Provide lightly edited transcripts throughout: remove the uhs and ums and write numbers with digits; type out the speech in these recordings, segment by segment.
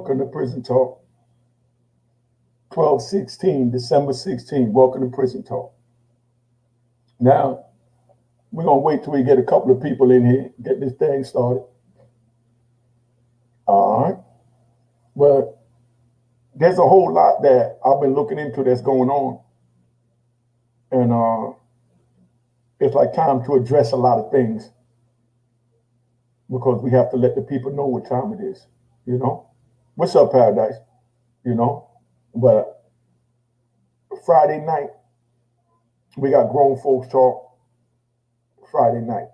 Welcome to Prison Talk. 12/16, December 16. Welcome to Prison Talk. Now, we're going to wait till we get a couple of people in here, get this thing started. All right. But there's a whole lot that I've been looking into that's going on. And it's like time to address a lot of things because we have to let the people know what time it is, you know? What's up, Paradise? You know? But Friday night, we got Grown Folks Talk Friday night.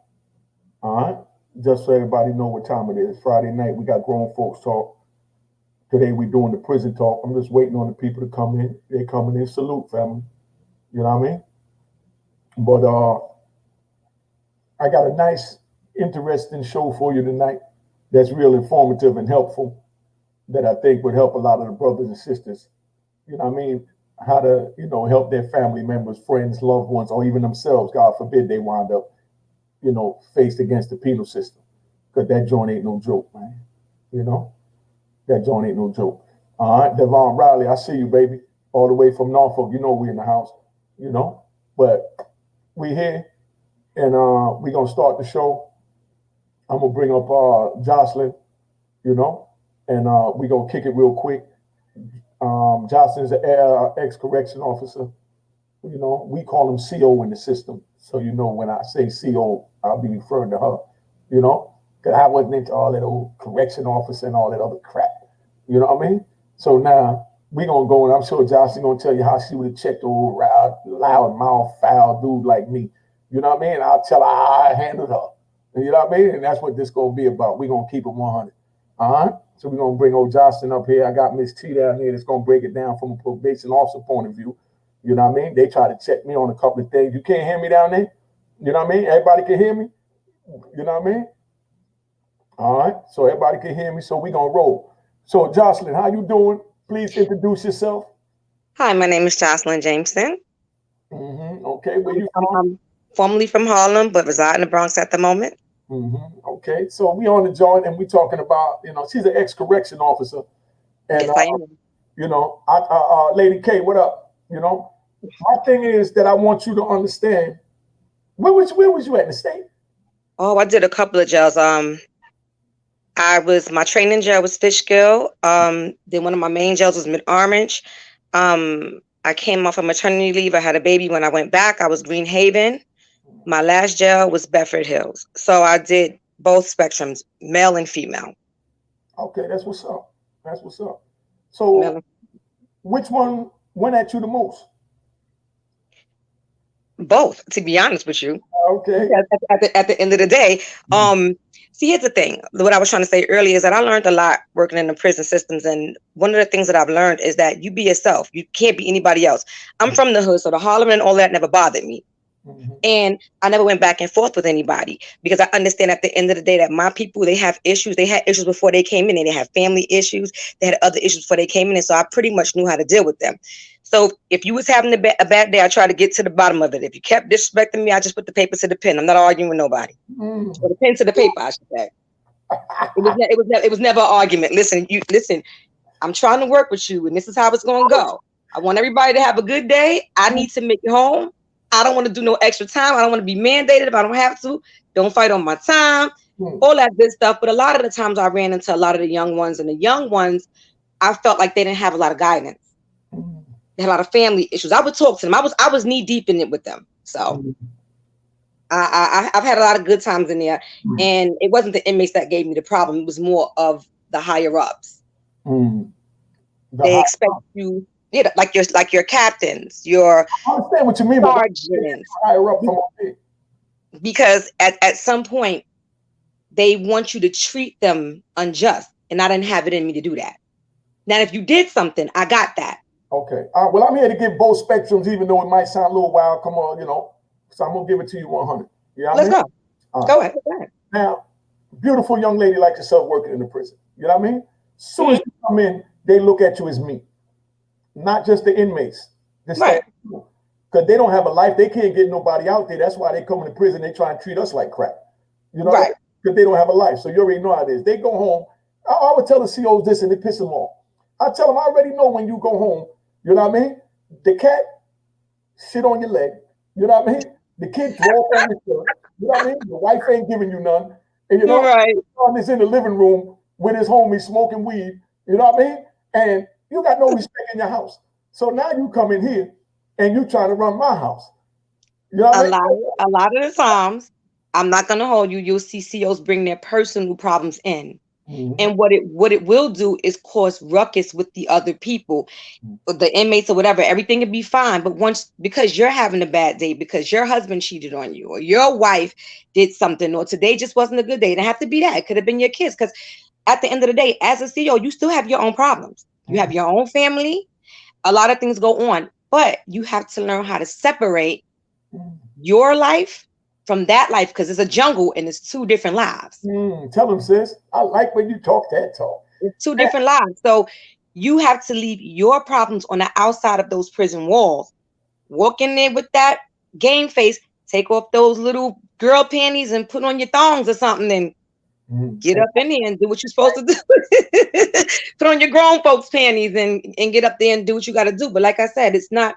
All right? Just so everybody know what time it is. Friday night, we got Grown Folks Talk. Today, we're doing the Prison Talk. I'm just waiting on the people to come in. They coming in. Salute, family. You know what I mean? But I got a nice, interesting show for you tonight that's real informative and helpful that I think would help a lot of the brothers and sisters. You know what I mean? How to, help their family members, friends, loved ones, or even themselves. God forbid they wind up, faced against the penal system. Because that joint ain't no joke, man. You know? That joint ain't no joke. All right, Devon Riley, I see you, baby. All the way from Norfolk. You know we in the house, But we here, and we're going to start the show. I'm going to bring up Jocelyn, and we're going to kick it real quick. Jocelyn's an ex-correction officer. We call him CO in the system. So, when I say CO, I'll be referring to her, because I wasn't into all that old correction officer and all that other crap. You know what I mean? So now we're going to go, and I'm sure Jocelyn going to tell you how she would have checked the old loud mouth, foul dude like me. You know what I mean? I'll tell her how I handled her. You know what I mean? And that's what this going to be about. We're going to keep it 100. All right? So we're going to bring old Jocelyn up here. I got Miss T down here that's going to break it down from a probation officer point of view. You know what I mean? They try to check me on a couple of things. You can't hear me down there? You know what I mean? Everybody can hear me? You know what I mean? All right. So everybody can hear me. So we're going to roll. So Jocelyn, how you doing? Please introduce yourself. Hi, my name is Jocelyn Jameson. Okay. Where you from? I'm formerly from Harlem, but reside in the Bronx at the moment. Okay. So we on the joint and we talking about, she's an ex-correction officer. And, yes, I am. Lady K, what up? My thing is that I want you to understand, where was you at in the state? Oh, I did a couple of jails. My training jail was Fishkill. Then one of my main jails was Mid-Orange. I came off of maternity leave. I had a baby. When I went back, I was Green Haven. My last jail was Bedford Hills. So I did both spectrums, male and female. Okay, that's what's up. So which one went at you the most? Both, to be honest with you. Okay. At the end of the day, see, here's the thing. What I was trying to say earlier is that I learned a lot working in the prison systems. And one of the things that I've learned is that you be yourself. You can't be anybody else. I'm from the hood, so the Harlem and all that never bothered me. And I never went back and forth with anybody because I understand at the end of the day that my people, they have issues. They had issues before they came in, and they had family issues. They had other issues before they came in. And so I pretty much knew how to deal with them. So if you was having a bad day, I tried to get to the bottom of it. If you kept disrespecting me, I just put the paper to the pen. I'm not arguing with nobody. Or the pen to the paper, I should say. It was never an argument. Listen, I'm trying to work with you, and this is how it's going to go. I want everybody to have a good day. I need to make it home. I don't want to do no extra time. I don't want to be mandated if I don't have to. Don't fight on my time. All that good stuff. But a lot of the times I ran into a lot of the young ones, and the young ones, I felt like they didn't have a lot of guidance. They had a lot of family issues. I would talk to them. I was knee deep in it with them. So I've had a lot of good times in there. And it wasn't the inmates that gave me the problem. It was more of the higher ups. They expect you. Yeah, like your captains, your I understand what you mean, sergeants. Because at some point they want you to treat them unjust, and I didn't have it in me to do that. Now, if you did something, I got that. Okay. Well, I'm here to give both spectrums, even though it might sound a little wild. Come on, So I'm gonna give it to you 100. Yeah. Let's go. Go ahead. Now, beautiful young lady like yourself working in the prison. You know what I mean? As soon as you come in, they look at you as meat. Not just the inmates, right? Because they don't have a life. They can't get nobody out there. That's why they come into prison. They try and treat us like crap, right? Because they don't have a life. So you already know how it is. They go home. I always tell the COs this and it piss them off. I tell them, I already know when you go home, you know what I mean? The cat shit on your leg, you know what I mean? The kid throw up on your shirt, you know what I mean? The wife ain't giving you none. And you know, Right. son is in the living room with his homie smoking weed, you know what I mean? And you got no respect in your house. So now you come in here and you trying to run my house. You know what I mean? A lot of the times, I'm not gonna hold you. You'll see CEOs bring their personal problems in, and what it will do is cause ruckus with the other people, the inmates or whatever. Everything will be fine, but once, because you're having a bad day because your husband cheated on you or your wife did something, or today just wasn't a good day. It didn't have to be that. It could have been your kids. Because at the end of the day, as a CEO, you still have your own problems. You have your own family. A lot of things go on, but you have to learn how to separate your life from that life, because it's a jungle and it's two different lives. Tell them, sis. I like when you talk that talk. It's two different lives. So you have to leave your problems on the outside of those prison walls. Walk in there with that game face, take off those little girl panties and put on your thongs or something, and get up in there and do what you're supposed to do. Put on your grown folks panties and get up there and do what you got to do. But like I said, it's not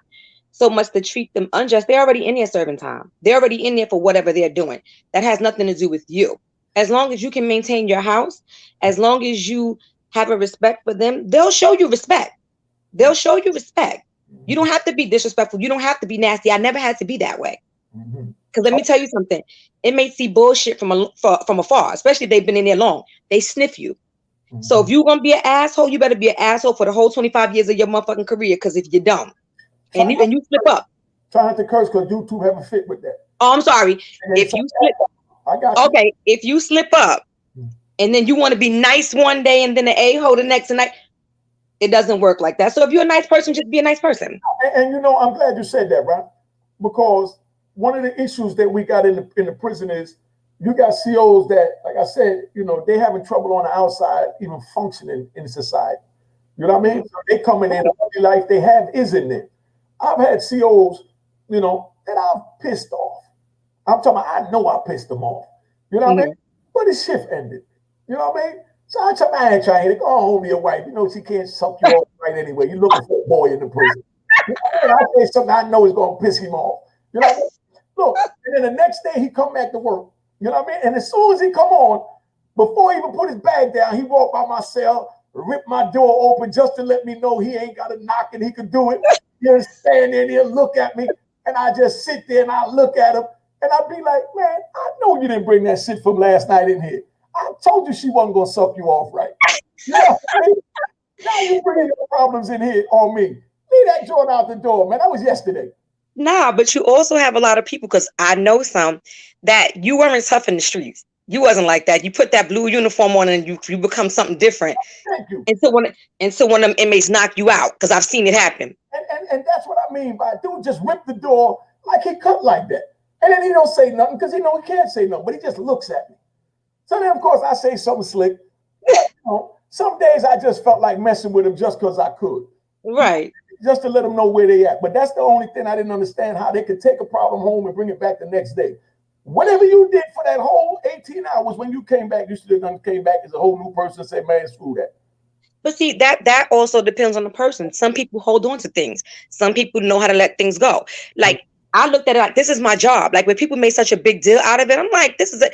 so much to treat them unjust. They're already in there serving time. They're already in there for whatever they're doing. That has nothing to do with you. As long as you can maintain your house, as long as you have a respect for them, they'll show you respect. They'll show you respect. You don't have to be disrespectful. You don't have to be nasty. I never had to be that way. Because let me tell you something. Inmates see bullshit from afar, especially if they've been in there long. They sniff you. So if you're going to be an asshole, you better be an asshole for the whole 25 years of your motherfucking career. Because if you don't, and you slip up. Try not to curse because YouTube have a fit with that. Oh, I'm sorry. If you slip, I got you. Okay, if you slip up and then you want to be nice one day and then an a-hole the next night, it doesn't work like that. So if you're a nice person, just be a nice person. And you know, I'm glad you said that, right? Because one of the issues that we got in the prison is you got COs that, like I said, you know, they having trouble on the outside even functioning in society. You know what I mean? So they coming in, the only life they have is in there. I've had COs, you know, that I've pissed off. I'm talking about, I know I pissed them off. You know what I mean? But his shift ended. You know what I mean? So I tell my trying to go home to your wife. You know, she can't suck you off right anyway. You're looking for a boy in the prison. You know, I say something I know is going to piss him off. You know what I mean? Look, and then the next day he come back to work. You know what I mean? And as soon as he come on, before he even put his bag down, he walked by my cell, ripped my door open just to let me know he ain't got to knock and he could do it. He'll stand there and he'll look at me. And I just sit there and I look at him. And I'd be like, man, I know you didn't bring that shit from last night in here. I told you she wasn't going to suck you off right. You know what I mean? Now you bringing your problems in here on me. Leave that joint out the door, man. That was yesterday. Nah, but you also have a lot of people, because I know some, that you weren't tough in the streets. You wasn't like that. You put that blue uniform on and you become something different. Thank you. And so when them inmates knock you out, because I've seen it happen. And that's what I mean by dude just ripped the door like he cut like that. And then he don't say nothing because he know he can't say nothing, but he just looks at me. So then, of course, I say something slick. But, you know, some days I just felt like messing with him just because I could. Right. Just to let them know where they at. But that's the only thing I didn't understand, how they could take a problem home and bring it back the next day. Whatever you did for that whole 18 hours, when you came back, you should have came back as a whole new person and said, man, screw that. But see, that also depends on the person. Some people hold on to things. Some people know how to let things go. Like, I looked at it like, this is my job. Like, when people make such a big deal out of it, I'm like, this is an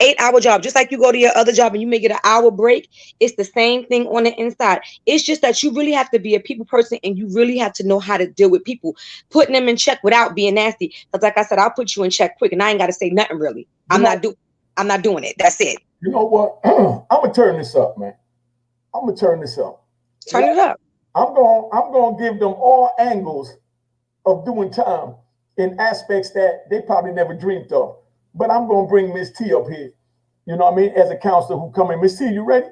8-hour job. Just like you go to your other job and you may get an hour break. It's the same thing on the inside. It's just that you really have to be a people person and you really have to know how to deal with people, putting them in check without being nasty. Because like I said, I'll put you in check quick and I ain't got to say nothing really. I'm not doing it. That's it. You know what? I'm gonna turn this up, man. I'm gonna turn this up. Turn it up. I'm gonna give them all angles of doing time in aspects that they probably never dreamed of. But I'm gonna bring Miss T up here. You know what I mean? As a counselor who come in. Miss T, you ready?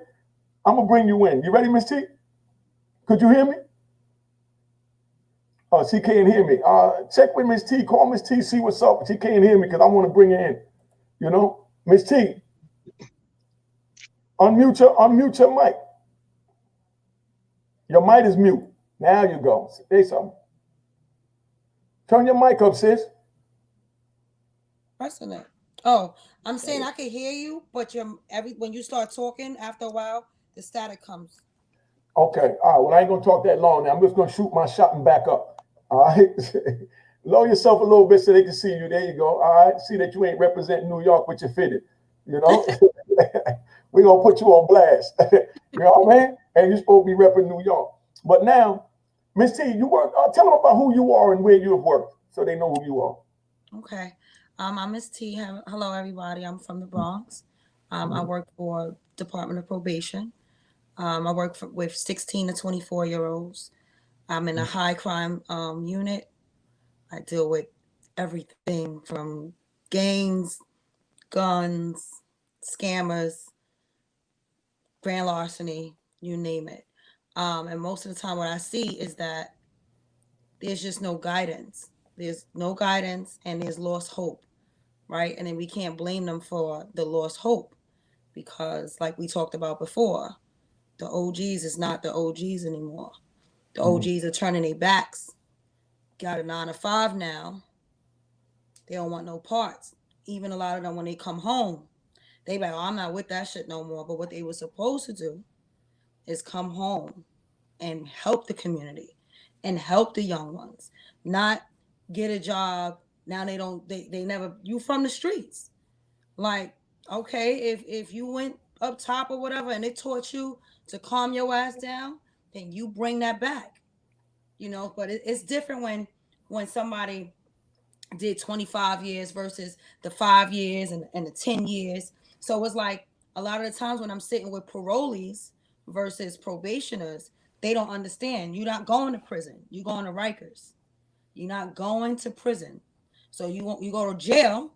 I'm gonna bring you in. You ready, Miss T? Could you hear me? Oh, she can't hear me. Check with Miss T. Call Miss T. See what's up. She can't hear me because I want to bring her in. You know, Miss T. Unmute your mic. Your mic is mute. Now you go. Say something. Turn your mic up, sis. Pressing it. Oh, I'm saying I can hear you, but when you start talking after a while, The static comes. Okay. All right. Well, I ain't gonna talk that long now. I'm just gonna shoot my shot and back up. All right. Lower yourself a little bit so they can see you. There you go. All right. See that you ain't representing New York with your fitted. You know, we gonna put you on blast. You know what I mean? And you're supposed to be repping New York. But now, Miss T, you work. Tell them about who you are and where you have worked, so they know who you are. Okay. I'm Miss T. Hello, everybody. I'm from the Bronx. I work for Department of Probation. I work with 16 to 24-year-olds. I'm in a high crime unit. I deal with everything from gangs, guns, scammers, grand larceny, you name it. And most of the time, what I see is that there's just no guidance. There's no guidance and there's lost hope, right? And then we can't blame them for the lost hope because, like we talked about before, the OGs is not the OGs anymore. The Mhm. OGs are turning their backs. Got a 9 to 5 now. They don't want no parts. Even a lot of them, when they come home, they be like, oh, I'm not with that shit no more. But what they were supposed to do is come home and help the community and help the young ones, not get a job. Now they never, you from the streets. Like, okay, if you went up top or whatever and it taught you to calm your ass down, then you bring that back, but it's different when somebody did 25 years versus the 5 years and the 10 years. So it's like a lot of the times when I'm sitting with parolees versus probationers, they don't understand. You're not going to prison. You're going to Rikers. You're not going to prison. So you go to jail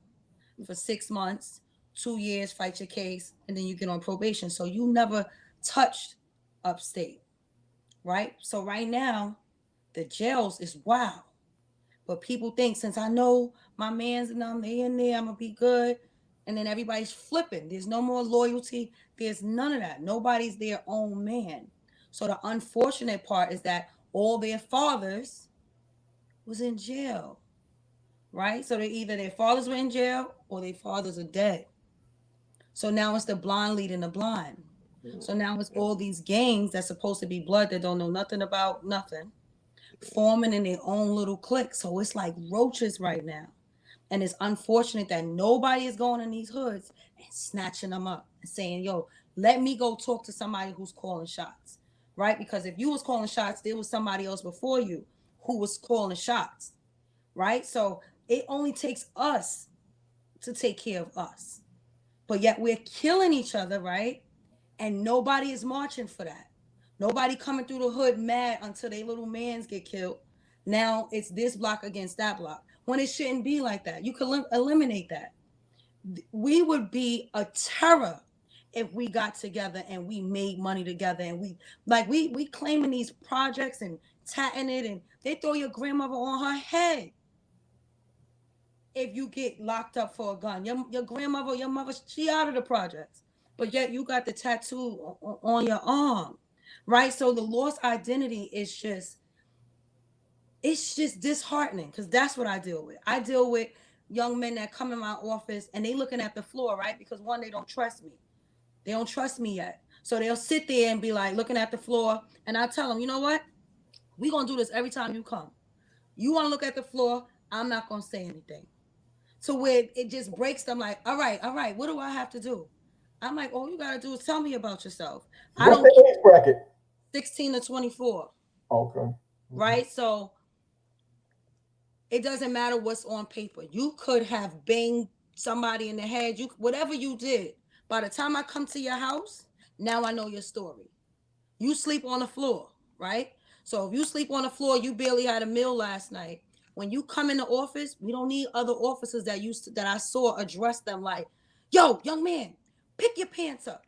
for 6 months, 2 years, fight your case, and then you get on probation. So you never touched upstate, right? So right now, the jails is wild. But people think since I know my man's and them, they in there, I'm gonna be good. And then everybody's flipping. There's no more loyalty. There's none of that. Nobody's their own man. So the unfortunate part is that all their fathers was in jail, right? So they either their fathers were in jail or their fathers are dead. So now it's the blind leading the blind. So now it's all these gangs that's supposed to be blood that don't know nothing about nothing, forming in their own little clique. So it's like roaches right now. And it's unfortunate that nobody is going in these hoods and snatching them up and saying, yo, let me go talk to somebody who's calling shots. Right? Because if you was calling shots, there was somebody else before you who was calling shots. Right? So it only takes us to take care of us. But yet we're killing each other, right? And nobody is marching for that. Nobody coming through the hood mad until they little mans get killed. Now it's this block against that block. When it shouldn't be like that. You could eliminate that. We would be a terror if we got together and we made money together and we claiming these projects and tatting it and they throw your grandmother on her head if you get locked up for a gun. Your grandmother, your mother, she out of the projects. But yet you got the tattoo on your arm. Right? So the lost identity is just disheartening because that's what I deal with. I deal with young men that come in my office and they looking at the floor, right? Because one, they don't trust me. They don't trust me yet. So they'll sit there and be like looking at the floor. And I tell them, you know what? We're going to do this every time you come. You want to look at the floor. I'm not going to say anything. So where it just breaks them like, all right, what do I have to do? I'm like, all you got to do is tell me about yourself. I What's don't the age bracket? 16 to 24, Okay. right? So it doesn't matter what's on paper. You could have banged somebody in the head. You whatever you did. By the time I come to your house, now I know your story. You sleep on the floor, right? So if you sleep on the floor, you barely had a meal last night. When you come in the office, we don't need other officers that I saw address them like, "Yo, young man, pick your pants up."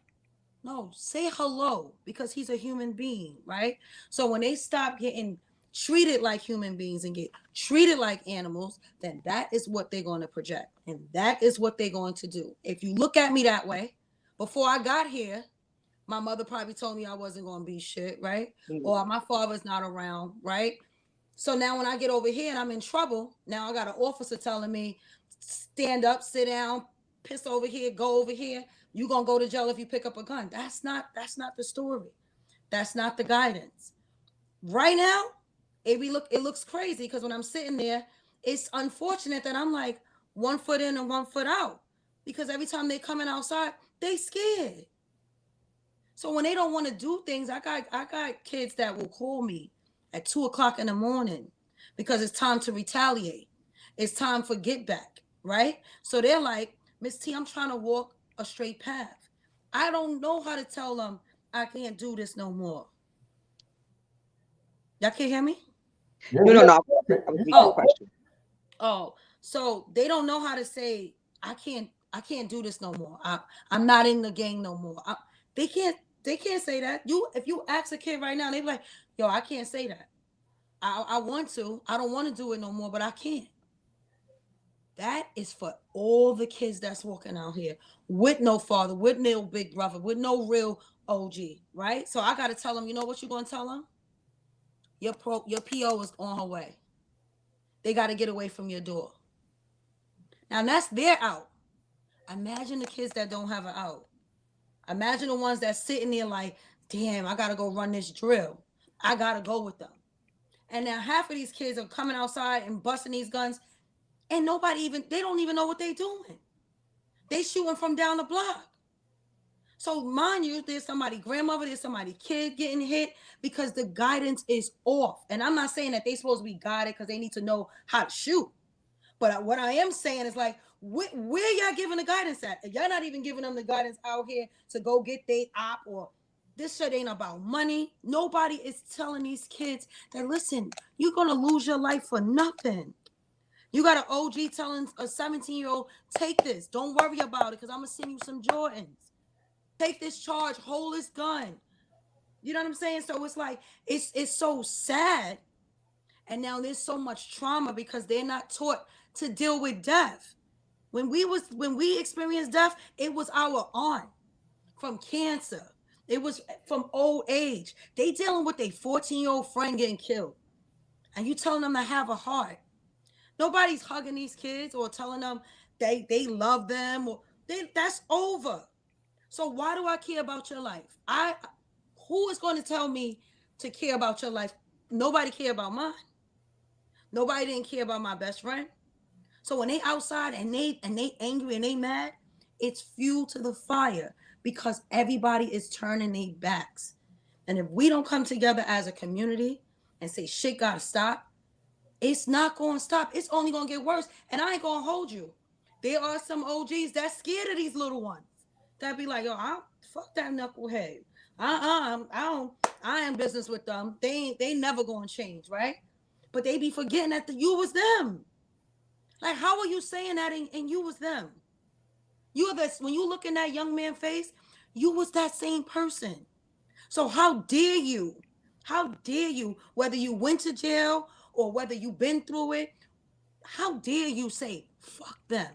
No, say hello because he's a human being, right? So when they stop getting treated like human beings and get treated like animals, then that is what they're going to project. And that is what they're going to do. If you look at me that way, before I got here, my mother probably told me I wasn't going to be shit, right? Or my father's not around, right? So now when I get over here and I'm in trouble, now I got an officer telling me, stand up, sit down, piss over here, go over here. You're gonna go to jail if you pick up a gun. That's not the story. That's not the guidance. Right now, it looks crazy because when I'm sitting there, it's unfortunate that I'm like 1 foot in and 1 foot out. Because every time they coming outside, they scared. So when they don't want to do things, I got kids that will call me at 2 o'clock in the morning because it's time to retaliate. It's time for get back, right? So they're like, Miss T, I'm trying to walk a straight path. I don't know how to tell them I can't do this no more. Y'all can't hear me? Yeah, No, no, yeah. no. Okay. I'm repeating the Oh, question. oh, so they don't know how to say I can't do this no more. I'm not in the gang no more. They can't they can't say that. If you ask a kid right now, they be like, yo, I can't say that. I want to. I don't want to do it no more, but I can't. That is for all the kids that's walking out here with no father, with no big brother, with no real OG, right? So I gotta tell them, you know what you're gonna tell them? Your PO is on her way. They gotta get away from your door. Now that's their out. Imagine the kids that don't have an out. Imagine the ones that's sitting there like, damn, I gotta go run this drill. I gotta go with them. And now half of these kids are coming outside and busting these guns, and they don't even know what they're doing. They shooting from down the block. So mind you, there's somebody grandmother, there's somebody kid getting hit because the guidance is off. And I'm not saying that they're supposed to be guided because they need to know how to shoot. But what I am saying is like, where y'all giving the guidance at? Y'all not even giving them the guidance out here to go get they op, or this shit ain't about money. Nobody is telling these kids that, listen, you're going to lose your life for nothing. You got an OG telling a 17-year-old, take this. Don't worry about it because I'm going to send you some Jordans. Take this charge. Hold this gun. You know what I'm saying? So it's like, it's so sad. And now there's so much trauma because they're not taught to deal with death. When we experienced death, it was our aunt from cancer. It was from old age. They dealing with a 14-year-old friend getting killed. And you telling them to have a heart. Nobody's hugging these kids or telling them they love them, or that's over. So why do I care about your life? Who is going to tell me to care about your life? Nobody care about mine. Nobody didn't care about my best friend. So when they outside and they angry and they mad, it's fuel to the fire because everybody is turning their backs. And if we don't come together as a community and say shit gotta stop, it's not gonna stop. It's only gonna get worse. And I ain't gonna hold you. There are some OGs that's scared of these little ones. That be like, yo, fuck that knucklehead. I ain't business with them. They never gonna change, right? But they be forgetting that you was them. Like, how are you saying that and you was them? When you look in that young man's face, you was that same person. So how dare you, whether you went to jail or whether you've been through it, how dare you say, fuck them?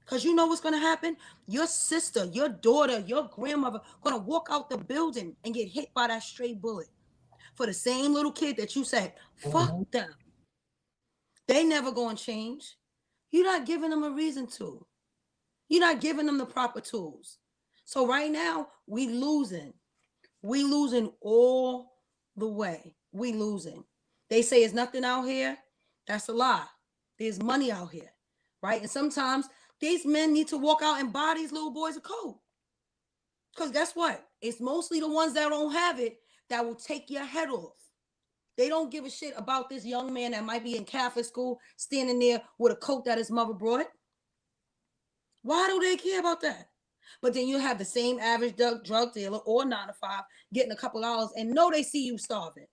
Because you know what's going to happen? Your sister, your daughter, your grandmother going to walk out the building and get hit by that stray bullet for the same little kid that you said, fuck them. They never going to change. You're not giving them a reason to. You're not giving them the proper tools. So right now, we losing. We losing all the way. We losing. They say there's nothing out here. That's a lie. There's money out here, right? And sometimes these men need to walk out and buy these little boys a coat. Because guess what? It's mostly the ones that don't have it that will take your head off. They don't give a shit about this young man that might be in Catholic school standing there with a coat that his mother brought. Why do they care about that? But then you have the same average drug dealer or 9 to 5 getting a couple dollars and know they see you starving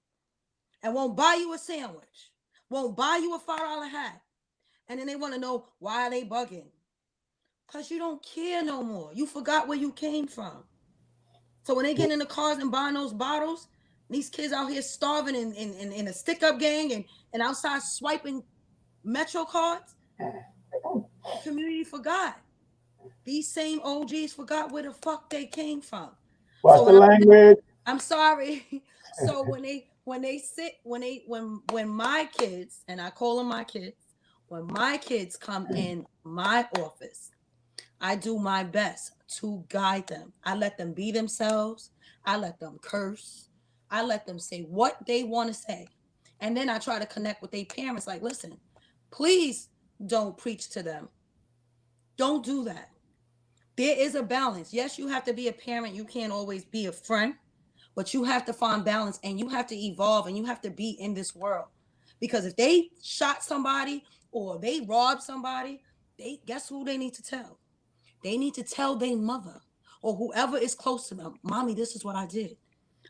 and won't buy you a sandwich, won't buy you a $5 hat. And then they want to know why they bugging. Because you don't care no more. You forgot where you came from. So when they get in the cars and buying those bottles, these kids out here starving in a stick-up gang and outside swiping Metro cards, the community forgot. These same OGs forgot where the fuck they came from. Watch So the language. I'm sorry. So when my kids, and I call them my kids, when my kids come in my office, I do my best to guide them. I let them be themselves. I let them curse. I let them say what they want to say. And then I try to connect with their parents like, listen, please don't preach to them. Don't do that. There is a balance. Yes, you have to be a parent. You can't always be a friend, but you have to find balance and you have to evolve and you have to be in this world. Because if they shot somebody or they robbed somebody, they guess who they need to tell? They need to tell their mother or whoever is close to them, Mommy, this is what I did.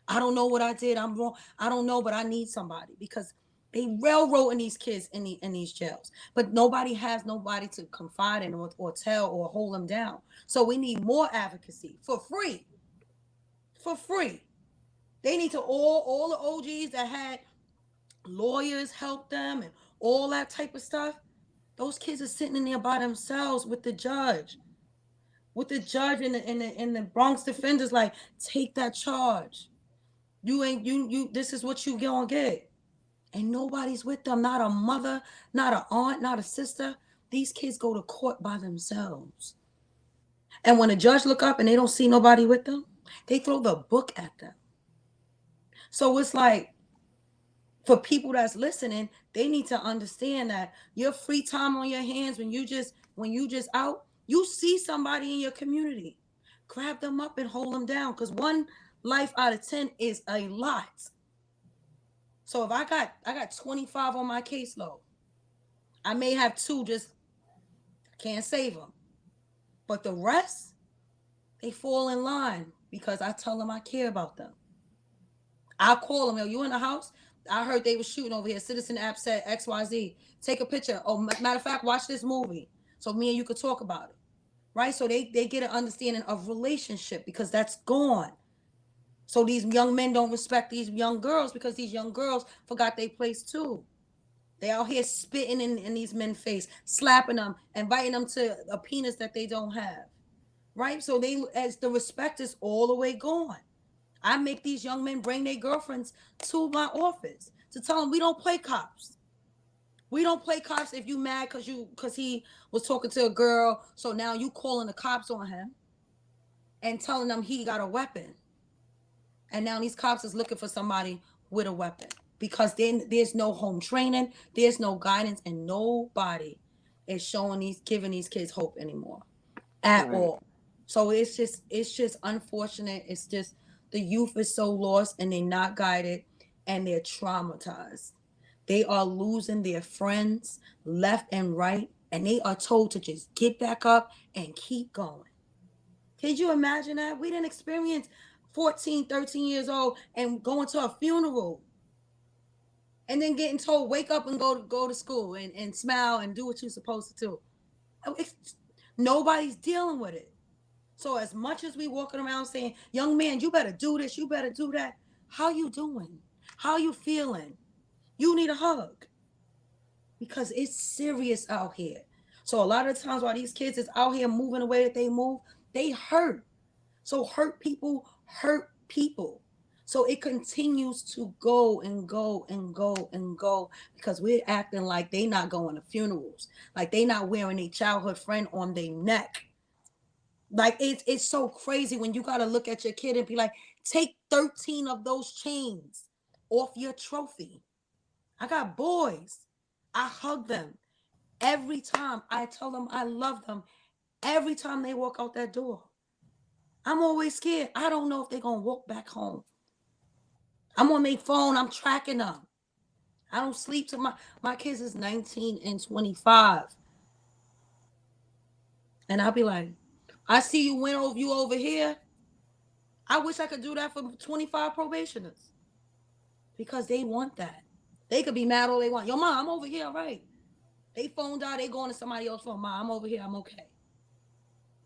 I don't know what I did. I'm wrong. I don't know, but I need somebody because they railroading these kids in these jails. But nobody has nobody to confide in or tell or hold them down. So we need more advocacy for free. For free. They need to all the OGs that had lawyers help them and all that type of stuff. Those kids are sitting in there by themselves with the judge. With the judge and the Bronx defenders, like, take that charge. You ain't you this is what you gonna get. And nobody's with them. Not a mother, not an aunt, not a sister. These kids go to court by themselves. And when a judge look up and they don't see nobody with them, they throw the book at them. So it's like, for people that's listening, they need to understand that your free time on your hands when you just out, you see somebody in your community, grab them up and hold them down, because one life out of 10 is a lot. So if I got 25 on my caseload, I may have two, just can't save them, but the rest, they fall in line because I tell them I care about them. I'll call them. Yo, you in the house? I heard they were shooting over here. Citizen app said XYZ. Take a picture. Oh, matter of fact, watch this movie so me and you could talk about it. Right? So they get an understanding of relationship because that's gone. So these young men don't respect these young girls because these young girls forgot their place too. They out here spitting in these men's face, slapping them, inviting them to a penis that they don't have. Right? So they, as the respect is all the way gone. I make these young men bring their girlfriends to my office to tell them we don't play cops. We don't play cops if you mad because he was talking to a girl. So now you calling the cops on him and telling them he got a weapon. And now these cops is looking for somebody with a weapon because then there's no home training, there's no guidance, and nobody is giving these kids hope anymore at all. So it's just unfortunate. It's just the youth is so lost and they're not guided and they're traumatized. They are losing their friends left and right, and they are told to just get back up and keep going. Could you imagine that? We didn't experience 14, 13 years old and going to a funeral and then getting told, wake up and go to school and smile and do what you're supposed to do. Nobody's dealing with it. So as much as we walking around saying, young man, you better do this, you better do that. How you doing? How you feeling? You need a hug. Because it's serious out here. So a lot of times while these kids is out here moving the way that they move, they hurt. So hurt people hurt people. So it continues to go and go and go and go because we're acting like they not going to funerals, like they not wearing a childhood friend on their neck. Like it's so crazy when you got to look at your kid and be like, take 13 of those chains off your trophy. I got boys. I hug them every time. I tell them I love them every time they walk out that door. I'm always scared. I don't know if they're going to walk back home. I'm on their phone. I'm tracking them. I don't sleep till my kids is 19 and 25. And I'll be like, I see you went over you over here. I wish I could do that for 25 probationers because they want that. They could be mad all they want. Yo, mom, I'm over here, right? They phoned out, they going to somebody else's phone. Mom, I'm over here, I'm okay.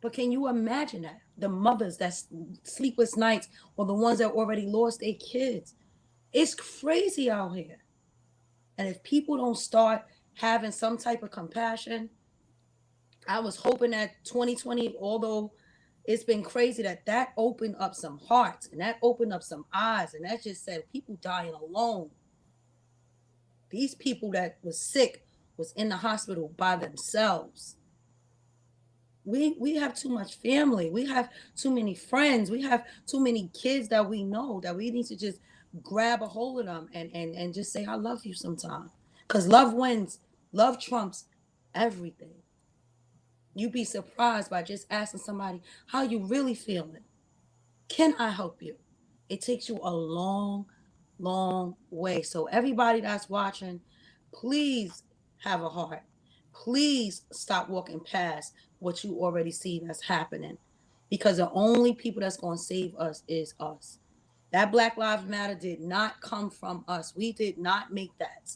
But can you imagine that? The mothers that sleepless nights or the ones that already lost their kids. It's crazy out here. And if people don't start having some type of compassion, I was hoping that 2020, although it's been crazy, that opened up some hearts and that opened up some eyes. And that just said people dying alone. These people that was sick was in the hospital by themselves. we have too much family. We have too many friends. We have too many kids that we know that we need to just grab a hold of them and just say I love you sometime. Because love wins. Love trumps everything. You'd be surprised by just asking somebody how you really feeling. Can I help you? It takes you a long, long way. So everybody that's watching, please have a heart. Please stop walking past what you already see that's happening. Because the only people that's going to save us is us. That Black Lives Matter did not come from us. We did not make that.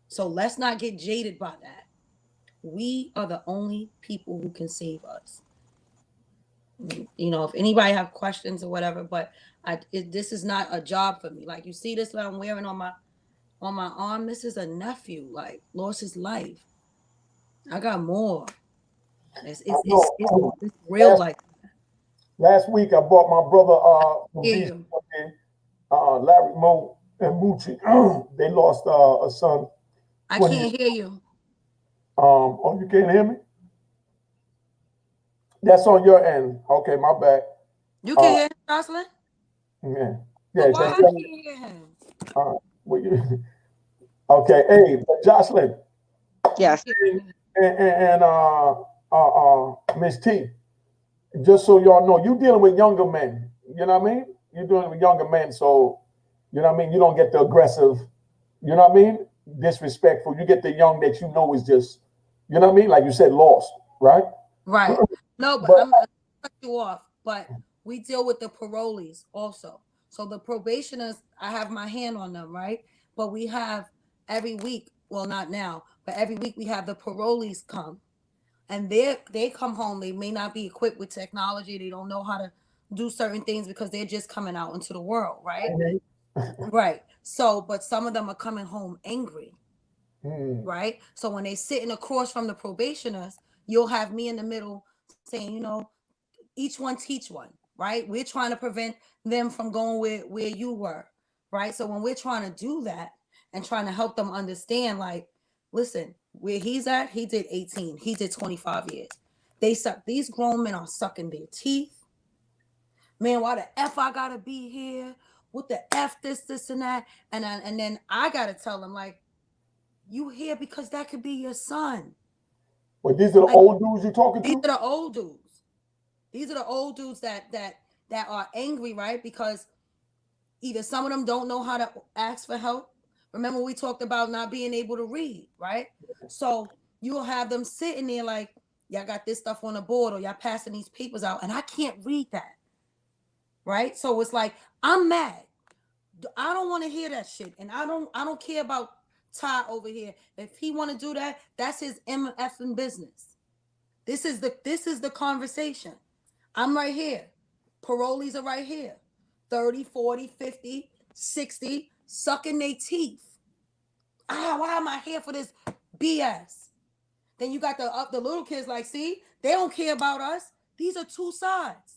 So let's not get jaded by that. We are the only people who can save us. You know, if anybody have questions or whatever, but this is not a job for me. Like you see this that I'm wearing on my arm, this is a nephew, like lost his life. I got more. It's real life. Last week I bought my brother from Hear DC, you. Larry Moe and Moochie. They lost a son. I 20 can't hear you. Oh, you can't hear me? That's on your end. Okay, my bad. You can hear him, Jocelyn? Yeah. But Yeah. why I can't hear him? Well, okay. Hey, Jocelyn. Yes. And Miss T. Just so y'all know, you're dealing with younger men. You know what I mean? You're dealing with younger men, so you know what I mean. You don't get the aggressive. You know what I mean? Disrespectful. You get the young that you know is just. You know what I mean? Like you said, lost, right? Right. No, but I'm gonna cut you off. But we deal with the parolees also. So the probationers, I have my hand on them, right? But we have every week, well, not now, but every week we have the parolees come, and they come home. They may not be equipped with technology. They don't know how to do certain things because they're just coming out into the world, right? Right. So, but some of them are coming home angry. Right. So when they sitting across from the probationers, you'll have me in the middle saying, you know, each one teach one, right? We're trying to prevent them from going where you were, right? So when we're trying to do that and trying to help them understand, like, listen, where he's at, he did 18, he did 25 years. They suck. These grown men are sucking their teeth. Man, why the F I gotta be here? What the F this and that? And then I gotta tell them, like, you here because that could be your son. Well, these are the old dudes you're talking to? These are the old dudes. These are the old dudes that are angry, right? Because either some of them don't know how to ask for help. Remember, we talked about not being able to read, right? So you'll have them sitting there like, y'all got this stuff on the board or y'all passing these papers out, and I can't read that. Right? So it's like, I'm mad. I don't want to hear that shit. And I don't care about Todd over here. If he want to do that, that's his MFing business. This is the conversation. I'm right here. Parolees are right here. 30, 40, 50, 60, sucking their teeth. Why am I here for this BS? Then you got the little kids like, see, they don't care about us. These are two sides.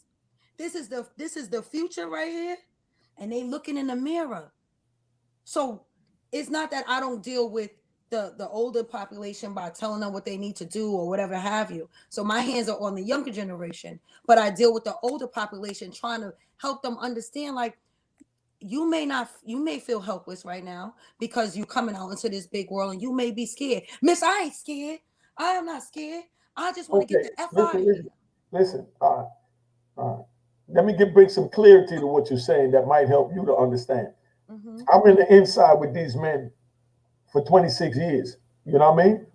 This is the future right here. And they looking in the mirror. So it's not that I don't deal with the older population by telling them what they need to do or whatever have you. So my hands are on the younger generation, but I deal with the older population trying to help them understand, like, you may feel helpless right now because you're coming out into this big world and you may be scared. Miss, I ain't scared. I am not scared. I just want to get the F out of here. Listen. Let me bring some clarity to what you're saying that might help you to understand. I'm in the inside with these men for 26 years. You know what I mean?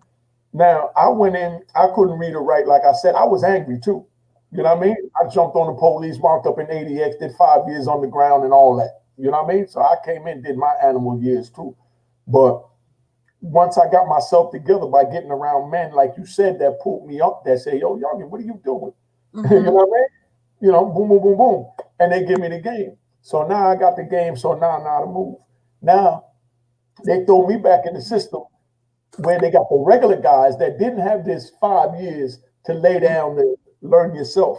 Now, I went in, I couldn't read or write. Like I said, I was angry too. You know what I mean? I jumped on the police, marked up in ADX, did 5 years on the ground and all that. You know what I mean? So I came in, did my animal years too. But once I got myself together by getting around men, like you said, that pulled me up, that say, yo, youngin, what are you doing? You know what I mean? You know, boom, boom, boom, boom. And they give me the game. So now I got the game, so now I know how to move. Now they throw me back in the system where they got the regular guys that didn't have this 5 years to lay down and learn yourself.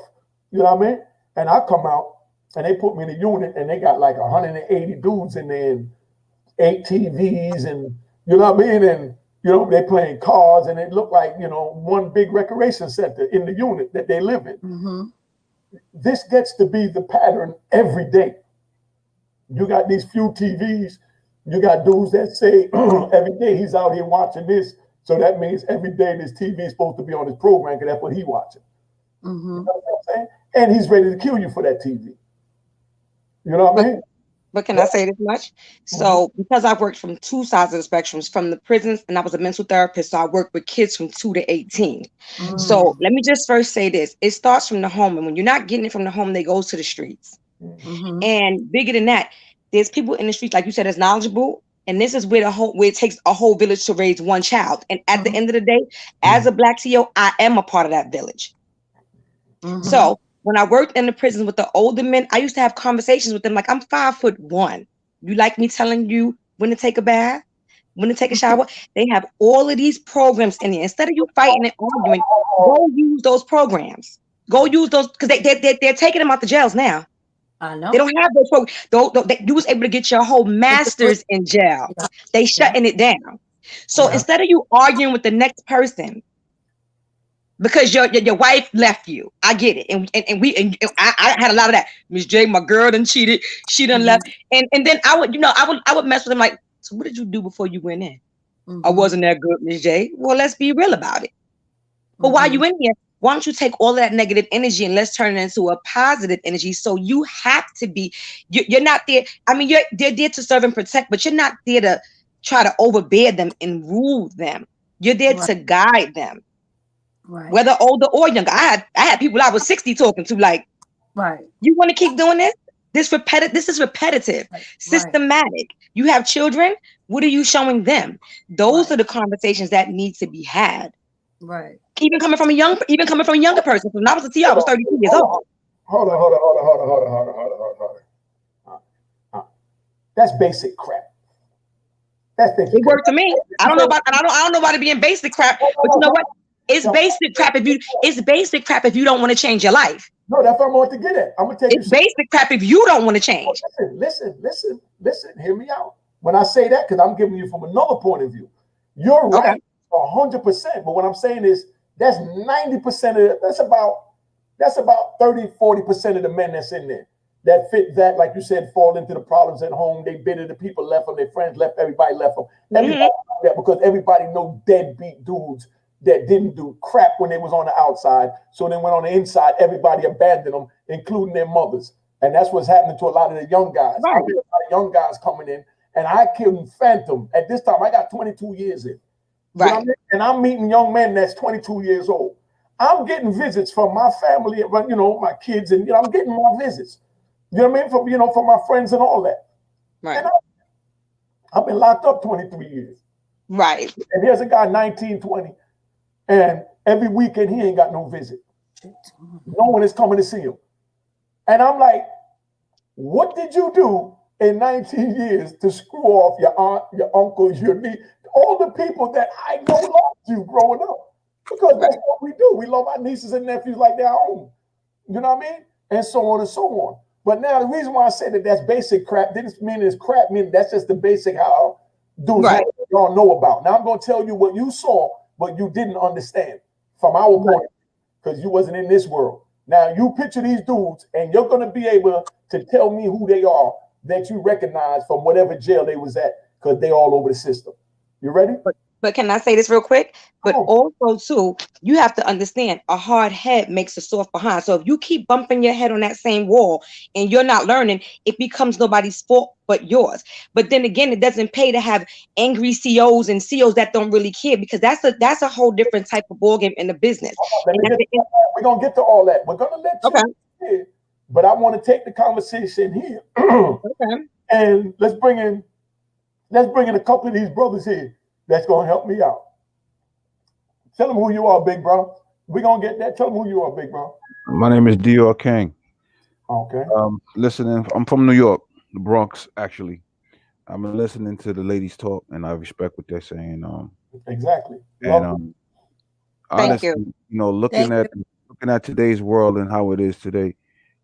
You know what I mean? And I come out and they put me in a unit and they got like 180 dudes in there and 8 TVs and you know what I mean? And You know, they playing cards, and it looked like, you know, one big recreation center in the unit that they live in. Mm-hmm. This gets to be the pattern every day. You got these few TVs. You got dudes that say every day he's out here watching this. So that means every day this TV is supposed to be on his program because that's what he's watching. Mm-hmm. You know what I'm saying? And he's ready to kill you for that TV. You know what I mean? But can I say this much? So because I worked from two sides of the spectrums, from the prisons, and I was a mental therapist, so I worked with kids from 2 to 18. Mm. So let me just first say this. It starts from the home. And when you're not getting it from the home, they go to the streets. Mm-hmm. And bigger than that, there's people in the streets, like you said, that's knowledgeable. And this is where it takes a whole village to raise one child. And at the end of the day, as a Black CEO, I am a part of that village. Mm-hmm. So when I worked in the prisons with the older men, I used to have conversations with them like, I'm 5'1". You like me telling you when to take a bath, when to take a shower? They have all of these programs in there. Instead of you fighting and arguing, go use those programs. Go use those, because they're taking them out the jails now. I know. They don't have those programs. You was able to get your whole master's in jail. They shutting it down. So instead of you arguing with the next person, because your wife left you, I get it, and I had a lot of that. Miss J, my girl done cheated, she done left, and then I would mess with them like, so what did you do before you went in? I wasn't that good, Miss J. Well, let's be real about it. But while you in here, why don't you take all of that negative energy and let's turn it into a positive energy? So you have to be, you're not there. I mean, they're there to serve and protect, but you're not there to try to overbear them and rule them. You're there to guide them. Right. Whether older or younger. I had people I was 60 talking to, like, you want to keep doing this? This is repetitive, systematic. You have children. What are you showing them? Those are the conversations that need to be had. Right. Even coming from a younger person. When I was a TO, I was 32 years old. Hold on. That's basic crap. It worked for me. I don't know about it being basic crap, but you know what? It's basic crap if you don't want to change your life. No, that's what I want to get at. I'm gonna take it's basic crap if you don't want to change. Listen. Hear me out. When I say that, because I'm giving you from another point of view. You're right, 100%. But what I'm saying is that's 90% of it. That's about 30-40% of the men that's in there that fit that, like you said, fall into the problems at home. They bitter, the people left them, their friends left, everybody left them. Everybody that, because everybody know deadbeat dudes that didn't do crap when they was on the outside. So then when on the inside, everybody abandoned them, including their mothers. And that's what's happening to a lot of the young guys. I get a lot of young guys coming in, and I couldn't fathom. At this time, I got 22 years in. Right. You know what I mean? And I'm meeting young men that's 22 years old. I'm getting visits from my family, you know, my kids, and I'm getting more visits. You know what I mean? From my friends and all that. Right. And I've been locked up 23 years. Right. And here's a guy 19, 20. And every weekend he ain't got no visit. No one is coming to see him. And I'm like, what did you do in 19 years to screw off your aunt, your uncle, your niece, all the people that I know loved you growing up? Because that's what we do. We love our nieces and nephews like their own. You know what I mean? And so on and so on. But now the reason why I say that that's basic crap didn't mean it's crap. Mean that's just the basic how dudes y'all know about. Now I'm going to tell you what you saw, but you didn't understand from our point, because you wasn't in this world. Now you picture these dudes, and you're going to be able to tell me who they are that you recognize from whatever jail they was at, because they all over the system. You ready? But can I say this real quick? But also too, you have to understand, a hard head makes a soft behind. So if you keep bumping your head on that same wall and you're not learning, it becomes nobody's fault but yours. But then again, it doesn't pay to have angry COs and COs that don't really care, because that's a whole different type of ballgame in the business. We're gonna get to all that. We're gonna let you hear, but I want to take the conversation here. And let's bring in a couple of these brothers here that's gonna help me out. Tell them who you are, big bro. We're gonna get that. Tell them who you are, big bro. My name is Dior King. Okay. Listening. I'm from New York, the Bronx, actually. I'm listening to the ladies talk, and I respect what they're saying. Exactly. And honestly, looking at today's world and how it is today,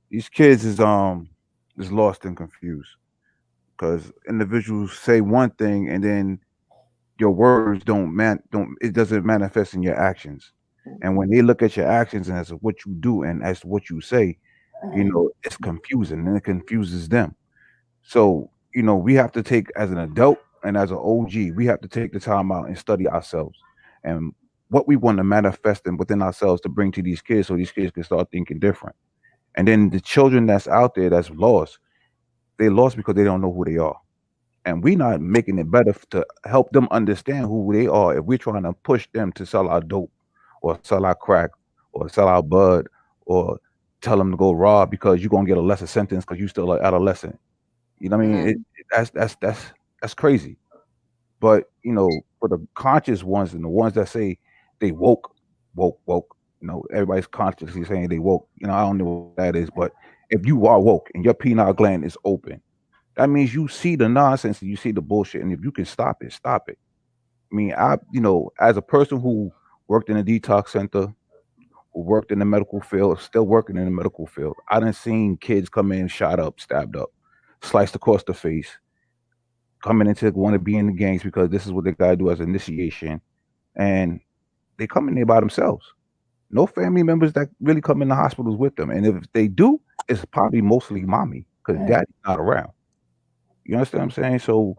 these kids is lost and confused, because individuals say one thing and then your words it doesn't manifest in your actions. And when they look at your actions and as what you do and as what you say, it's confusing and it confuses them. So, we have to take as an adult and as an OG, we have to take the time out and study ourselves and what we want to manifest within ourselves to bring to these kids so these kids can start thinking different. And then the children that's out there that's lost, they lost because they don't know who they are. And we're not making it better to help them understand who they are if we're trying to push them to sell our dope or sell our crack or sell our bud or tell them to go rob because you're gonna get a lesser sentence because you're still an adolescent. You know what I mean? That's crazy. But for the conscious ones and the ones that say they woke, everybody's consciously saying they woke. I don't know what that is, but if you are woke and your penile gland is open, that means you see the nonsense and you see the bullshit. And if you can stop it, stop it. I mean, as a person who worked in a detox center, who worked in the medical field, still working in the medical field, I done seen kids come in, shot up, stabbed up, sliced across the face, coming into want to be in the gangs because this is what they gotta do as initiation. And they come in there by themselves. No family members that really come in the hospitals with them. And if they do, it's probably mostly mommy because daddy's not around. You understand what I'm saying? So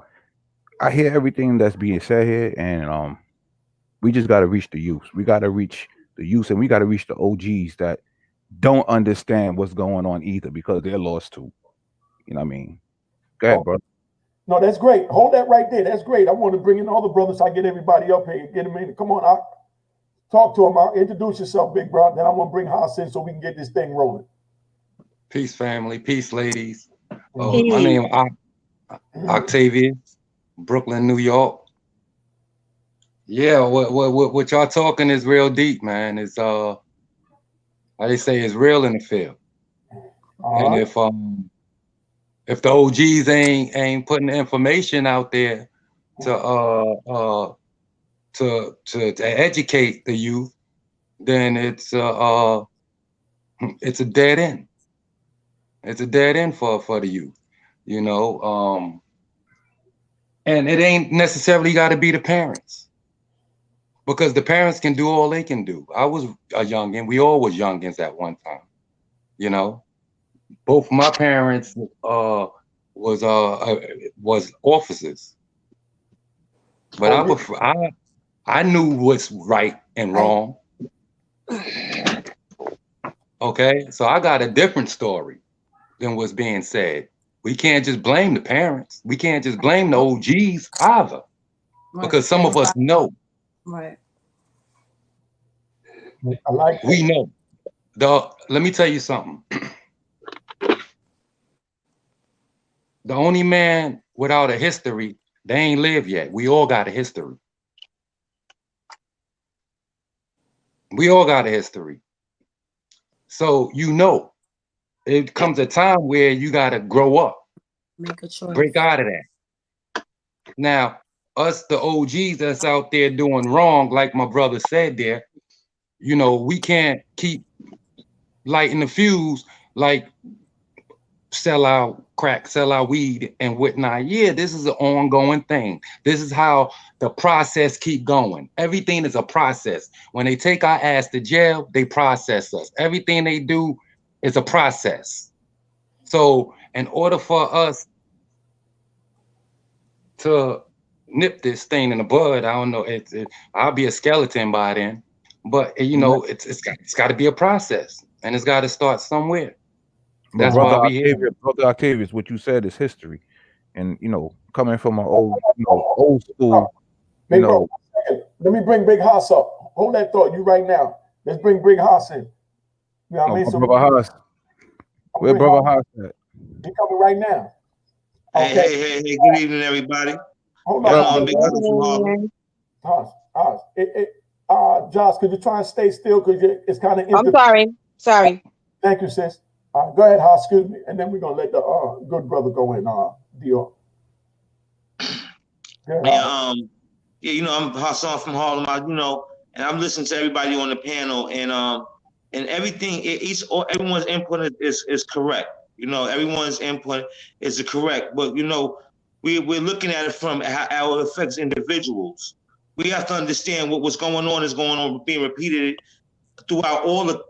I hear everything that's being said here, and we just got to reach the youth. We got to reach the youth, and we got to reach the OGs that don't understand what's going on either because they're lost too. You know what I mean? Go ahead, bro. No, that's great. Hold that right there. That's great. I want to bring in all the brothers. I get everybody up here. Get them in. Come on, talk to them. Introduce yourself, big bro. Then I want to bring Haas in so we can get this thing rolling. Peace, family. Peace, ladies. My name is Octavius, Brooklyn, New York. Yeah, what y'all talking is real deep, man. It's how they say it's real in the field. And if the OGs ain't putting the information out there to educate the youth, then it's a dead end. It's a dead end for the youth, and it ain't necessarily got to be the parents, because the parents can do all they can do. I was a youngin'. We all was youngins at one time, Both my parents was officers, but I knew what's right and wrong. Okay, so I got a different story than what's being said. We can't just blame the parents. We can't just blame the OGs either, because some of us know. Right. I like that. We know. Let me tell you something. The only man without a history, they ain't lived yet. We all got a history. We all got a history. So it comes a time where you got to grow up. Make a choice. Break out of that. Now, us, the OGs that's out there doing wrong, like my brother said there, we can't keep lighting the fuse like sell our crack, sell our weed and whatnot. Yeah, this is an ongoing thing. This is how the process keep going. Everything is a process. When they take our ass to jail, they process us. Everything they do is a process. So in order for us to nip this thing in the bud, I don't know, I'll be a skeleton by then, but it's got to be a process, and it's got to start somewhere. That's why I be here. Brother Octavius, what you said is history, and coming from an old school. Bro, let me bring Big Haas up. Hold that thought. You right now. Let's bring Big Haas in. You know what I mean? So Brother Haas. Where Brother Haas at? He coming right now. Okay. Hey. Good evening, everybody. Hold on. Big Haas from Harlem. Haas. Josh, could you try and stay still? Because it's kind of. I'm sorry. Thank you, sis. Go ahead, Haas. Excuse me, and then we're gonna let the good brother go in. Dior. I'm Hassan from Harlem. And I'm listening to everybody on the panel, and everything. Everyone's input is correct. Everyone's input is correct. But we're looking at it from how it affects individuals. We have to understand what's going on is going on, being repeated throughout all the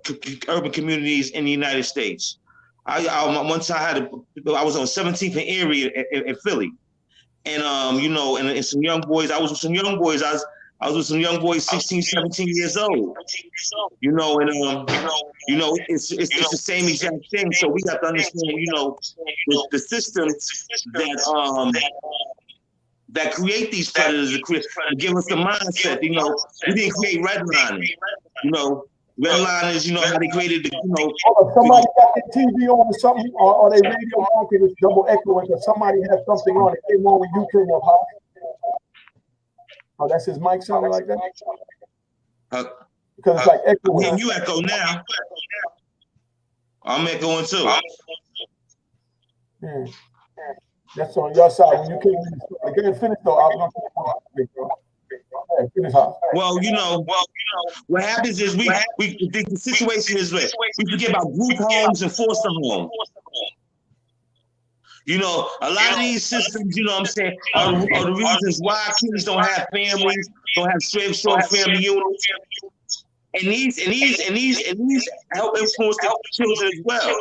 urban communities in the United States. One time I was on 17th and Erie in Philly, and and some young boys. I was with some young boys. I was with some young boys, 16, 17 years old. It's the same exact thing. So we have to understand, the systems that create these predators to give us the mindset. We didn't create redlining. Redliners, how they created the, somebody got the TV on or something, or they radio on because it's double echoing because somebody has something on. It came on when you came up, huh? Oh, that's his mic sounding like that? Because it's like echoing. Yeah, you echo now. I'm echoing too. Yeah. That's on your side when you came in. Again, finish though. I was going to finish. Well, what happens is the situation is this. We forget about group homes and foster homes. A lot of these systems, are the reasons why kids don't have families, don't have strong family units. And these help influence the children as well.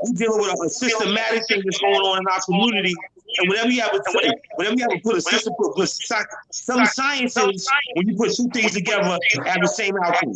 We're dealing with a systematic thing that's going on in our community. And whenever you have to put a system, put some sciences, when you put two things together, have the same outcome.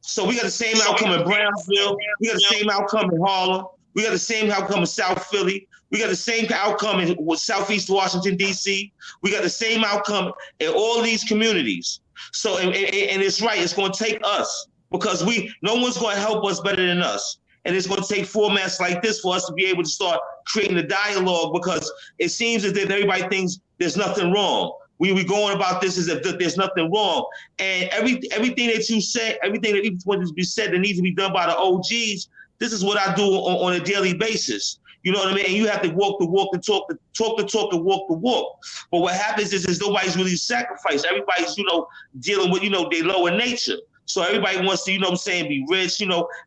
So we got the same outcome in Brownsville. We got the same outcome in Harlem. We got the same outcome in South Philly. We got the same outcome in Southeast Washington, D.C. We got the same outcome in all these communities. So, and it's right, it's going to take us because no one's going to help us better than us. And it's going to take formats like this for us to be able to start creating a dialogue, because it seems as if everybody thinks there's nothing wrong. We going about this as if there's nothing wrong. And everything that you said, everything that needs to be said that needs to be done by the OGs, this is what I do on a daily basis. You know what I mean? And you have to walk the walk and talk the talk and walk the walk. But what happens is nobody's really sacrificed. Everybody's, dealing with, their lower nature. So everybody wants to, be rich.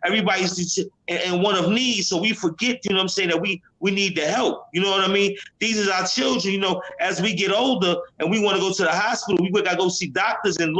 Everybody's in one of needs. So we forget, that we need the help. You know what I mean? These are our children, as we get older and we want to go to the hospital, we got to go see doctors and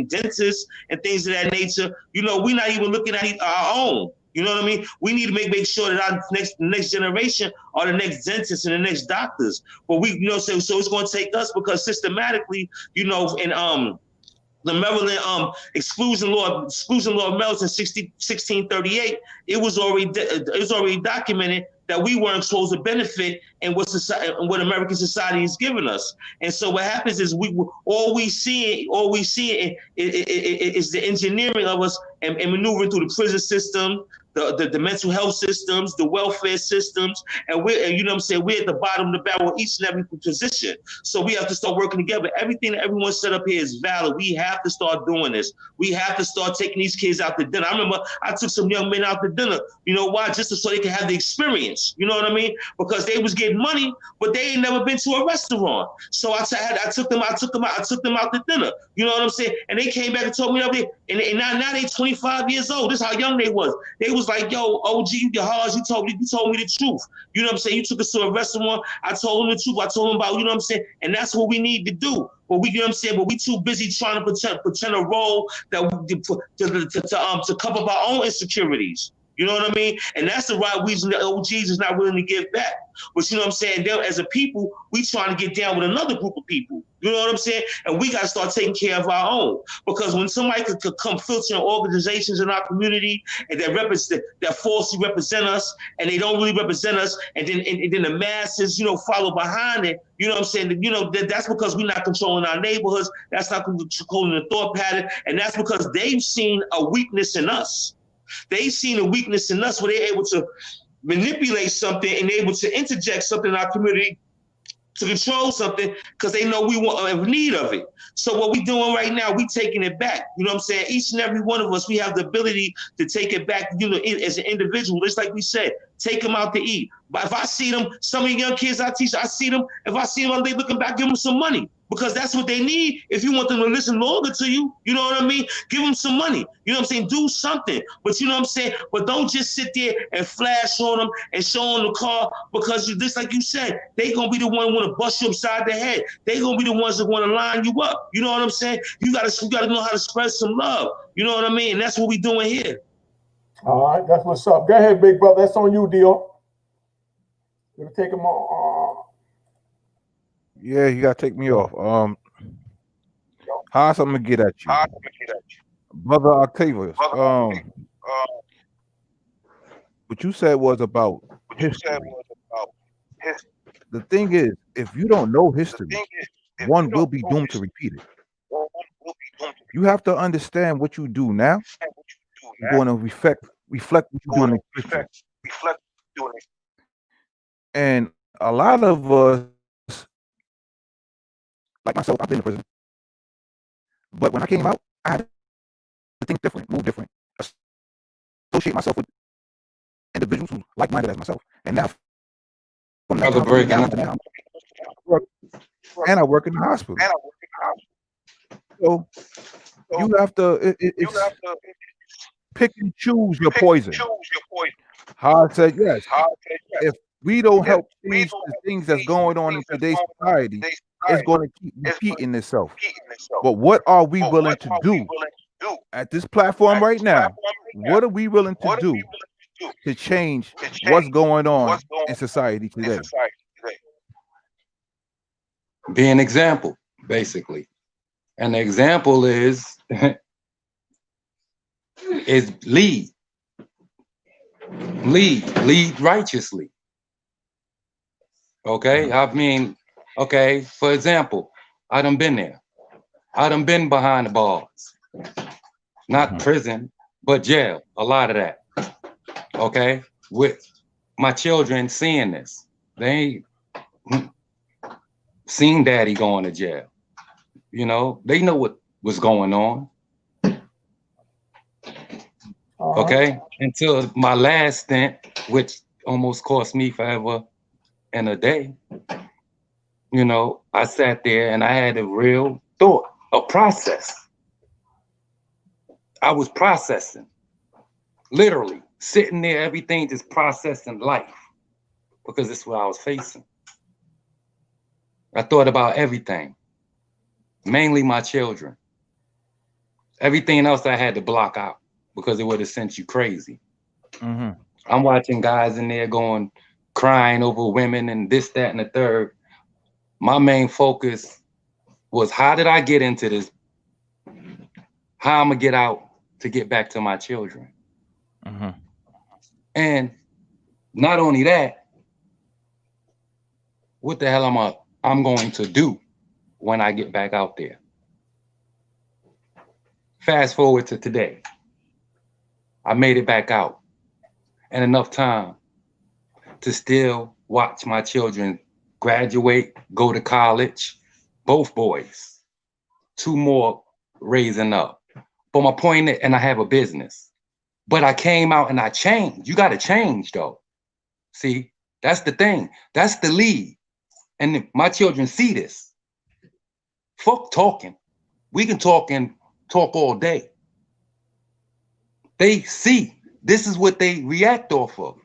dentists and things of that nature. We're not even looking at our own. You know what I mean? We need to make sure that our next generation are the next dentists and the next doctors. But so it's going to take us, because systematically, in the Maryland exclusion law of Maryland in 1638, it was already documented that we weren't supposed to benefit in what American society is giving us. And so what happens is all we see is the engineering of us and maneuvering through the prison system, the mental health systems, the welfare systems, and we're at the bottom of the barrel, each and every position. So we have to start working together. Everything that everyone set up here is valid. We have to start doing this. We have to start taking these kids out to dinner. I remember I took some young men out to dinner. You know why? Just so they can have the experience. You know what I mean? Because they was getting money, but they ain't never been to a restaurant. So I took them out to dinner. You know what I'm saying? And they came back and told me and now they 25 years old. This is how young they was. They was like, yo, OG, you the hard, you told me the truth. You know what I'm saying? You took us to a restaurant. I told them the truth. I told them about, and that's what we need to do. But we, but we too busy trying to pretend a role to cover up our own insecurities. You know what I mean? And that's the right reason the OGs is not willing to give back. But you know what I'm saying? As a people, we trying to get down with another group of people. You know what I'm saying? And we got to start taking care of our own. Because when somebody could come filtering organizations in our community and that falsely represent us, and they don't really represent us, and then the masses, follow behind it. You know what I'm saying? That's because we're not controlling our neighborhoods. That's not controlling the thought pattern, and that's because they've seen a weakness in us. They've seen a weakness in us where they're able to manipulate something and able to interject something in our community to control something because they know we want need of it. So what we're doing right now, we taking it back. You know what I'm saying? Each and every one of us, we have the ability to take it back, as an individual. Just like we said, take them out to eat. But if I see them, some of the young kids I teach, I see them, if I see them, they looking back, give them some money. because that's what they need. If you want them to listen longer to you, you know what I mean? Give them some money. You know what I'm saying? Do something. But you know what I'm saying? But don't just sit there and flash on them and show them the car, because just like you said, they gonna be the one who want to bust you upside the head. They gonna be the ones that want to line you up. You know what I'm saying? You gotta know how to spread some love. You know what I mean? And that's what we doing here. All right, that's what's up. Go ahead, big brother. That's on you, Dio. Gonna take him on. Yeah, you gotta take me off. Haas, I'm gonna get at you, brother Octavius. What you said was about history. The thing is, if you don't know history, one will be doomed to repeat it. You have to understand what you do now. You're going to reflect what you do in the future. And a lot of us, like myself, I've been in prison. But when I came out, I had to think different, move different, associate myself with individuals who like-minded as myself. And now, from that time, and I work in the hospital. So you have to pick and choose your poison. How I said yes. If we don't help change the things that's going on in today's society, it's going to keep repeating itself. But what are we willing to do at this platform right now? What are we willing to do to change what's going on in society today? Be an example, basically. And the example is lead righteously. Okay, I mean, okay, for example, I done been there. I done been behind the bars. Not prison, but jail, a lot of that. Okay, with my children seeing this. They ain't seen daddy going to jail. You know, they know what was going on. Okay, until my last stint, which almost cost me forever and a day. You know, I sat there and I had a real thought, a process. I was processing, literally sitting there, everything just processing life, because this is what I was facing. I thought about everything, mainly my children. Everything else I had to block out because it would have sent you crazy. I'm watching guys in there going, crying over women and this, that, and the third. My main focus was, how did I get into this? How I'm gonna get out to get back to my children. And not only that, what the hell I'm going to do when I get back out there? Fast forward to today. I made it back out, and enough time to still watch my children graduate, go to college, both boys, 2 more raising up. But my point is, and I have a business, but I came out and I changed. You got to change though. See, that's the thing. That's the lead. And my children see this. Fuck talking. We can talk all day. They see this is what they react off of.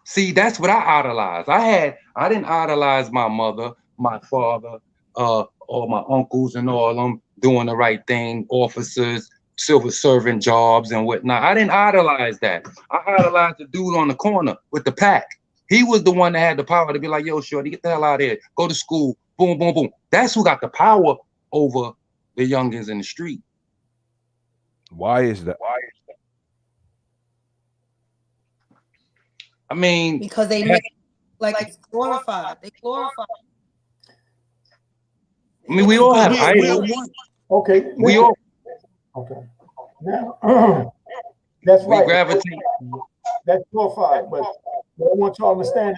See, that's what I idolize. I didn't idolize my mother, my father, or my uncles and all of them doing the right thing, officers, civil servant jobs and whatnot. I didn't idolize that. I idolized the dude on the corner with the pack. He was the one that had the power to be like, yo, shorty, get the hell out of here. Go to school. Boom, boom, boom. That's who got the power over the youngins in the street. Why is that? I mean, because they make like it's glorified. They glorify. I mean, we all have idols. Okay. We all. Okay. Now, that's we right. gravitate. That's glorified, but I want you to understand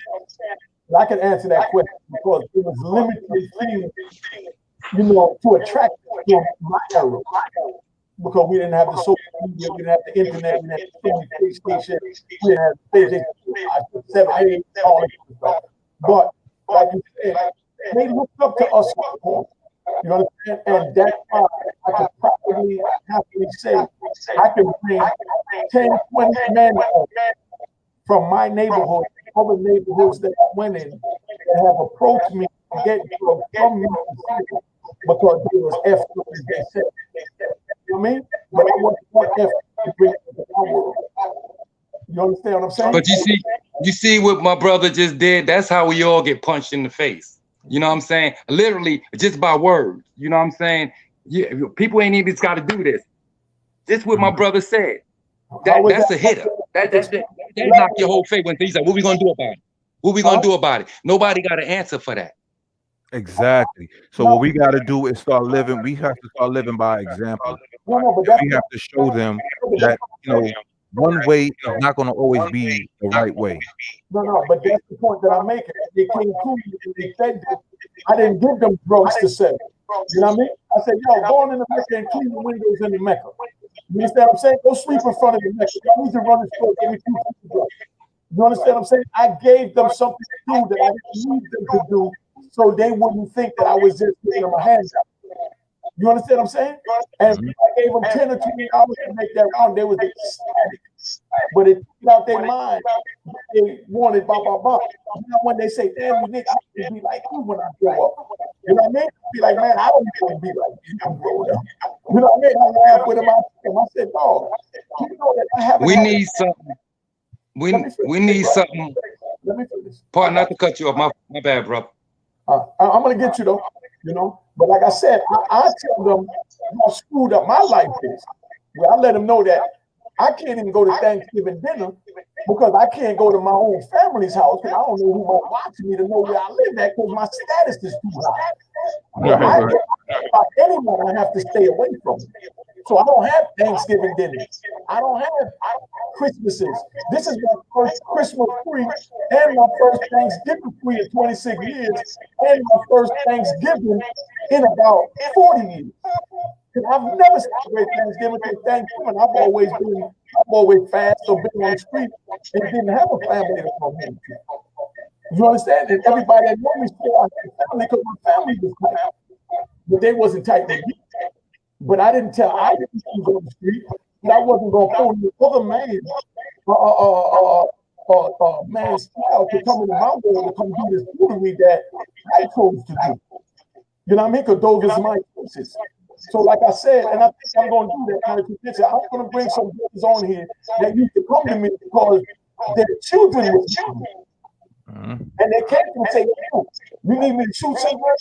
that I can answer that question because it was limited things, to attract from my era. Because we didn't have the social media, we didn't have the internet, we didn't have the PlayStation, we didn't have the PlayStation 7, 8, all that stuff. But like you said, they looked up to us. You understand? And that's why I can probably happily say I can bring 10, 20 men from my neighborhood, other neighborhoods that I went in, that have approached me to get drugs from me because they was effed up, as they said. You know what I mean? But I wasn't effed to bring it to my world. You understand what I'm saying? But you see what my brother just did? That's how we all get punched in the face. You know what I'm saying? Literally, just by words. You know what I'm saying? Yeah, people ain't even got to do this. Just what my brother said. That's a hitter. That knocked your whole face when he's like, what we gonna do about it? What we gonna do about it? Nobody got an answer for that. Exactly. So what we got to do is start living. We have to start living by example. No, but We have to show them that, one way is not going to always be the right way. No, but that's the point that I'm making. They came to me and they said this. I didn't give them drugs to sell. You know what I mean? I said, yo, go on in the Mecca and clean the windows in the Mecca. You understand what I'm saying? Go sweep in front of the Mecca. I need to run the store. Give me 2 drugs. You understand what I'm saying? I gave them something to do that I didn't need them to do, so they wouldn't think that I was just giving them a handout. You understand what I'm saying? And I gave them 10 or 20 hours to make that run. They was ecstatic. But it took out their mind. They wanted blah, blah, blah. Now when they say, damn, you nigga, I can be like you when I grow up. You know what I mean? Be like, man, I don't want to be like you when I grow up. You know what I mean? I laughed with him. I said, no, you know that I haven't. We need something. We need something. Let me finish. Pardon, not to cut you off. My bad, bro. I'm gonna get you though, But like I said, I tell them how screwed up my life is. Well, I let them know that I can't even go to Thanksgiving dinner because I can't go to my own family's house because I don't know who gonna watch me to know where I live at because my status is too high. By anyone, I have to stay away from it. So I don't have Thanksgiving dinners. I don't have Christmases. This is my first Christmas tree and my first Thanksgiving tree in 26 years and my first Thanksgiving in about 40 years. Because I've never celebrated Thanksgiving because Thanksgiving, I've always fasted or been on the street and didn't have a family to come home to. You understand? And everybody that knew me still had a family because my family was tight. But they wasn't tight with me. But I didn't tell I didn't go on the street, but I wasn't gonna phone the other man's child to come into my world to come do this foolery that I chose to do. You know what I mean? Because those are my choices. So like I said, and I think I'm gonna do that kind of condition. I'm gonna bring some brothers on here that used to come to me because their children were young. And they came to me and say, you need me to shoot somewhere?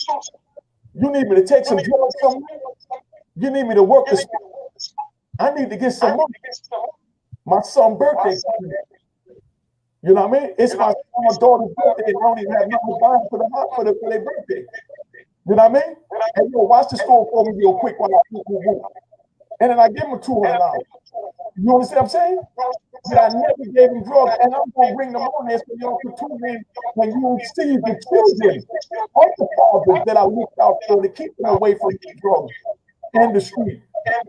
You need me to take some drugs somewhere? You need me to work this? I need to get some money. My son's birthday. You know what I mean? It's my daughter's birthday. And I don't even have nothing to buy for their birthday. You know what I mean? And watch the store for me real quick while I move. And then I give them $200. You understand what I'm saying? But I never gave them drugs, and I'm gonna bring them on there so y'all can tune in when you see the children of the fathers that I looked out for to keep them away from the drugs and the street.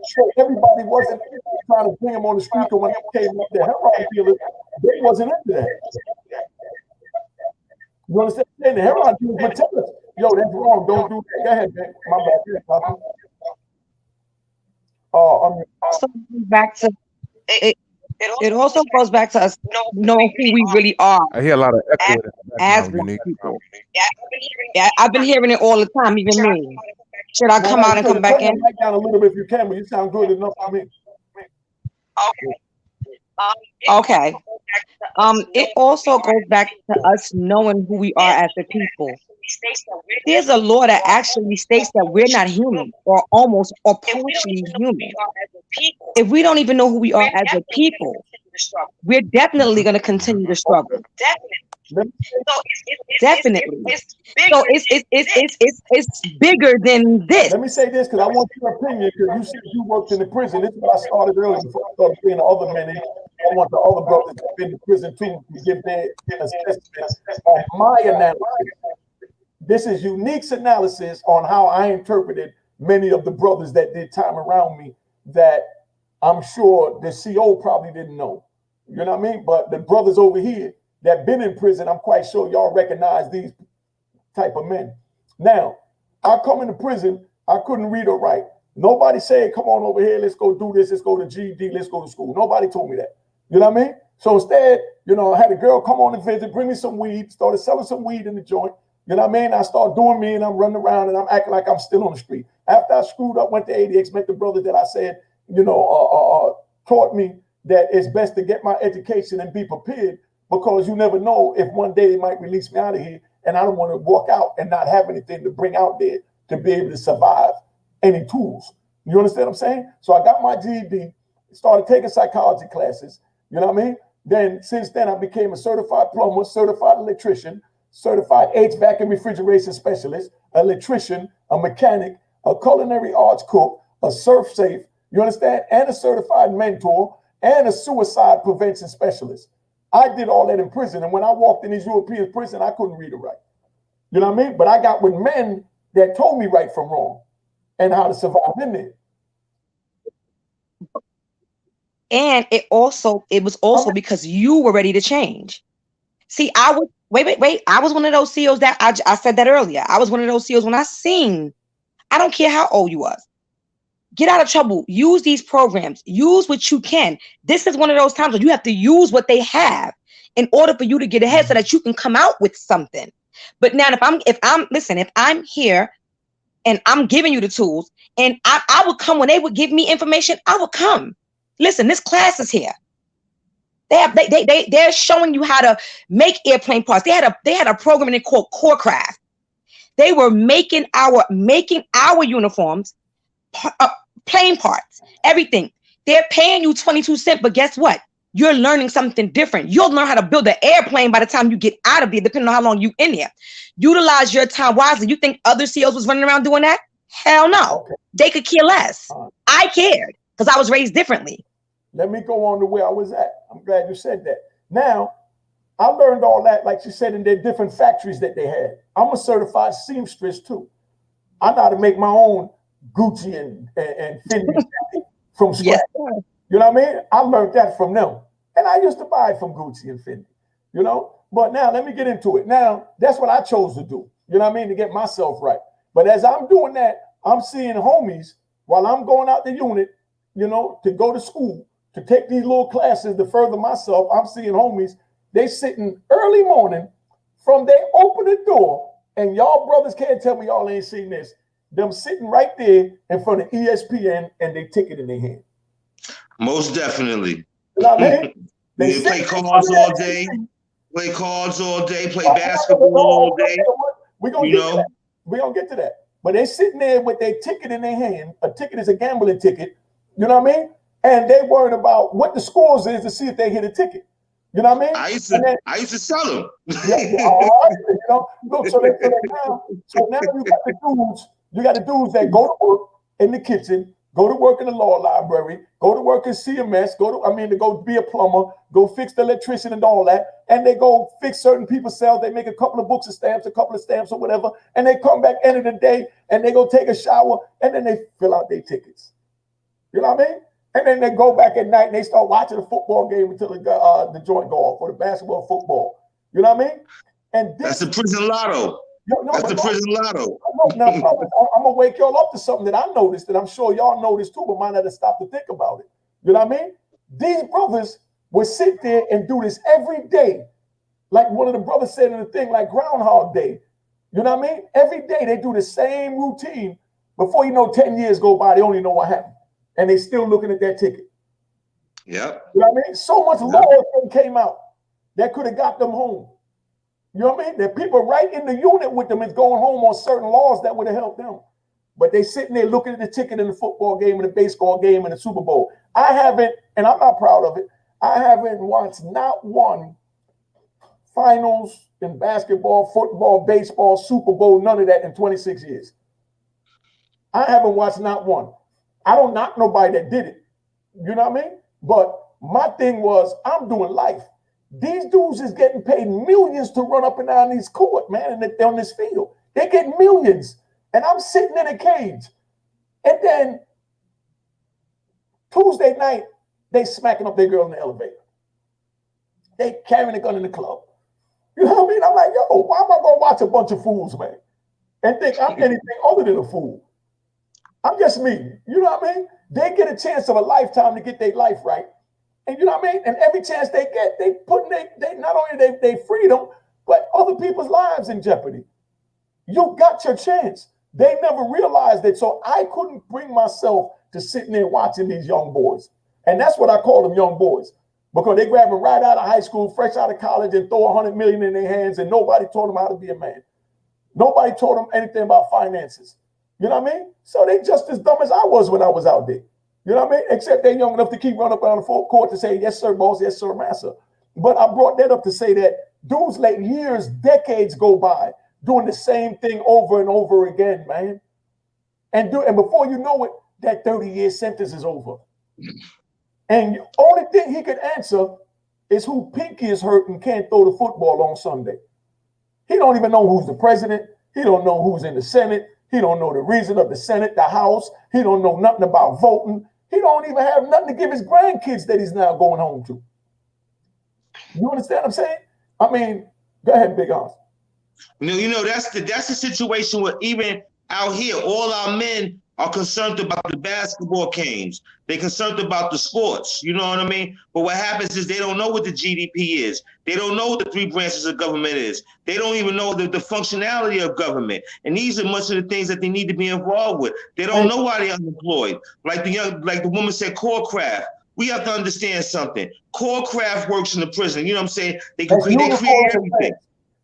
So everybody wasn't trying to bring them on the street, because when they came up there, heroin dealers, they wasn't into that. You understand? And the heroin dealers would tell us, yo, that's wrong, don't do that. Go ahead, man. My bad. So back to it also goes back to us knowing who we really are. I hear a lot of echo as black people. Yeah, I've been hearing it all the time, even me. Should I come out and come back in? Turn the mic down a little bit if you can, but you sound good enough for me. Okay. It also goes back to us knowing who we are as a people. There's a law that actually states that we're not human, or almost or partially human. If we don't even know who we are as a people, we're definitely going to continue to struggle. Definitely. So it's bigger than this. Let me say this, because I want your opinion, because you said you worked in the prison. This is what I started earlier before I started seeing the other men. I want the other brothers that have been in prison too to give their assessment on my analysis. This is Unique's analysis on how I interpreted many of the brothers that did time around me that I'm sure the CO probably didn't know. You know what I mean? But the brothers over here that been in prison, I'm quite sure y'all recognize these type of men. Now, I come into prison, I couldn't read or write. Nobody said, come on over here, let's go do this, let's go to GED, let's go to school. Nobody told me that. You know what I mean? So instead, you know, I had a girl come on and visit, bring me some weed, started selling some weed in the joint. You know what I mean? I start doing me and I'm running around and I'm acting like I'm still on the street. After I screwed up, went to ADX, met the brother that I said, you know, taught me that it's best to get my education and be prepared, because you never know if one day they might release me out of here and I don't want to walk out and not have anything to bring out there to be able to survive any tools. You understand what I'm saying? So I got my GED, started taking psychology classes. You know what I mean? Then since then, I became a certified plumber, certified electrician, certified HVAC and refrigeration specialist, electrician, a mechanic, a culinary arts cook, a surf safe, you understand? And a certified mentor and a suicide prevention specialist. I did all that in prison. And when I walked in these European prisons, I couldn't read or write. You know what I mean? But I got with men that told me right from wrong and how to survive in there. And it was also because you were ready to change. See, I was wait. I was one of those CEOs that I said that earlier. I was one of those CEOs when I seen, I don't care how old you was, get out of trouble, use these programs, use what you can. This is one of those times where you have to use what they have in order for you to get ahead so that you can come out with something. But now if I'm here and I'm giving you the tools, and I would come when they would give me information, I would come. Listen, this class is here. They're showing you how to make airplane parts. They had a program in it called Core Craft. They were making our uniforms, plane parts, everything. They're paying you 22 cents, but guess what? You're learning something different. You'll learn how to build an airplane by the time you get out of there, depending on how long you in there. Utilize your time wisely. You think other CEOs was running around doing that? Hell no. Okay. They could care less. I cared because I was raised differently. Let me go on to where I was at. I'm glad you said that. Now, I learned all that, like you said, in their different factories that they had. I'm a certified seamstress too. I know how to make my own Gucci and Fendi from scratch. Yes. You know what I mean? I learned that from them. And I used to buy from Gucci and Fendi, you know? But now let me get into it. Now, that's what I chose to do, you know what I mean, to get myself right. But as I'm doing that, I'm seeing homies while I'm going out the unit, you know, to go to school, to take these little classes to further myself. I'm seeing homies, they sitting early morning from they open the door, and y'all brothers can't tell me y'all ain't seen this. Them sitting right there in front of ESPN and they ticket in their hand. Most definitely. You know what I mean? They play cards all day, play basketball all day. We're gonna get to that. We're gonna get to that. But they sitting there with their ticket in their hand. A ticket is a gambling ticket. You know what I mean? And they worried about what the scores is to see if they hit a ticket. You know what I mean? I used to sell them. All right, you know, look, so now you got the dudes that go to work in the kitchen, go to work in the law library, go to work in CMS, to go be a plumber, go fix the electrician and all that, and they go fix certain people's cells. They make a couple of books of stamps, a couple of stamps or whatever, and they come back end of the day and they go take a shower and then they fill out their tickets. You know what I mean? And then they go back at night and they start watching a football game until the joint go off, or the basketball, football. You know what I mean? And that's the prison lotto. That's the prison lotto. Now, brothers, I'm gonna wake y'all up to something that I noticed, that I'm sure y'all noticed too, but might not have stopped to think about it. You know what I mean? These brothers would sit there and do this every day, like one of the brothers said in the thing, like Groundhog Day. You know what I mean? Every day they do the same routine. Before you know, 10 years go by, they only know what happened. And they still looking at that ticket. Yeah. You know what I mean? So much law came out that could have got them home. You know what I mean? That people right in the unit with them is going home on certain laws that would have helped them. But they sitting there looking at the ticket in the football game and the baseball game and the Super Bowl. I haven't, and I'm not proud of it, I haven't watched not one finals in basketball, football, baseball, Super Bowl, none of that in 26 years. I haven't watched not one. I don't knock nobody that did it. You know what I mean? But my thing was, I'm doing life. These dudes is getting paid millions to run up and down these court, man, and on this field. They get millions. And I'm sitting in a cage. And then Tuesday night, they smacking up their girl in the elevator. They carrying a gun in the club. You know what I mean? I'm like, yo, why am I going to watch a bunch of fools, man? and think I'm anything other than a fool. I'm just me. You know what I mean? They get a chance of a lifetime to get their life right. And you know what I mean? And every chance they get, they put they not only they freedom, but other people's lives in jeopardy. You got your chance. They never realized that. So I couldn't bring myself to sitting there watching these young boys. And that's what I call them, young boys. Because they grab them right out of high school, fresh out of college, and throw 100 million in their hands, and nobody told them how to be a man. Nobody told them anything about finances. You know what I mean? So they just as dumb as I was when I was out there. You know what I mean? Except they're young enough to keep running up on the full court to say, yes, sir, boss, yes, sir, master. But I brought that up to say that dudes let years, decades go by doing the same thing over and over again, man. And before you know it, that 30-year sentence is over. And the only thing he could answer is who pinky is hurt and can't throw the football on Sunday. He don't even know who's the president. He don't know who's in the Senate. He don't know the reason of the Senate, the House. He don't know nothing about voting. He don't even have nothing to give his grandkids that he's now going home to. You understand what I'm saying? I mean, go ahead, Big Hans. You know, that's the situation where even out here, all our men are concerned about the basketball games. They're concerned about the sports. You know what I mean? But what happens is they don't know what the GDP is. They don't know what the 3 branches of government is. They don't even know the functionality of government. And these are much of the things that they need to be involved with. They don't know why they're unemployed. Like the woman said, core craft. We have to understand something. Core craft works in the prison. You know what I'm saying? They create everything.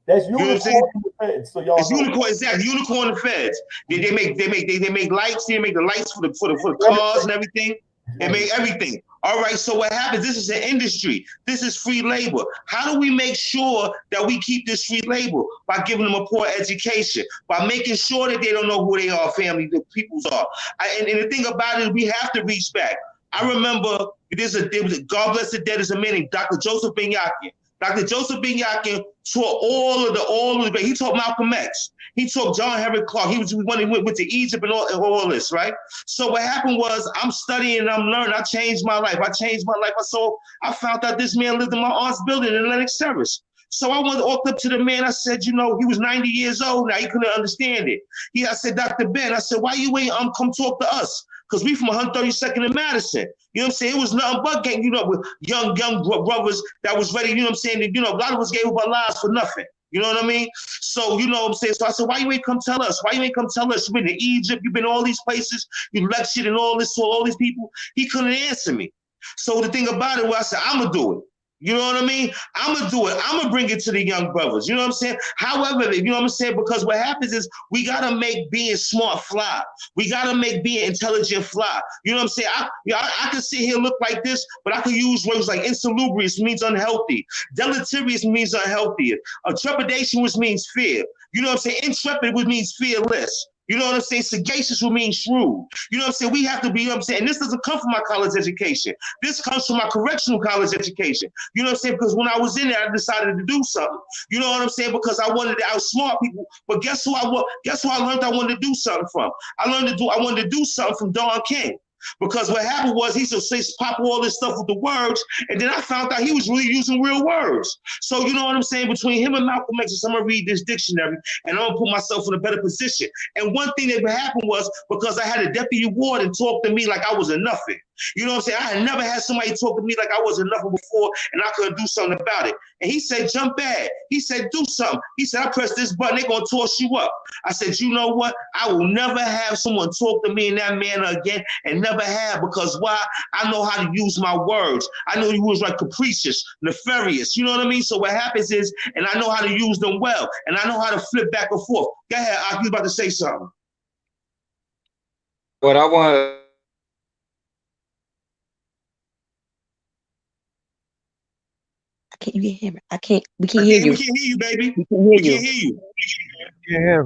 That's unicorn in the feds. So y'all it's unicorn, exactly. Unicorn in the feds. They make lights. They make the lights for the cars and everything. They make everything. All right. So what happens? This is an industry. This is free labor. How do we make sure that we keep this free labor? By giving them a poor education, by making sure that they don't know who they are, family, the peoples are. And the thing about it, we have to reach back. I remember there was God bless the dead is a man named Dr. Joseph Ben-Yakin. Dr. Joseph Ben-Yakin taught all of the he taught Malcolm X. He taught John Henry Clark. He went to Egypt and all this, right? So what happened was I'm studying and I'm learning. I changed my life. I found out this man lived in my aunt's building in Atlantic Service. So I walked up to the man. I said, you know, he was 90 years old now. He couldn't understand it. I said, Dr. Ben, I said, why you ain't come talk to us? Because we from 132nd and Madison. You know what I'm saying? It was nothing but gang, you know, with young brothers that was ready, you know what I'm saying? You know, a lot of us gave up our lives for nothing. You know what I mean? So, you know what I'm saying? So I said, why you ain't come tell us? Why you ain't come tell us? You've been to Egypt, you've been to all these places, you lectured and all this to all these people. He couldn't answer me. So the thing about it was I said, I'm going to do it. You know what I mean? I'm going to do it. I'm going to bring it to the young brothers. You know what I'm saying? However, you know what I'm saying? Because what happens is we got to make being smart fly. We got to make being intelligent fly. You know what I'm saying? I can sit here look like this, but I can use words like insalubrious means unhealthy. Deleterious means unhealthy. Trepidation, which means fear. You know what I'm saying? Intrepid, which means fearless. You know what I'm saying? Sagacious will mean shrewd. You know what I'm saying? We have to be, you know what I'm saying? And this doesn't come from my college education. This comes from my correctional college education. You know what I'm saying? Because when I was in there, I decided to do something. You know what I'm saying? Because I wanted to outsmart people. But guess who I learned I wanted to do something from? I wanted to do something from Don King. Because what happened was he used to pop all this stuff with the words, and then I found out he was really using real words. So you know what I'm saying? Between him and Malcolm X, I'm gonna read this dictionary, and I'm gonna put myself in a better position. And one thing that happened was because I had a deputy warden talk to me like I was a nothing. You know what I'm saying? I had never had somebody talk to me like I wasn't nothing before, and I couldn't do something about it. And he said, jump bad. He said, do something. He said, I press this button, they're gonna toss you up. I said, you know what? I will never have someone talk to me in that manner again, and never have, because why? I know how to use my words. I know you was like capricious, nefarious, you know what I mean? So what happens is, and I know how to use them well, and I know how to flip back and forth. Go ahead, I was about to say something. What I want. Can you hear me? I can't. We can't hear you. We can't hear you, baby. We can hear you. Can't hear you. Yeah.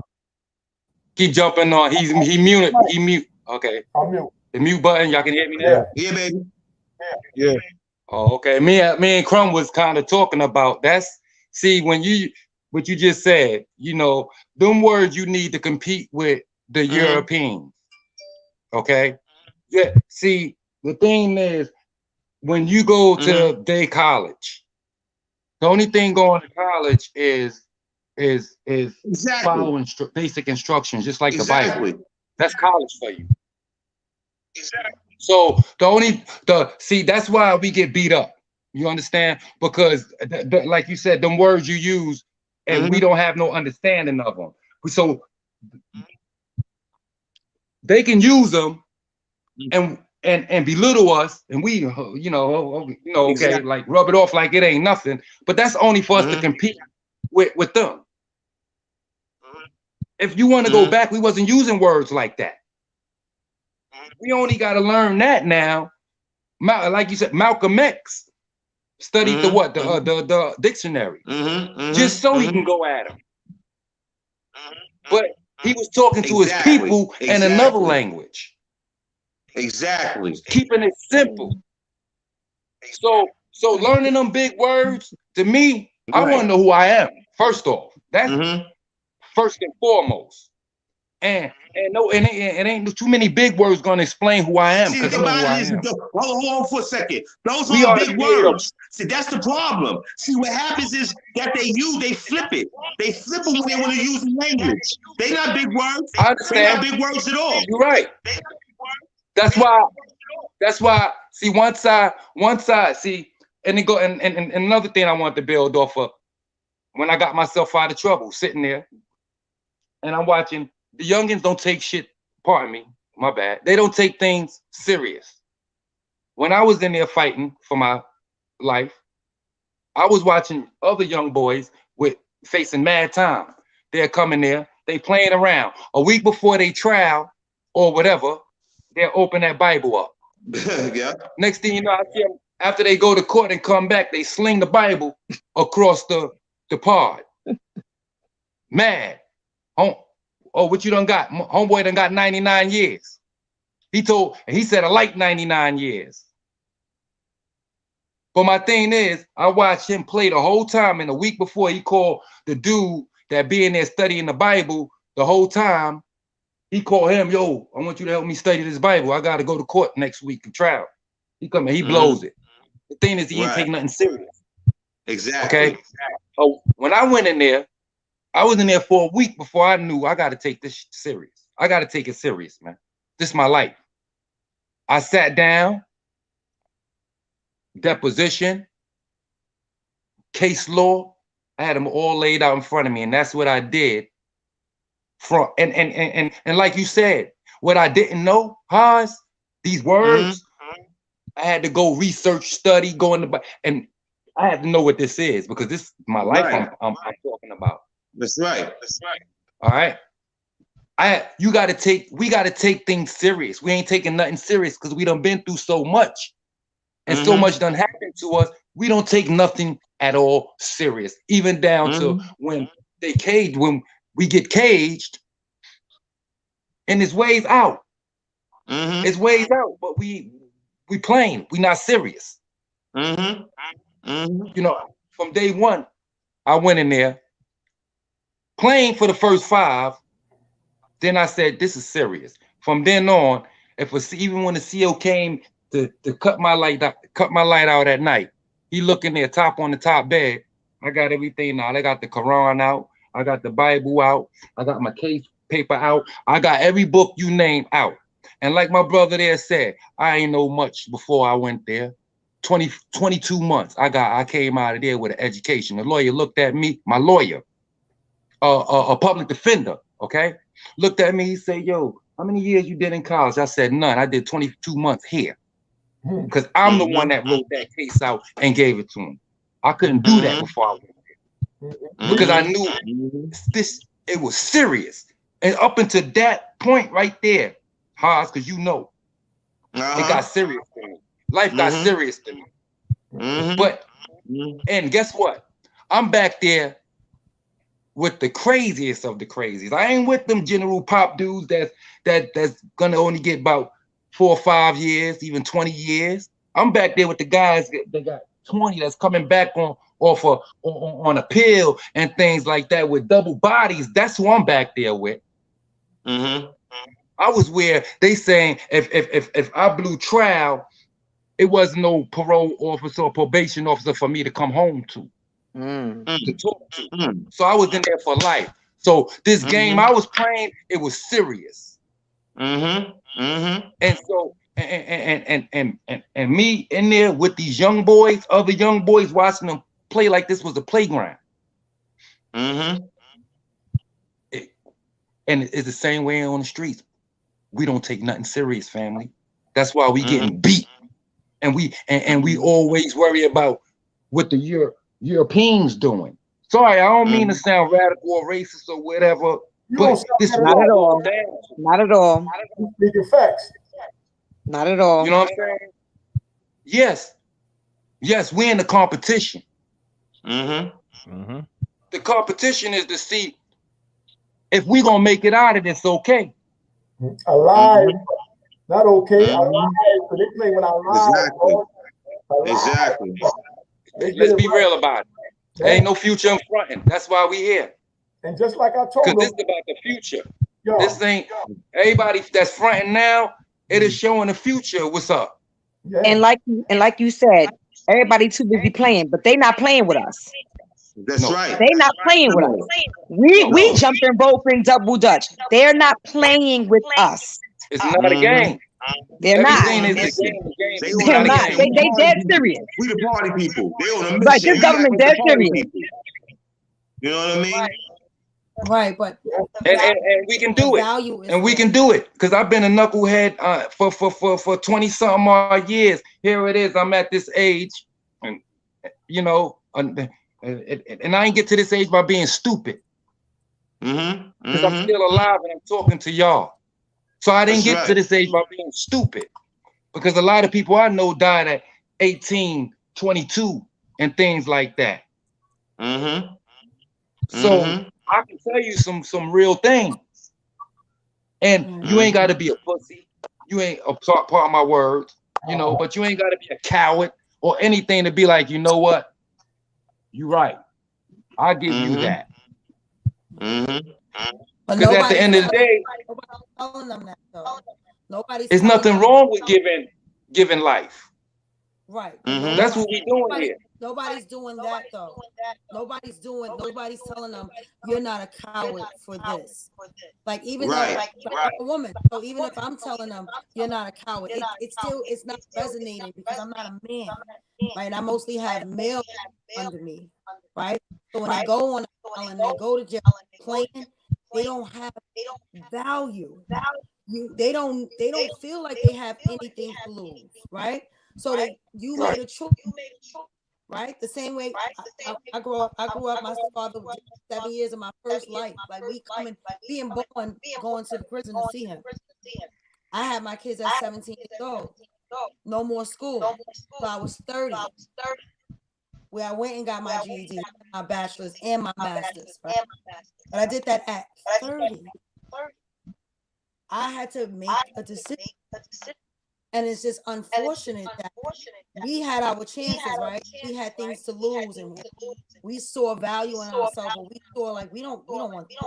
Keep jumping on. He muted. He mute. Okay. I'm mute. The mute button. Y'all can hear me now. Yeah, baby. Yeah. Oh, okay. Me and Crumb was kind of talking about that's. See, when what you just said, you know, them words you need to compete with the Europeans. Okay. Yeah. See, the thing is, when you go to day college, the only thing going to college is is Exactly. following basic instructions, just like the Exactly. Bible. That's college for you. So see, that's why we get beat up. You understand? Because like you said, them words you use, and we don't have no understanding of them. So they can use them and belittle us, and we, okay, Exactly. like rub it off like it ain't nothing. But that's only for us to compete with them. If you want to go back, we wasn't using words like that. We only got to learn that now. Like you said, Malcolm X studied the dictionary, just so he can go at him. But he was talking to his people in another language. Exactly. Keeping it simple. So learning them big words, to me, I want to know who I am. First off, that's first and foremost. And it ain't too many big words gonna explain who I am. See, the body is hold on for a second. Those are big words. See, that's the problem. See, what happens is that they flip it. They flip them when they want to use language. They not big words. I understand. They not big words at all. You're right. That's why. See, one side. See, and then go and another thing I want to build off of. When I got myself out of trouble, sitting there, and I'm watching. The youngins don't take shit, pardon me, my bad. They don't take things serious. When I was in there fighting for my life, I was watching other young boys facing mad time. They're coming there, they playing around. A week before they trial or whatever, they'll open that Bible up. Yeah. Next thing you know, I see them, after they go to court and come back, they sling the Bible across the pod. Mad. Oh, what you done got? Homeboy done got 99 years. He said I like 99 years. But my thing is, I watched him play the whole time, and a week before he called the dude that be in there studying the Bible the whole time, he called him, yo, I want you to help me study this Bible. I got to go to court next week and trial. He come and he blows it. The thing is, he ain't taking nothing serious. Exactly. Okay? So when I went in there, I was in there for a week before I knew I got to take this serious. I got to take it serious, man. This is my life. I sat down, deposition, case law. I had them all laid out in front of me, and that's what I did. And like you said, what I didn't know, Haas, these words, I had to go research, study, go in the and I had to know what this is, because this is my life I'm talking about. That's right. All right. We got to take things serious. We ain't taking nothing serious because we done been through so much, and so much done happened to us. We don't take nothing at all serious, even down to when we get caged, and it's ways out. It's ways out, but we playing. We not serious. You know, from day one, I went in there playing for the first 5. Then I said, this is serious. From then on, even when the CO came to cut my light out at night, he looking there, on the top bed. I got everything out. I got the Quran out. I got the Bible out. I got my case paper out. I got every book you name out. And like my brother there said, I ain't know much before I went there. 22 months. I came out of there with an education. The lawyer looked at me, my lawyer, a public defender, okay? Looked at me, he said, yo, how many years you did in college? I said, none. I did 22 months here. Because I'm the one that wrote that case out and gave it to him. I couldn't do that before I went there. Because I knew it was serious. And up until that point right there, Haas, because you know, it got serious to me. Life got serious to me. But, and guess what? I'm back there with the craziest of the crazies. I ain't with them general pop dudes that's gonna only get about 4 or 5 years, even 20 years. I'm back there with the guys that got 20 that's coming back on a pill and things like that with double bodies. That's who I'm back there with. I was where they saying if I blew trial, it wasn't no parole officer or probation officer for me to come home to. to talk to. So I was in there for life. So this game I was playing, it was serious. And so and me in there with these young boys, other young boys watching them play like this was a playground. And it's the same way on the streets. We don't take nothing serious, family. That's why we getting beat. And we always worry about what the Europeans doing. Sorry, I don't mean to sound radical or racist or whatever, but this is not at all. Not at all. Speaking facts. Not at all. You know what I'm saying? Yes, we're in the competition. The competition is to see if we're gonna make it out of this, okay? Alive, not okay. Alive. So they play when I'm alive. Exactly. Let's be real about it. There ain't no future in fronting. That's why we here. And just like I told them, this is about the future. This ain't everybody that's fronting now. It is showing the future. What's up? And like you said, everybody too busy playing, but they not playing with us. That's right. They not playing with us. We jumping rope and double dutch. They're not playing with us. It's not a game. They're not. Is a game. They're not. They dead serious. We the party people. They on a mission. Right, this government dead serious. You know what I mean? Right, but and we can do it. And we can do it. Because I've been a knucklehead for 20 something odd years. Here it is. I'm at this age, and you know, and I ain't get to this age by being stupid. Because I'm still alive and I'm talking to y'all. So I didn't get to this age by being stupid. Because a lot of people I know died at 18, 22, and things like that. So I can tell you some real things. And you ain't got to be a pussy. You ain't a part of my words, you know, but you ain't got to be a coward or anything to be like, you know what? You right. I'll give you that. Because at the end of the day, there's nothing wrong with giving life. Right. That's what we're doing here. Nobody's doing that though. Nobody's telling them you're not a coward for this. Like even though I'm a woman, so even if I'm telling them you're not a coward, it's not resonating because I'm not a man, right? I mostly have male under me, right? So when they go on and they go to jail playing, they don't have value. They don't feel like they have anything to lose, right? So you made a choice. Right, the same way I grew up. My father was 7 years of my first life. Like we being born, going to the prison to see him. I had my kids at 17 years old. No more school. So I was 30. Where I went and got my GED, my bachelor's and my master's. Right? But I did that at 30. I had to make a decision. And it's just unfortunate that we had our chances, right? We had things to lose, and we saw value in ourselves, but we saw like we don't want this.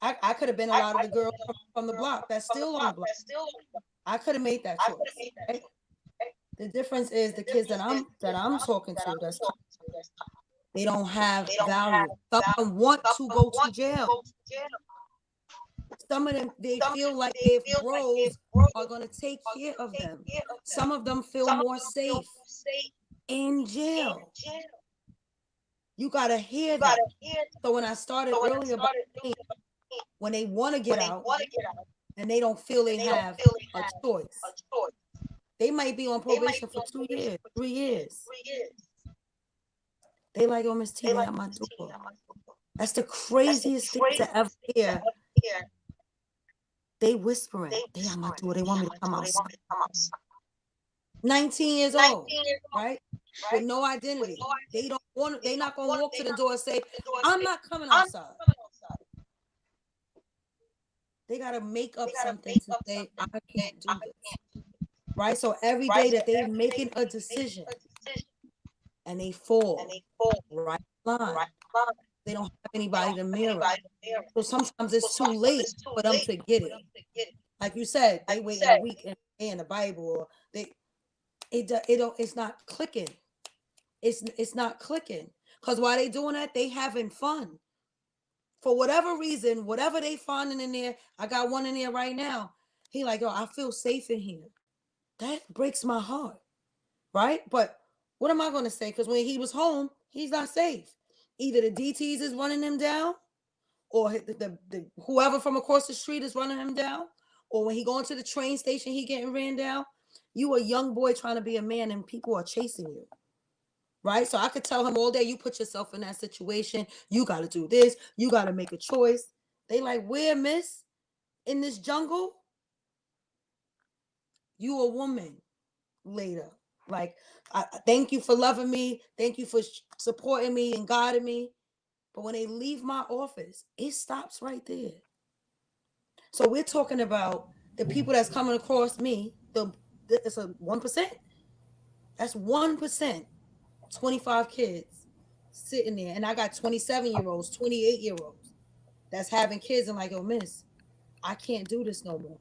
I could have been a lot of the girls from the block that's still on the block. I could have made that choice. Right? The difference is the kids that I'm talking to, they don't have value. Some of them want to go to jail. Some of them, they feel like their bros are going to take care of them. Some of them feel more safe in jail. You got to hear that. So when I started earlier about when they want to get out and they don't feel they have a choice, they might be on probation for 2 years, 3 years. They like, oh, Miss T, at my door. That's the craziest thing to ever hear. They whispering, they at my door, they want me to come outside. 19 years old, right? With no identity. They're not gonna walk to the door and say, I'm not coming outside. They gotta make up something to say, I can't do this. Right? So every day that they're making a decision and they fall right line. They don't have anybody to mirror. So sometimes it's too late for them to get it. Like you said, they wait a week and in the Bible, or it's not clicking. It's not clicking Because while they doing that, they having fun. For whatever reason, whatever they finding in there, I got one in there right now. He like, yo, I feel safe in here. That breaks my heart, right? But what am I going to say? Because when he was home, he's not safe. Either the DTs is running him down, or the whoever from across the street is running him down, or when he going to the train station, he getting ran down. You a young boy trying to be a man, and people are chasing you, right? So I could tell him all day, you put yourself in that situation. You got to do this. You got to make a choice. They like, where, miss? In this jungle? You a woman later. Like, I thank you for loving me. Thank you for supporting me and guiding me. But when they leave my office, it stops right there. So we're talking about the people that's coming across me. It's a 1%. That's 1%. 25 kids sitting there. And I got 27-year-olds, 28-year-olds that's having kids and like, yo, miss, I can't do this no more.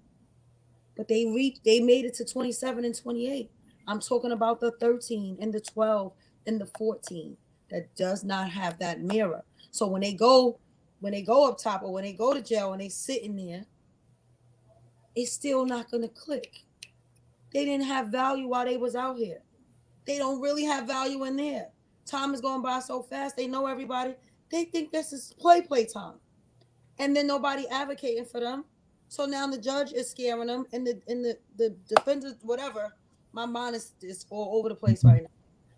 But they made it to 27 and 28. I'm talking about the 13 and the 12 and the 14 that does not have that mirror. So when they go up top, or when they go to jail and they sitting there, it's still not going to click. They didn't have value while they was out here. They don't really have value in there. Time is going by so fast. They know everybody. They think this is play time. And then nobody advocating for them. So now the judge is scaring them, and the defenders, whatever. My mind is all over the place right now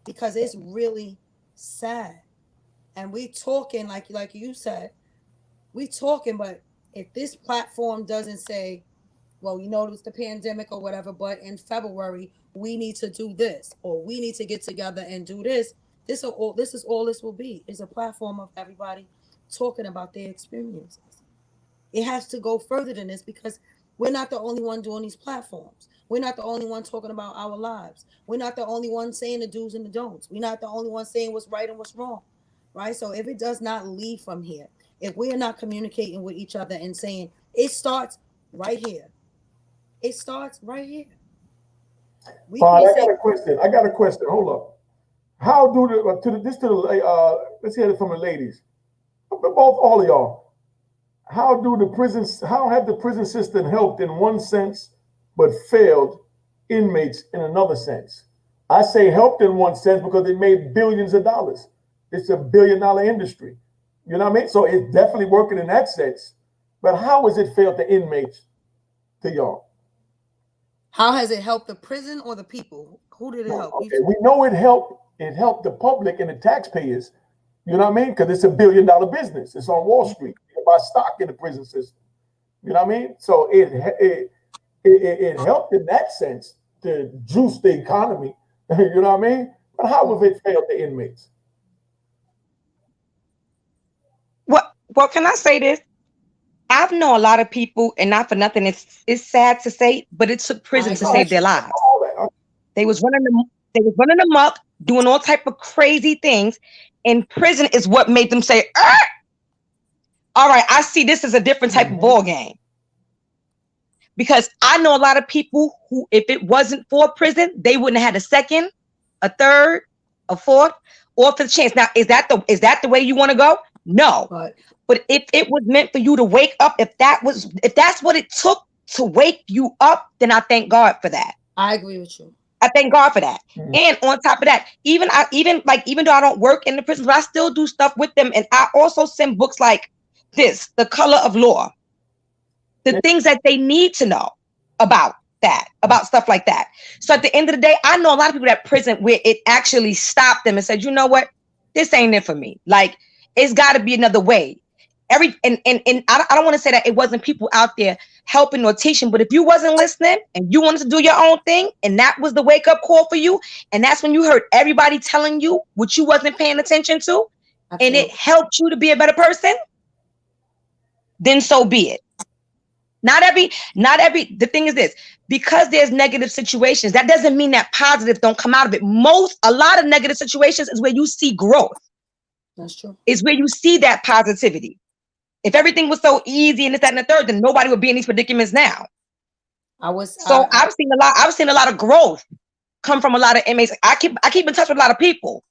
because it's really sad. And we talking like you said, we talking, but if this platform doesn't say, well, you know, it's the pandemic or whatever, but in February we need to do this, or we need to get together and do this. This is all this will be, is a platform of everybody talking about their experiences. It has to go further than this because we're not the only one doing these platforms. We're not the only one talking about our lives. We're not the only one saying the do's and the don'ts. We're not the only one saying what's right and what's wrong, right? So if it does not leave from here, if we are not communicating with each other and saying it starts right here, it starts right here. I got a question. Hold up. How do let's hear it from the ladies, all of y'all. How have the prison system helped in one sense, but failed inmates in another sense? I say helped in one sense because it made billions of dollars. It's a $1 billion industry. You know what I mean? So it's definitely working in that sense. But how has it failed the inmates to y'all? How has it helped the prison or the people? Who did it help? Okay, we know it helped the public and the taxpayers. You know what I mean? Because it's a $1 billion business. It's on Wall Street. You can buy stock in the prison system. You know what I mean? So it helped in that sense to juice the economy. You know what I mean? But how have it failed the inmates? Well, can I say this? I've known a lot of people, and not for nothing, it's sad to say, but it took prison to save their lives. They was running amok, doing all type of crazy things, and prison is what made them say, all right, I see this as a different type of ball game. Because I know a lot of people who, if it wasn't for prison, they wouldn't have had a second, a third, a fourth, or fifth chance. Now, is that the way you want to go? No. But if it was meant for you to wake up, if that's what it took to wake you up, then I thank God for that. I agree with you. I thank God for that. Mm-hmm. And on top of that, even though I don't work in the prisons, but I still do stuff with them. And I also send books like this, The Color of Law, the things that they need to know about stuff like that. So at the end of the day, I know a lot of people at prison where it actually stopped them and said, you know what, this ain't it for me. Like, it's got to be another way. And I don't want to say that it wasn't people out there helping or teaching, but if you wasn't listening and you wanted to do your own thing, and that was the wake up call for you, and that's when you heard everybody telling you what you wasn't paying attention to, absolutely, and it helped you to be a better person, then so be it. Not every, the thing is this, because there's negative situations, that doesn't mean that positive don't come out of it. A lot of negative situations is where you see growth. That's true. Is where you see that positivity. If everything was so easy and this, that, and the third, then nobody would be in these predicaments now. I've seen a lot of growth come from a lot of inmates. I keep in touch with a lot of people.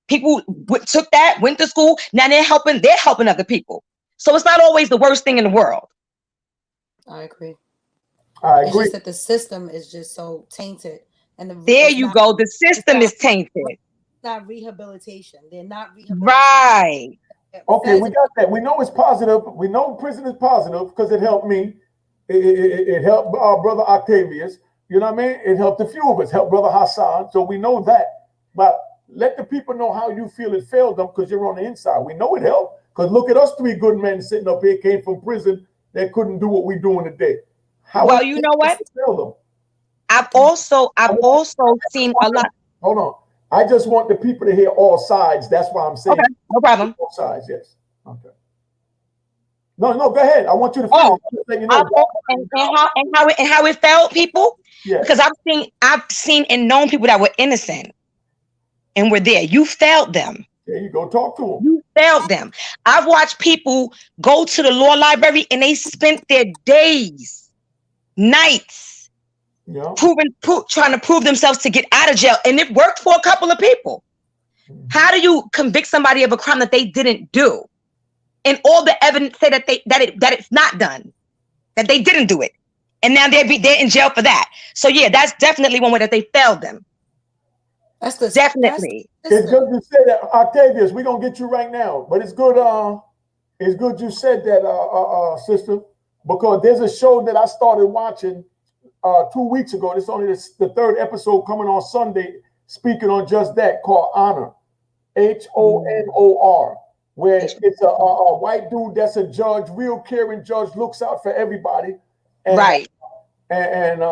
People took that, went to school. Now they're helping other people. So it's not always the worst thing in the world. I agree. I It's agree. just that the system is just so tainted, and There you go. The system is tainted. It's not rehabilitation. They're not rehabilitation. Right. Okay, we got that. We know it's positive. We know prison is positive because it helped me. It helped our brother Octavius. You know what I mean? It helped a few of us. Helped brother Hassan. So we know that. But let the people know how you feel it failed them because you're on the inside. We know it helped because look at us, 3 good men sitting up here, came from prison that couldn't do what we're doing today. Well, you know what? I've also seen a lot. Hold on. I just want the people to hear all sides. That's why I'm saying. Okay, no problem. All sides, yes. Okay. No, go ahead. I want you to finish. You know. and how it felt, people. Yeah. Because I've seen and known people that were innocent and were there. You failed them. There you go. Talk to them. You failed them. I've watched people go to the law library and they spent their days, nights, trying to prove themselves to get out of jail, and it worked for a couple of people. How do you convict somebody of a crime that they didn't do, and all the evidence say that it's not done, that they didn't do it, and now they're in jail for that? So yeah, that's definitely one way that they failed them. That's the definitely. It's good you said that, Octavius. We're gonna get you right now, but it's good. It's good you said that, sister, because there's a show that I started watching 2 weeks ago. It's only the 3rd episode coming on Sunday, speaking on just that, called Honor, HONOR, where it's a white dude that's a judge, real caring judge, looks out for everybody, and, right? And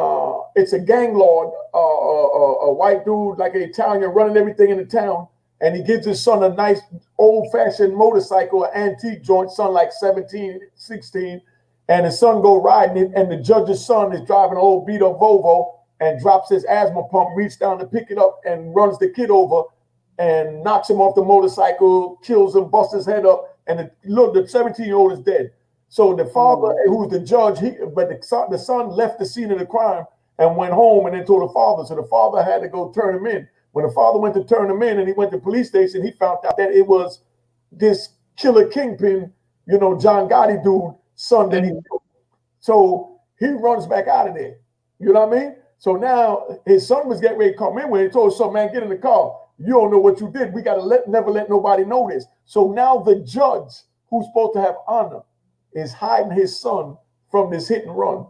it's a gang lord, a white dude like an Italian running everything in the town, and he gives his son a nice old-fashioned motorcycle, an antique joint, son like 17, 16, and his son go riding it, and the judge's son is driving an old beat-up Volvo and drops his asthma pump, reaches down to pick it up and runs the kid over and knocks him off the motorcycle, kills him, busts his head up, and the 17-year-old is dead. So the father, who's the judge, the son left the scene of the crime and went home and then told the father. So the father had to go turn him in. When the father went to turn him in and he went to the police station, he found out that it was this killer kingpin, John Gotti dude, son that he killed. So he runs back out of there. You know what I mean? So now his son was getting ready to come in when he told his son, man, get in the car. You don't know what you did. We got to never let nobody know this. So now the judge, who's supposed to have honor, is hiding his son from this hit and run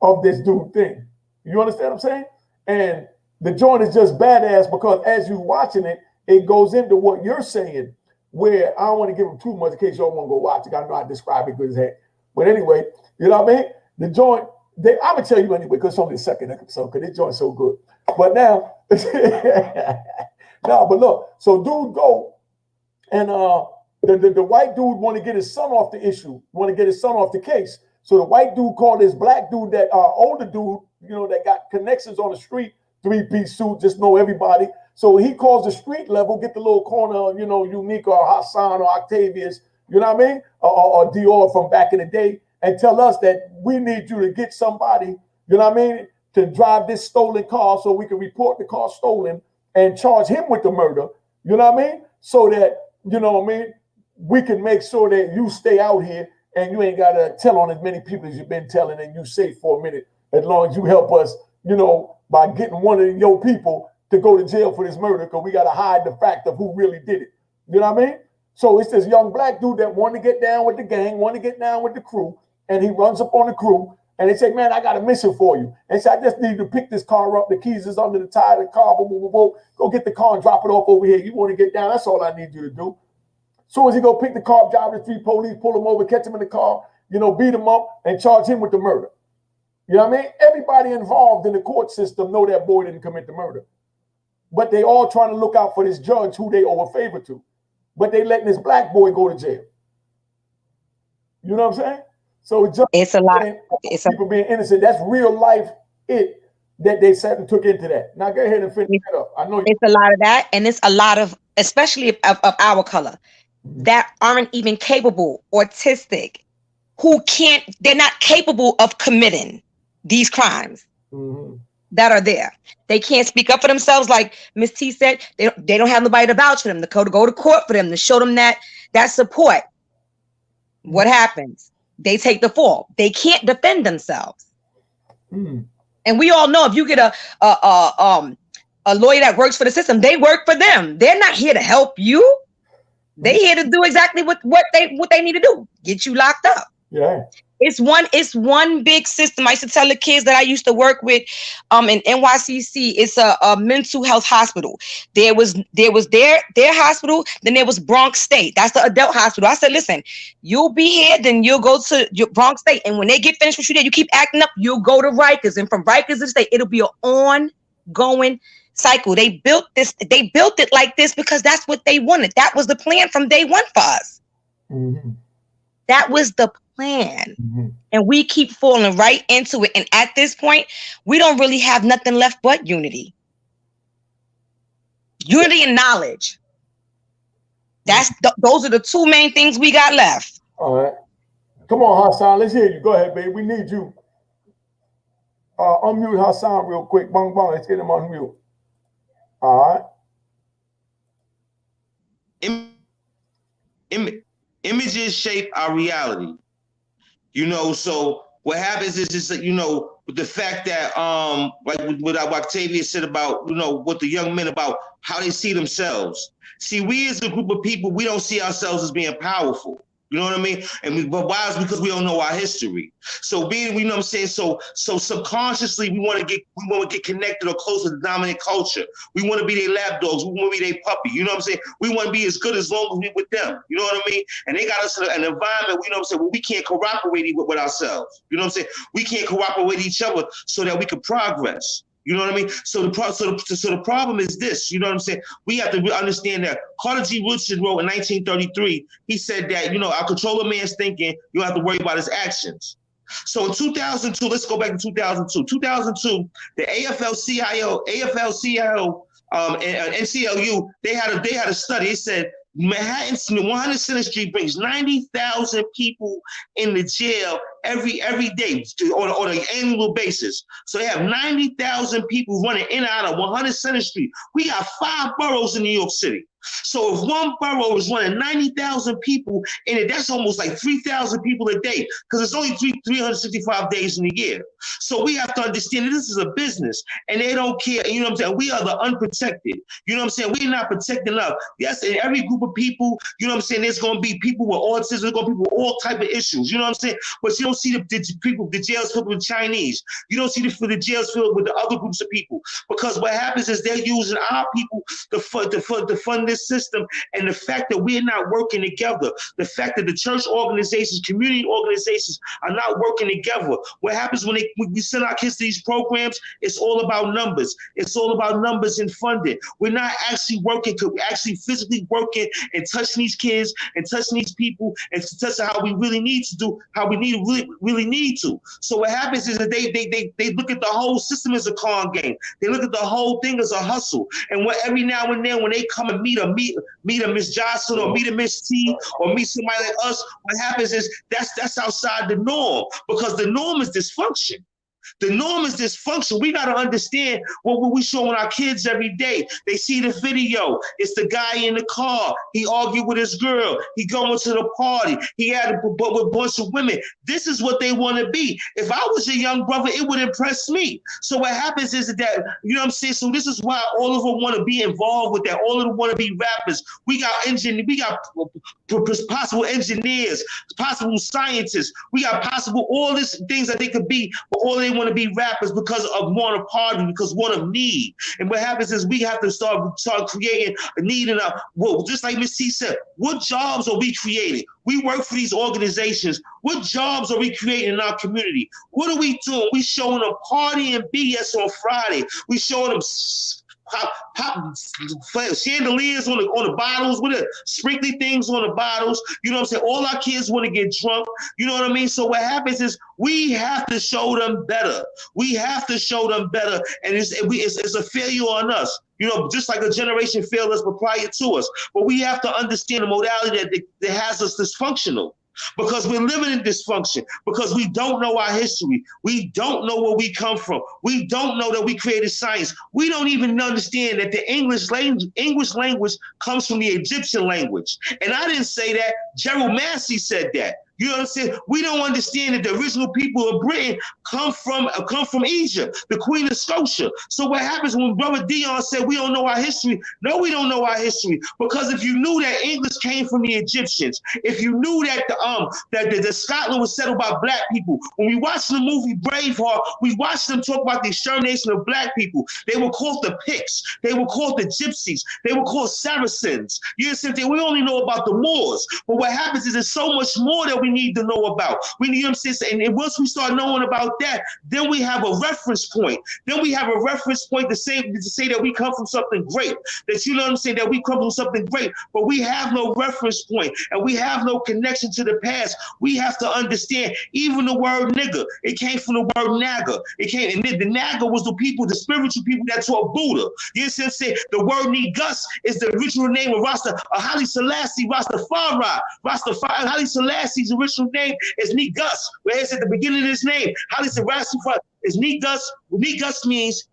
of this dude thing. You understand what I'm saying? And the joint is just badass because as you're watching it, it goes into what you're saying, where I don't want to give them too much in case y'all want to go watch it. I know I describe it good as heck. But anyway, you know what I mean? The joint, I'm going to tell you anyway because it's only the 2nd episode because this joint's so good. But now, but look, so dude go and the white dude want to get his son off the issue, want to get his son off the case. So the white dude called this black dude, that older dude, that got connections on the street, 3-piece suit, just know everybody. So he calls the street level, get the little corner, Unique or Hassan or Octavius, you know what I mean? Or Dior from back in the day, and tell us that we need you to get somebody, you know what I mean, to drive this stolen car so we can report the car stolen and charge him with the murder, you know what I mean? So that, you know what I mean, we can make sure that you stay out here and you ain't got to tell on as many people as you've been telling and you safe for a minute, as long as you help us, by getting one of your people to go to jail for this murder, because we got to hide the fact of who really did it. You know what I mean? So it's this young black dude that wanted to get down with the gang, wanted to get down with the crew, and he runs up on the crew, and they say, man, I got a mission for you. And so I just need to pick this car up. The keys is under the tire of the car. Go get the car and drop it off over here. You want to get down? That's all I need you to do. So as he go pick the car up, drive the 3 police, pull him over, catch him in the car, beat him up and charge him with the murder. You know what I mean? Everybody involved in the court system know that boy didn't commit the murder. But they all trying to look out for this judge who they owe a favor to. But they letting this black boy go to jail. You know what I'm saying? So it's a lot. People being innocent. That's real life that they sat and took into that. Now go ahead and finish that up. I know it's a lot of that, and it's a lot of, especially of our color, that aren't even capable, autistic, they're not capable of committing these crimes. Mm-hmm. that are there. They can't speak up for themselves. Like Miss T said, they don't have nobody to vouch for them, to go to court for them, to show them that support. What happens? They take the fall. They can't defend themselves. And we all know, if you get a lawyer that works for the system, they work for them. They're not here to help you. They're here to do exactly what they need to do. Get you locked up. Yeah. It's one big system. I used to tell the kids that I used to work with in NYCC, it's a mental health hospital. There was their hospital, then there was Bronx State. That's the adult hospital. I said, listen, you'll be here, then you'll go to your Bronx State. And when they get finished with you there, you keep acting up, you'll go to Rikers. And from Rikers to State, it'll be an ongoing cycle. They built it like this because that's what they wanted. That was the plan from day one for us. That was the plan. And we keep falling right into it. And at this point, we don't really have nothing left but unity. Unity and knowledge. Those are the two main things we got left. All right. Come on, Hassan. Let's hear you. Go ahead, baby. We need you. Unmute Hassan real quick. Bong bong. Let's get him on mute. All right. Images shape our reality. You know, so what happens is that, you know, with the fact that like what Octavia said about, you know, what the young men about how they see themselves. See, we as a group of people, we don't see ourselves as being powerful. You know what I mean? But why? Is because we don't know our history. So being, you know what I'm saying? So subconsciously we want to get connected or close to the dominant culture. We want to be their lap dogs. We want to be their puppy. You know what I'm saying? We want to be as good as long as we with them. You know what I mean? And they got us in an environment, you know what I'm saying, where we can't cooperate with ourselves. You know what I'm saying? We can't cooperate with each other so that we can progress. You know what I mean? So the problem is this, you know what I'm saying? We have to understand that Carter G. Woodson wrote in 1933, he said that, you know, I'll control a man's thinking, you don't have to worry about his actions. So in 2002, let's go back to 2002. 2002, the AFL-CIO, and NCLU, they had a study. It said Manhattan's 100 Center Street brings 90,000 people in the jail every day on an annual basis. So they have 90,000 people running in and out of 100 Center Street. We got 5 boroughs in New York City. So if one borough is running 90,000 people in it, that's almost like 3,000 people a day, because it's only 365 days in a year. So we have to understand that this is a business and they don't care. You know what I'm saying? We are the unprotected. You know what I'm saying? We're not protecting us. Yes, in every group of people, you know what I'm saying, there's going to be people with autism, there's going to be people with all type of issues. You know what I'm saying? But you don't see the jails filled with Chinese. You don't see the jails filled with the other groups of people, because what happens is they're using our people to fund this system. And the fact that we're not working together, the fact that the church organizations, community organizations are not working together. What happens when we send our kids to these programs, it's all about numbers. It's all about numbers and funding. We're not actually working, actually physically working and touching these kids and touching these people and touching how we really need to do, how we really need to. So what happens is that they look at the whole system as a con game. They look at the whole thing as a hustle. And every now and then when they come and meet a Miss Johnson or meet a Miss T or meet somebody like us, what happens is that's outside the norm, because the norm is dysfunction. The norm is dysfunction. We got to understand what we showing our kids every day. They see the video. It's the guy in the car. He argued with his girl. He going to the party. He had a bunch of women. This is what they want to be. If I was a young brother, it would impress me. So what happens is that, you know what I'm saying? So this is why all of them want to be involved with that. All of them want to be rappers. We got possible engineers, possible scientists. We got possible all these things that they could be, but all they want to be rappers because of want of party, because want of need. And what happens is we have to start creating a need in our, well, just like Ms. T said, what jobs are we creating? We work for these organizations. What jobs are we creating in our community? What are we doing? We showing them party and BS on Friday. We showing them pop chandeliers on the bottles, with the sprinkly things on the bottles. You know what I'm saying? All our kids want to get drunk. You know what I mean? So what happens is we have to show them better. We have to show them better, and it's a failure on us. You know, just like a generation failed us prior to us. But we have to understand the modality that has us dysfunctional. because we're living in dysfunction, because we don't know our history. We don't know where we come from. We don't know that we created science. We don't even understand that the English language comes from the Egyptian language. And I didn't say that. Gerald Massey said that. You know what I'm saying? We don't understand that the original people of Britain come from Egypt, the Queen of Scotia. So what happens when Brother Dion said we don't know our history? No, we don't know our history, because if you knew that English came from the Egyptians, if you knew that the Scotland was settled by black people, when we watched the movie Braveheart, we watched them talk about the extermination of black people. They were called the Picts. They were called the Gypsies. They were called Saracens. You understand? We only know about the Moors, but what happens is there's so much more that we need to know about. We need, you know what I'm saying? And once we start knowing about that, then we have a reference point. Then we have a reference point to say that we come from something great. That, you know what I'm saying, that we come from something great, but we have no reference point and we have no connection to the past. We have to understand even the word nigger. It came from the word Naga. It came, and the Naga was the people, the spiritual people that taught Buddha. You know what I'm saying? The word Negus is the original name of Haile Selassie Rastafari. Haile Selassie's original name is Negus. Where it's at the beginning of his name. Haile Selassie is Negus. Negus means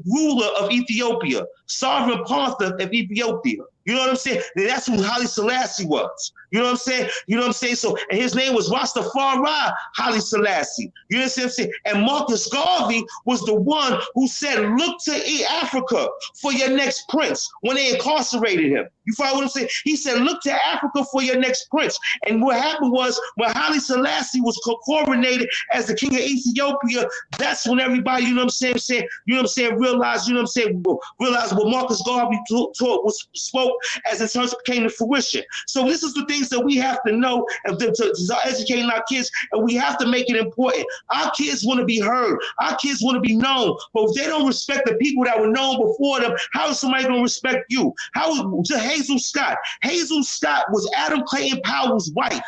ruler of Ethiopia, sovereign Pontiff of Ethiopia. You know what I'm saying? That's who Haile Selassie was. You know what I'm saying? You know what I'm saying? So, and his name was Rastafari Haile Selassie. You know what I'm saying? And Marcus Garvey was the one who said, look to Africa for your next prince when they incarcerated him. You follow what I'm saying? He said, look to Africa for your next prince. And what happened was, when Haile Selassie was coronated as the king of Ethiopia, that's when everybody, you know what I'm saying, realized, you know what I'm saying, realized what Marcus Garvey spoke as in terms of came to fruition. So this is the things that we have to know and to educating our kids, and we have to make it important. Our kids want to be heard. Our kids want to be known. But if they don't respect the people that were known before them, how is somebody going to respect you? To Hazel Scott. Hazel Scott was Adam Clayton Powell's wife.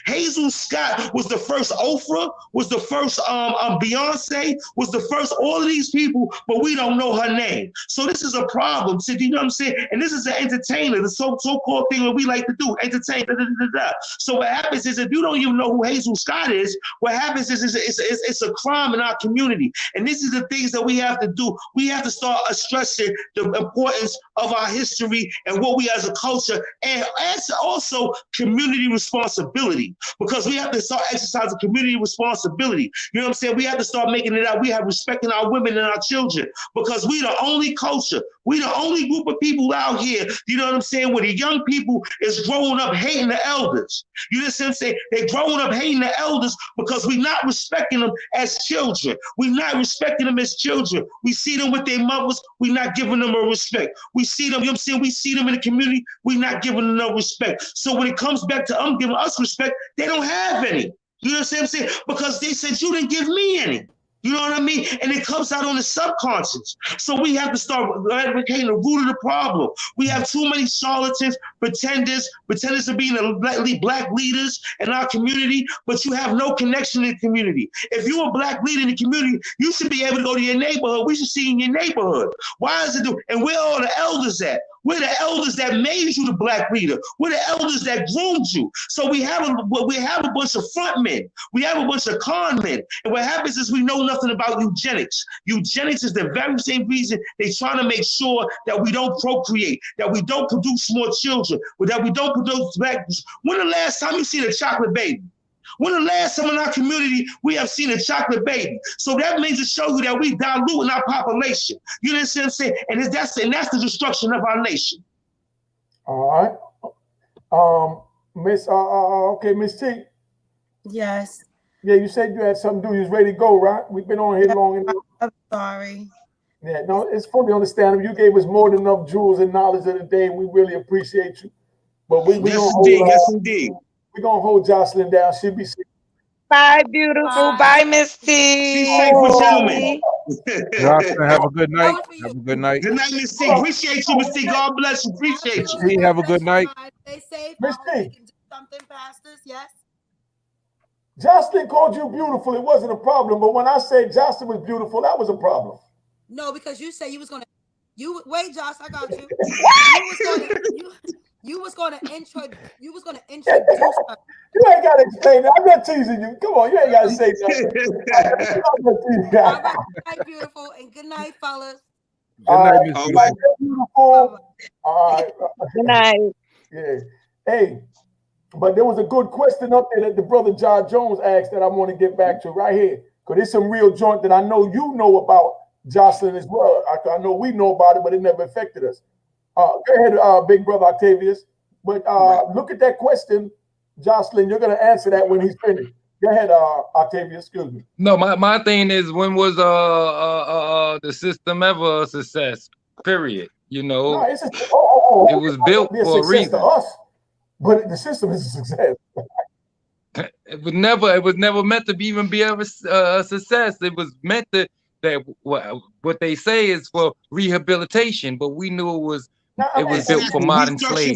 Hazel Scott was the first Oprah, was the first Beyonce, was the first all of these people, but we don't know her name. So this is a problem. So, you know what I'm saying? And this is an entertainer, the so-called thing that we like to do, entertain. So what happens is, if you don't even know who Hazel Scott is, what happens is it's a crime in our community. And this is the things that we have to do. We have to start stressing the importance of our history and what we as a culture, and also community responsibility. Because we have to start exercising community responsibility. You know what I'm saying? We have to start making it out. We have respecting our women and our children, because we the only culture, we the only group of people out here, you know what I'm saying, where the young people is growing up hating the elders. You know what I'm saying? They're growing up hating the elders because we're not respecting them as children. We're not respecting them as children. We see them with their mothers, we're not giving them a respect. We see them, you know what I'm saying? We see them in the community, we're not giving them no respect. So when it comes back to them giving us respect, they don't have any. You know what I'm saying? Because they said, you didn't give me any. You know what I mean? And it comes out on the subconscious. So we have to start eradicating the root of the problem. We have too many charlatans, pretenders of being black leaders in our community, but you have no connection in the community. If you're a black leader in the community, you should be able to go to your neighborhood. We should see you in your neighborhood. Why is it do? And where are all the elders at? We're the elders that made you the black leader. We're the elders that groomed you. So we have a bunch of front men. We have a bunch of con men. And what happens is we know nothing about eugenics. Eugenics is the very same reason they're trying to make sure that we don't procreate, that we don't produce more children, or that we don't produce black. When the last time you seen a chocolate baby? When the last time in our community we have seen a chocolate baby? So that means to show you that we diluting our population. You know what I'm saying? And that's the destruction of our nation. All right. Miss T. Yes. Yeah, you said you had something to do. You was ready to go, right? We've been on here long enough. I'm sorry. Yeah, no, it's fully understandable. You gave us more than enough jewels and knowledge of the day, and we really appreciate you. But we yes, indeed. We're gonna hold Jocelyn down. She'll be safe. Bye, beautiful. Bye, Miss T. Be safe with gentlemen. Jocelyn, have a good night. Have a good night. Good night, Miss T. Appreciate you, Miss T. God bless you. Appreciate you. T, have a good night. Stay safe. Miss I hope we T. can do something past this. Yes. Jocelyn called you beautiful. It wasn't a problem. But when I said Jocelyn was beautiful, that was a problem. No, because you said you was gonna. Wait, Josh, I got you. You was gonna introduce You ain't got to explain that. I'm not teasing you. Come on, you ain't got to say nothing. All right, good night, beautiful, and good night, fellas. Good night, Miss All Beautiful. Beautiful. All right. Good night. Yeah. Hey, but there was a good question up there that the brother John Jones asked that I want to get back to right here. Because there's some real joint that I know you know about, Jocelyn, as well. I know we know about it, but it never affected us. Go ahead, big brother Octavius. But look at that question, Jocelyn. You're going to answer that when he's finished. Go ahead, Octavius. Excuse me. No, my thing is, when was the system ever a success? Period. You know, No, it's just, it was built be a for a success to reason. us, but the system is a success. It was never meant to be a success. It was meant to that what they say is for rehabilitation, but we knew it was built for modern slavery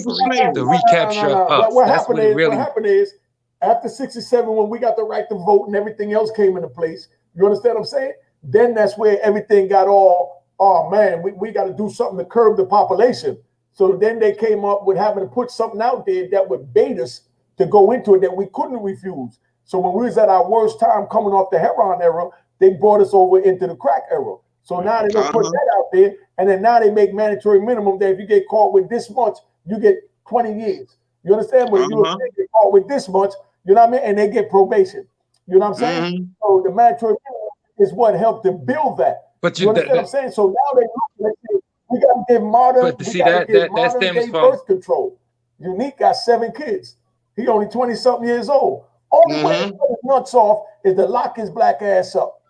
to recapture us. What That's happened what it really. What happened is after '67, when we got the right to vote and everything else came into place, you understand what I'm saying? Then that's where everything got all, oh man, we got to do something to curb the population. So then they came up with having to put something out there that would bait us to go into it that we couldn't refuse. So when we was at our worst time coming off the heroin era, they brought us over into the crack era. So now they don't put that out there, and then now they make mandatory minimum that if you get caught with this much, you get 20 years. You understand? But if you get caught with this much, you know what I mean? And they get probation. You know what I'm saying? So the mandatory minimum is what helped to build that. But you understand what I'm saying? So now they look at we got to get modern. But see that stems from birth control. Unique got 7 kids. He only 20-something years old. Only way to put his nuts off is to lock his black ass up.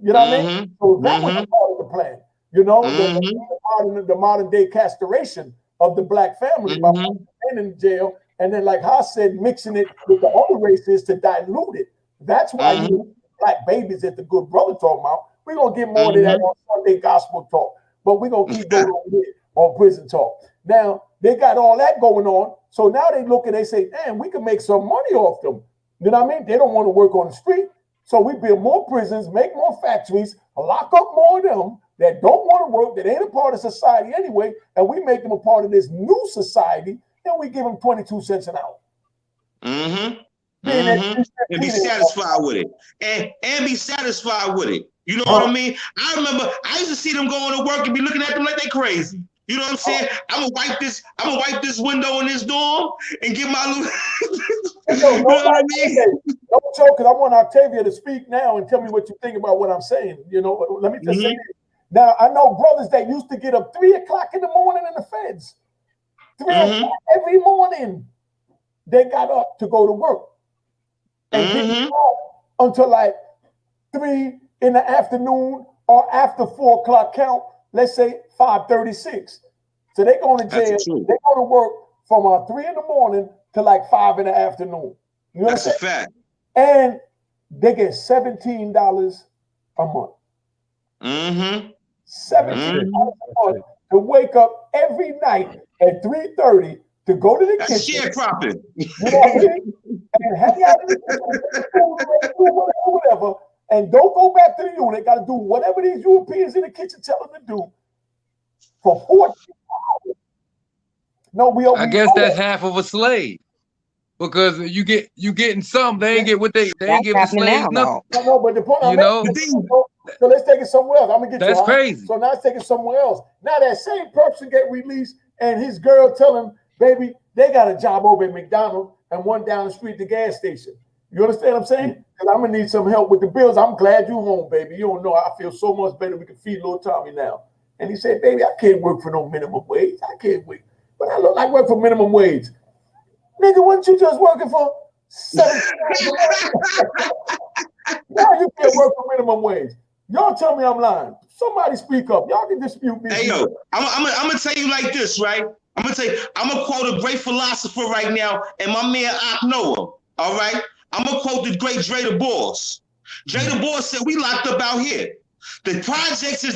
You know what I mean? So that was a part of the plan. You know, the modern day castration of the black family by putting men in jail, and then, like Haas said, mixing it with the other races to dilute it. That's why you black babies that the good brother talking about. We're gonna get more of that on Sunday gospel talk, but we're gonna keep going on here on prison talk. Now they got all that going on, so now they look and they say, "Damn, we can make some money off them." You know what I mean? They don't want to work on the street, so we build more prisons, make more factories, lock up more of them that don't want to work, that ain't a part of society anyway, and we make them a part of this new society, and we give them 22 cents an hour. And be satisfied with it, and be satisfied with it. You know what I mean? I remember I used to see them going to work and be looking at them like they crazy. You know what I'm saying? I'm gonna wipe this window in this dorm and get my little. You know what I mean? Don't joke, because I want Octavia to speak now and tell me what you think about what I'm saying. You know, let me just say this. Now I know brothers that used to get up 3 o'clock in the morning in the feds. 3 o'clock every morning. They got up to go to work and didn't off until like 3 in the afternoon or after 4 o'clock count. Let's say 5:36. So they go to jail. They go to work from 3 in the morning to like 5 in the afternoon. You know That's a fact. And they get $17 a month. $17 a month to wake up every night at 3:30 to go to the kitchen. Sharecropping. You know what I mean? And hang out in the whatever. And don't go back to the unit. Got to do whatever these Europeans in the kitchen tell them to do for 14 hours. No, I guess that's half of a slave, because you getting some. They ain't get what they ain't give the slaves nothing. No, but the point I'm making, so let's take it somewhere else. I'm gonna get that's crazy. So now let's take it somewhere else. Now that same person get released, and his girl tell him, "Baby, they got a job over at McDonald's and one down the street at the gas station." You understand what I'm saying? Because I'm gonna need some help with the bills. I'm glad you home, baby. You don't know. I feel so much better. We can feed little Tommy now. And he said, "Baby, I can't work for no minimum wage. I can't wait. But I look like work for minimum wage. Nigga, wasn't you just working for $7? Now you can't work for minimum wage. Y'all tell me I'm lying. Somebody speak up. Y'all can dispute me. Hey, yo, I'm gonna tell you like this, right? I'm gonna quote a great philosopher right now, and my man Ak Noah. All right? I'm gonna quote the great Dre the Boss. Dre the Boss said, "We locked up out here. The projects is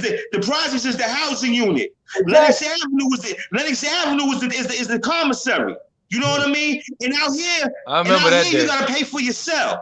the housing unit. Lennox Avenue is the commissary. You know what I mean? And out here, you gotta pay for yourself.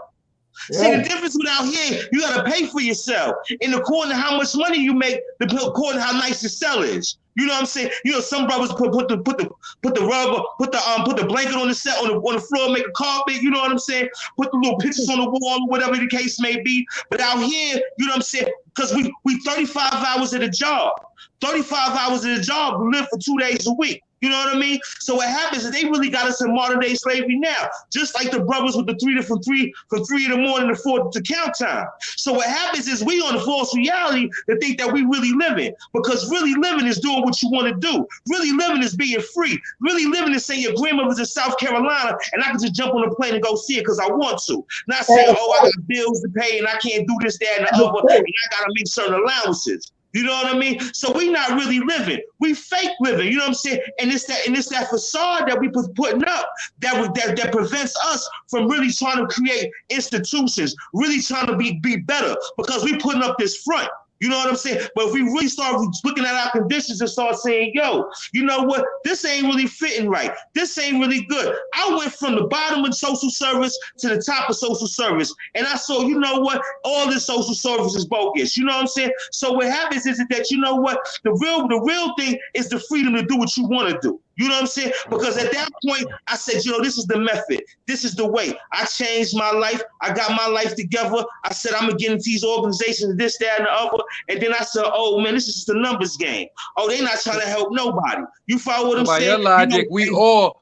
Yeah. See, the difference with out here, you gotta pay for yourself. And according to how much money you make, according to how nice your cell is. You know what I'm saying? You know, some brothers put the rubber, put the blanket on the set on the floor, make a carpet. You know what I'm saying? Put the little pictures on the wall, whatever the case may be. But out here, you know what I'm saying? Because we 35 hours at a job. 35 hours at a job, we live for 2 days a week. You know what I mean? So what happens is they really got us in modern day slavery now, just like the brothers with the from 3 in the morning to 4 to count time. So what happens is we on a false reality to think that we really living, because really living is doing what you want to do. Really living is being free. Really living is saying your grandmother's in South Carolina and I can just jump on a plane and go see it because I want to. Not saying, oh, I got bills to pay and I can't do this, that, and the other, and I got to make certain allowances. You know what I mean? So we not really living. We fake living. You know what I'm saying? And it's that facade that we putting up that prevents us from really trying to create institutions, really trying to be better, because we putting up this front. You know what I'm saying? But if we really start looking at our conditions and start saying, yo, you know what? This ain't really fitting right. This ain't really good. I went from the bottom of social service to the top of social service. And I saw, you know what? All this social service is bogus. You know what I'm saying? So what happens is that, you know what? The real thing is the freedom to do what you want to do. You know what I'm saying? Because at that point, I said, you know, this is the method. This is the way. I changed my life. I got my life together. I said, I'm going to get into these organizations, this, that, and the other. And then I said, oh, man, this is just a numbers game. Oh, they're not trying to help nobody. You follow what I'm saying? By your logic, we all,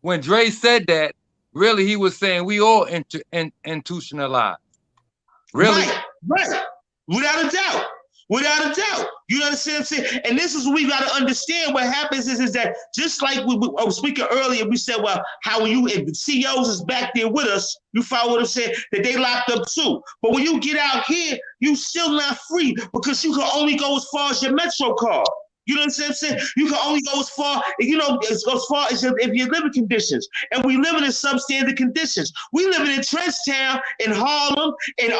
when Dre said that, really, he was saying we all institutionalized. Really? Right. Without a doubt. Without a doubt. You understand what I'm saying? And this is what we got to understand. What happens is that just like I was speaking earlier, we said, well, how when if the CEOs is back there with us, you follow what I'm saying, that they locked up too. But when you get out here, you still not free because you can only go as far as your Metro card. You know what I'm saying? You can only go as far, you know, as far as your living conditions. And we living in substandard conditions. We living in Trenchtown, in Harlem, in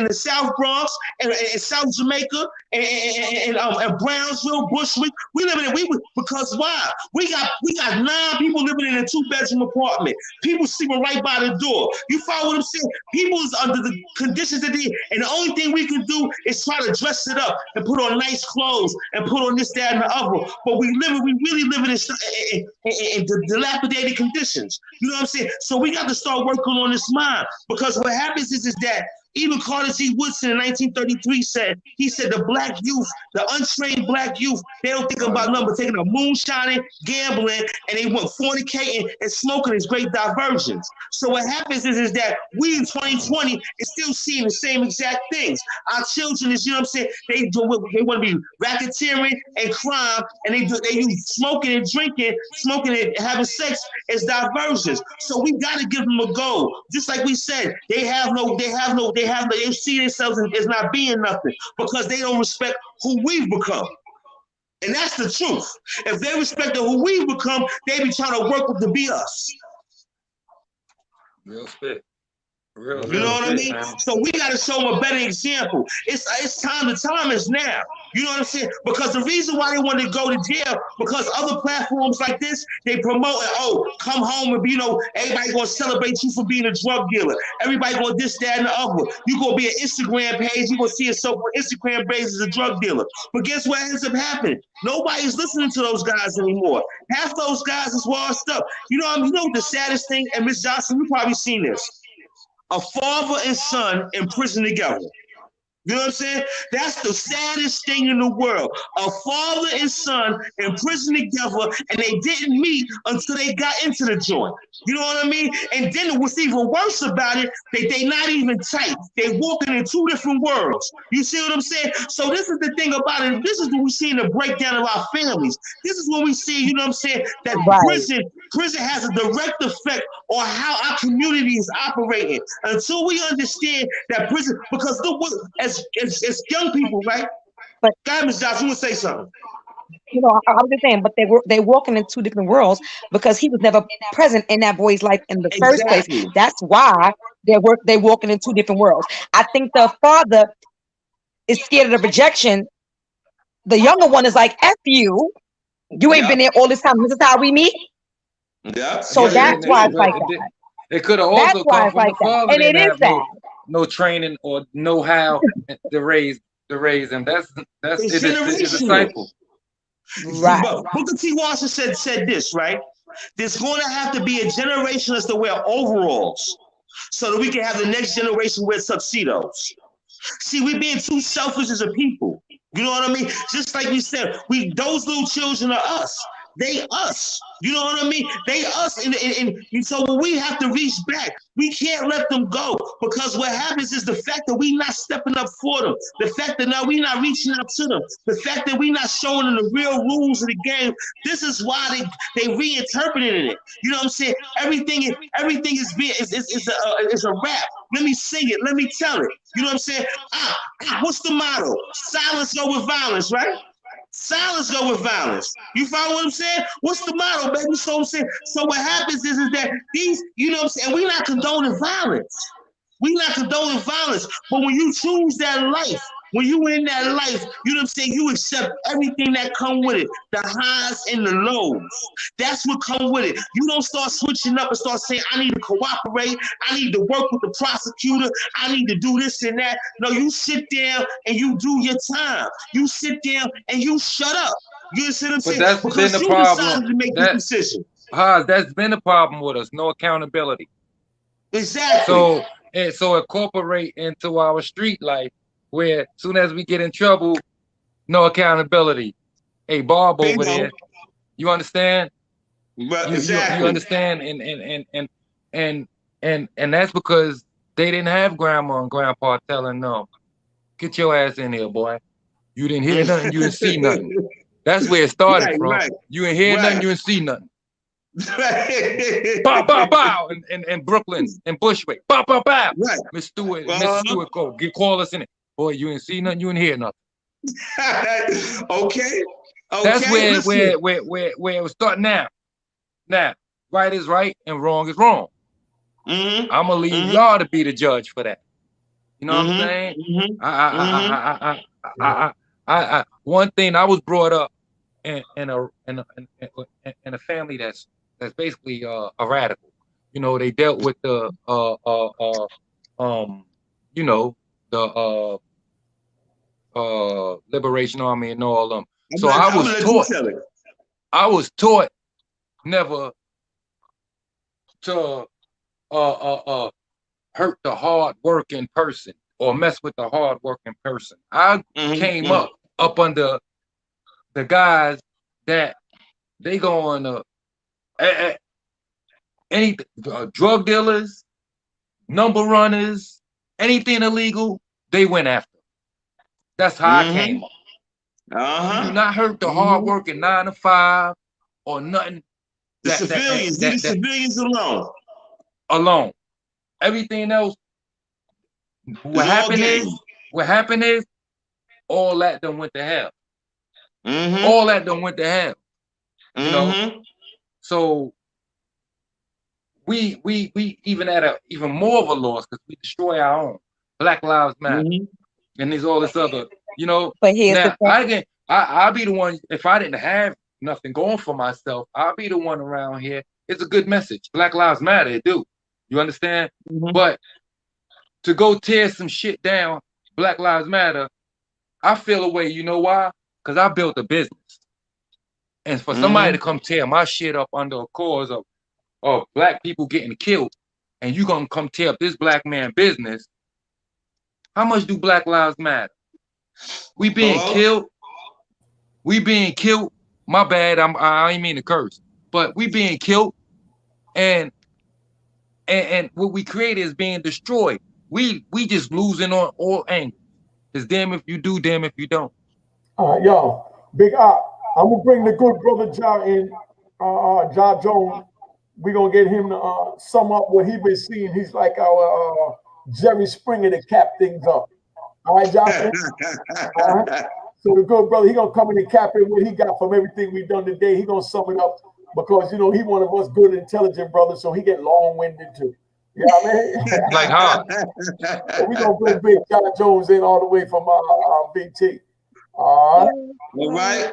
the South Bronx, and South Jamaica, and Brownsville, Bushwick. We living because why? We got 9 people living in a 2-bedroom apartment. People sleeping right by the door. You follow what I'm saying? People is under the conditions that they, and the only thing we can do is try to dress it up and put on nice clothes and put on this, that, and the other. But we really living in dilapidated conditions. You know what I'm saying? So we got to start working on this mind, because what happens is that even Carter G. Woodson in 1933 said, the black youth, the untrained black youth, they don't think about nothing but taking a moonshining, gambling, and they went fornicating and smoking is great diversions. So what happens is that we in 2020 is still seeing the same exact things. Our children is, you know what I'm saying, they want to be racketeering and crime, and they use smoking and drinking, smoking and having sex as diversions. So we got to give them a go. Just like we said, they see themselves as not being nothing because they don't respect who we've become. And that's the truth. If they respect who we've become, they be trying to work with to be us. Real spit. You know what I mean? Man. So we got to show them a better example. It's time. The time is now. You know what I'm saying? Because the reason why they want to go to jail, because other platforms like this, they promote, come home and be, everybody going to celebrate you for being a drug dealer. Everybody going to this, that, and the other. You going to be an Instagram page. You going to see yourself on Instagram page as a drug dealer. But guess what ends up happening? Nobody's listening to those guys anymore. Half those guys is washed up. You know what the saddest thing, and Ms. Johnson, you probably seen this. A father and son in prison together. You know what I'm saying? That's the saddest thing in the world. A father and son in prison together, and they didn't meet until they got into the joint. You know what I mean? And then what's even worse about it, they not even tight. They walking in 2 different worlds. You see what I'm saying? So this is the thing about it. This is what we see in the breakdown of our families. This is what we see, you know what I'm saying, that prison has a direct effect on how our community is operating. Until we understand that prison, because as young people, right? But Ms. Johnson, you want to say something? I was just saying, but they're walking in 2 different worlds because he was never present in that boy's life in the first place. That's why they're walking in 2 different worlds. I think the father is scared of the rejection. The younger one is like, F you. You ain't been there all this time. This is how we meet. Yeah. So that's why it's like that. It could have also come from the father. And it is that. No training or know how to raise them. That's it's a cycle. Right. But Booker T. Washington said this, right? There's going to have to be a generation that's to wear overalls so that we can have the next generation wear tuxedos. See, we're being too selfish as a people. You know what I mean? Just like we said, those little children are us. They us. You know what I mean? They us. And so when we have to reach back, we can't let them go, because what happens is the fact that we not stepping up for them, the fact that now we not reaching out to them, the fact that we not showing them the real rules of the game. This is why they reinterpreted it. You know what I'm saying? Everything is a rap. Let me sing it. Let me tell it. You know what I'm saying? What's the motto? Silence go with violence, right? Silence go with violence. You follow what I'm saying? What's the motto, baby? So I'm saying, so what happens is that these, you know what I'm saying, we're not condoning violence. We're not condoning violence. But when you choose that life, when you in that life, you know what I'm saying, you accept everything that come with it, the highs and the lows. That's what come with it. You don't start switching up and start saying, I need to cooperate, I need to work with the prosecutor, I need to do this and that. No, you sit down and you do your time. You sit down and you shut up. You see what I'm saying? That's because been the you problem. decided to make this decision. That's been the problem with us. No accountability. Exactly. So incorporate into our street life, where as soon as we get in trouble, no accountability. Hey, Bob over there, you understand? But exactly. You understand? And that's because they didn't have grandma and grandpa telling them, get your ass in here, boy. You didn't hear nothing, you didn't see nothing. That's where it started from. Right. You didn't hear nothing, you didn't see nothing. Bow, bow, bow, in Brooklyn, in Bushwick. Bow, bow, bow. Right. Miss Stewart, Mrs. Stewart, call us in it. Boy, you didn't see nothing, you didn't hear nothing. Okay. That's where it was starting now. Now, right is right and wrong is wrong. I'm gonna leave y'all to be the judge for that. You know what I'm saying? One thing, I was brought up in a family that's basically a radical. You know, they dealt with the you know, the Liberation Army and all them. So I was taught never to hurt the hard working person or mess with the hard working person. I came up under the guys that they going to any drug dealers, number runners, anything illegal, they went after. That's how I came up. You do not hurt the hard working 9 to 5 or nothing. The civilians, leave the civilians alone. Alone. Everything else, what happened is all that done went to hell. All that done went to hell. You know? So we even at a even more of a loss because we destroy our own. Black Lives Matter. And there's all this other, you know. But here's now I'll be the one, if I didn't have nothing going for myself, I'll be the one around here. It's a good message. Black Lives Matter, it do. You understand? But to go tear some shit down, Black Lives Matter, I feel a way, you know why? Because I built a business. And for somebody to come tear my shit up under a cause of black people getting killed, and you gonna come tear up this black man business, how much do Black Lives matter? We being killed. We being killed. My bad. I ain't mean to curse, but we being killed, and what we create is being destroyed. We just losing on all angles. It's damn if you do, damn if you don't. All right, y'all. Big Op. I'm gonna bring the good brother Ja in, Ja Jones. We're gonna get him to sum up what he been seeing. He's like our Jerry Springer to cap things up. All right, Josh. So the good brother, he gonna come in and cap in what he got from everything we've done today. He gonna sum it up because you know he one of us good, intelligent brothers, so he get long-winded too. You know what I mean? Like hard. So we gonna bring Big John Jones in all the way from BT. All right.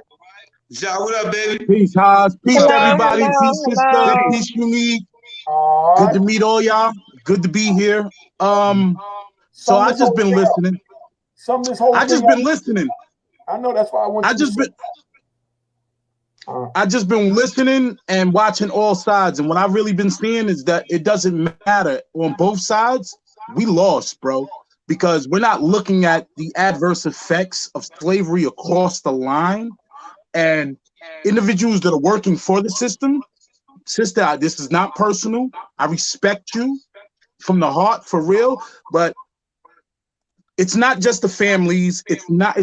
Ja, what up, baby? Peace, Haas. Peace, everybody. Hello, Peace, sister. hello. Peace, Unique. Good to meet all y'all. Good to be here. So I just been listening. Some this whole I just been listening. I know that's why I want. I just been listening and watching all sides, and what I've really been seeing is that it doesn't matter on both sides. We lost, bro, because we're not looking at the adverse effects of slavery across the line, and individuals that are working for the system. Sister, this is not personal. I respect you from the heart, for real, but it's not just the families. It's not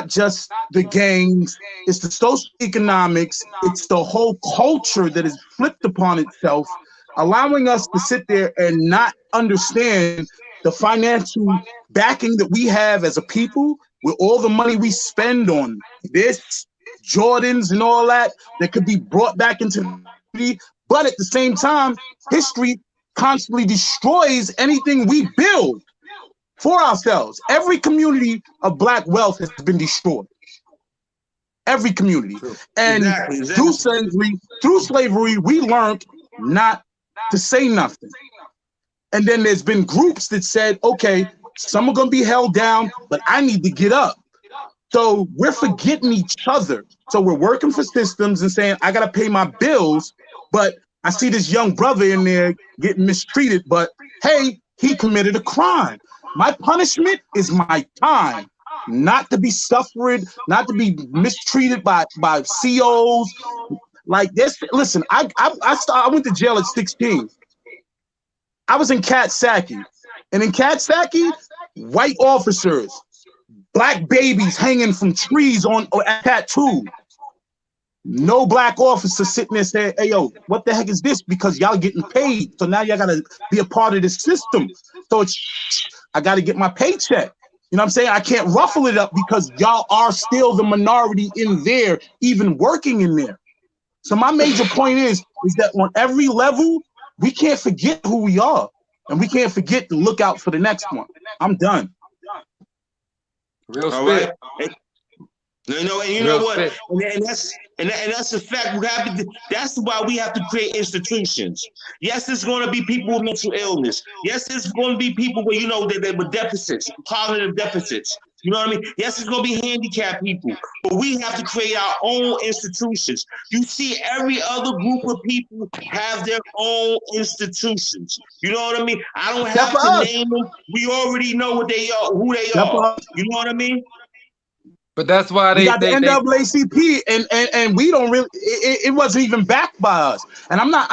just the gangs. It's the socioeconomics. It's the whole culture that is flipped upon itself, allowing us to sit there and not understand the financial backing that we have as a people, with all the money we spend on this, Jordans and all that could be brought back into the community. But at the same time, history constantly destroys anything we build for ourselves. Every community of Black wealth has been destroyed. Every community. And exactly. Through slavery, we learned not to say nothing. And then there's been groups that said, okay, some are going to be held down, but I need to get up. So we're forgetting each other. So we're working for systems and saying, I got to pay my bills, but I see this young brother in there getting mistreated, but hey, he committed a crime. My punishment is my time, not to be suffered, not to be mistreated by COs. Like this, listen, I went to jail at 16. I was in Cat Saki, and in Cat Saki, white officers, Black babies hanging from trees on tattoo. No Black officer sitting there saying, hey, yo, what the heck is this? Because y'all getting paid. So now y'all got to be a part of the system. So I got to get my paycheck. You know what I'm saying? I can't ruffle it up because y'all are still the minority in there, even working in there. So my major point is that on every level, we can't forget who we are. And we can't forget to look out for the next one. I'm done. Real all spit. Right. You know what? And that's the fact. That's why we have to create institutions. Yes, there's going to be people with mental illness. Yes, there's going to be people where that with deficits, cognitive deficits. You know what I mean? Yes, there's going to be handicapped people, but we have to create our own institutions. You see, every other group of people have their own institutions. You know what I mean? I don't have to name them. We already know what they are, who they are. You know what I mean? But that's why we got the NAACP, and we don't really. It wasn't even backed by us. And I'm not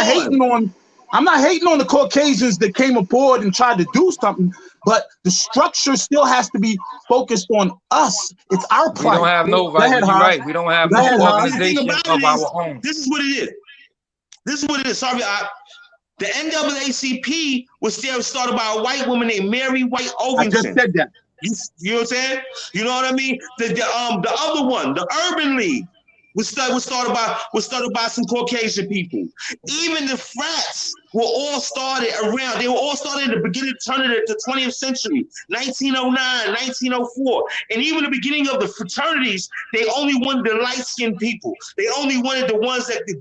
hating on the Caucasians that came aboard and tried to do something. But the structure still has to be focused on us. It's our plight. We don't have no right. You're right. We don't have no organization of our own. This is what it is. Sorry, the NAACP was started by a white woman named Mary White Ovington. I just said that. You know what I'm saying? You know what I mean? The other one, the Urban League, was started by some Caucasian people. Even the frats were all started around. They were all started in the beginning, turn of the 20th century, 1909, 1904, and even the beginning of the fraternities. They only wanted the light-skinned people. They only wanted the ones that could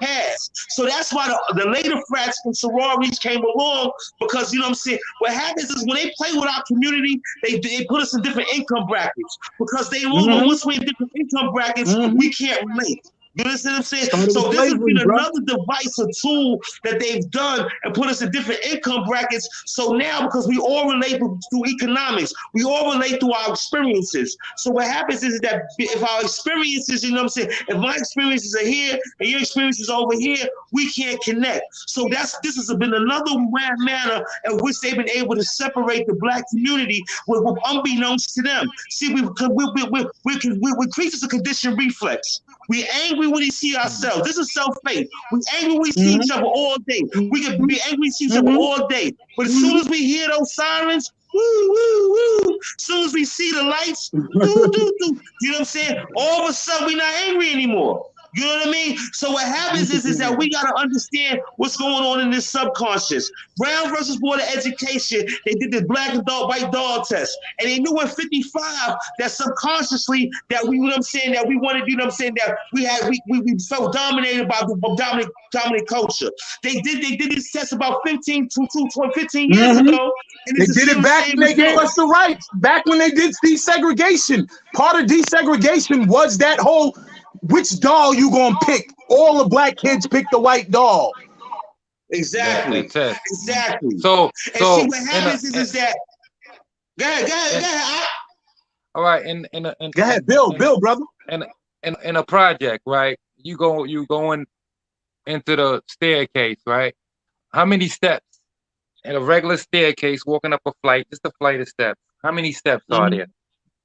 pass. So that's why the later frats and sororities came along, because you know what I'm saying. What happens is when they play with our community, they put us in different income brackets because they know once we're in different income brackets, we can't relate. You understand what I'm saying? So this has been another device or tool that they've done and put us in different income brackets. So now, because we all relate through economics, we all relate through our experiences. So what happens is that if our experiences, you know what I'm saying, if my experiences are here and your experiences are over here, we can't connect. So this has been another manner in which they've been able to separate the Black community with unbeknownst to them. See, we're creatures of conditioned reflex. We angry when we see ourselves. This is self-hate. We angry when we see each other all day. We can be angry when we see each other all day. But as soon as we hear those sirens, woo, woo, woo. As soon as we see the lights, doo, doo, doo. You know what I'm saying? All of a sudden, we're not angry anymore. You know what I mean? So what happens is that we got to understand what's going on in this subconscious. Brown versus Board of Education, they did the black and white dog test. And they knew in 55 that subconsciously that we, you know what I'm saying, that we wanted, you know what I'm saying, that we felt dominated by the dominant culture. They did this test about 15 years ago. And they did it back when they gave us the rights. Back when they did desegregation. Part of desegregation was that whole which doll you gonna pick? All the black kids pick the white doll. Exactly. Exactly. So and see what happens is that. Go ahead. All right, Go ahead, Bill, brother. In a project, right? You going into the staircase, right? How many steps? In a regular staircase, walking up a flight, just a flight of steps. How many steps are there?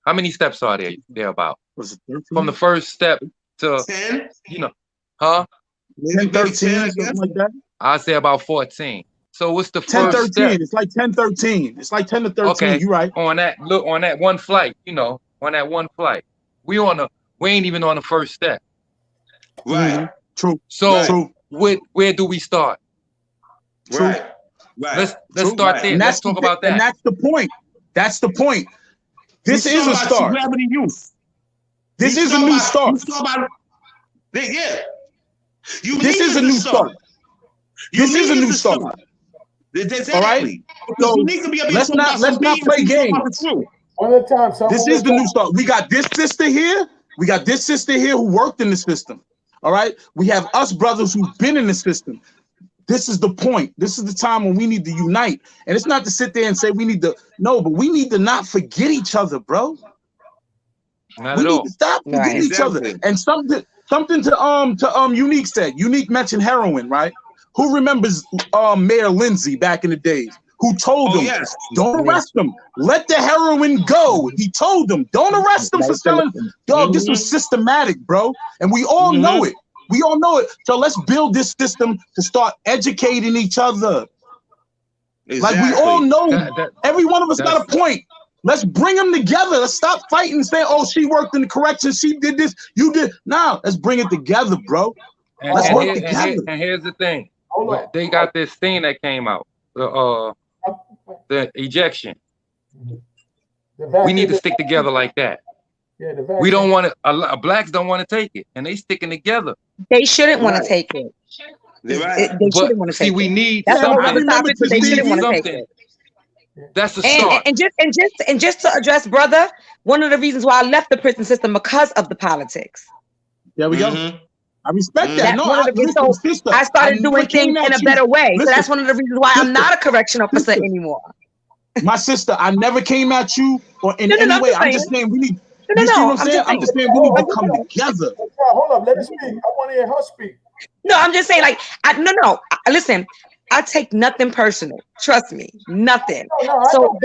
How many steps are there about? Was it 13? From the first step to 10? You know, huh? 10, 13, something like that. I'd say about 14. So what's the 10, first 13. step? It's like 10, 13. It's like 10 to 13. Okay, You're right. on that one flight, on that one flight, we ain't even on the first step. Right. True. So True. Where do we start? Right. Right. Let's start there. Let's talk about that. And that's the point. That's the point. This is a start. This is a new start. Yeah. This is a new start. This is a new start. Exactly. All right. So let's not play games. One at a time. This is the new start. We got this sister here. We got this sister here who worked in the system. All right. We have us brothers who've been in the system. This is the point. This is the time when we need to unite. And it's not to sit there and say we need to, no, but we need to not forget each other, bro. Not we at need all. to stop forgetting each other. And something to Unique said. Unique mentioned heroin, right? Who remembers Mayor Lindsay back in the days? Who told them, don't arrest them, let the heroin go. He told them, don't arrest them for selling. Dog, this was systematic, bro. And we all know it. We all know it. So let's build this system to start educating each other. Exactly. Like we all know, every one of us got a point. Let's bring them together. Let's stop fighting and saying, oh, she worked in the corrections. She did this. You did. Now, let's bring it together, bro. Let's work together. And here's the thing. They got this thing that came out. The ejection. We need to stick together like that. Yeah, we don't want to. Blacks don't want to take it, and they sticking together. They shouldn't want to take it. They shouldn't want to take it. We need that's something. Other topic, but they shouldn't want to take it. That's a start. And just to address, brother, one of the reasons why I left the prison system because of the politics. There we go. I respect that. No, I started doing things in a better way. So that's one of the reasons why I'm not a correction officer anymore. My sister, I never came at you or in any way. I'm just saying we need. I'm just saying we need to come together. Hold up, let me speak. I want to hear her speak. No, I'm just saying, like, listen, I take nothing personal. Trust me, nothing. So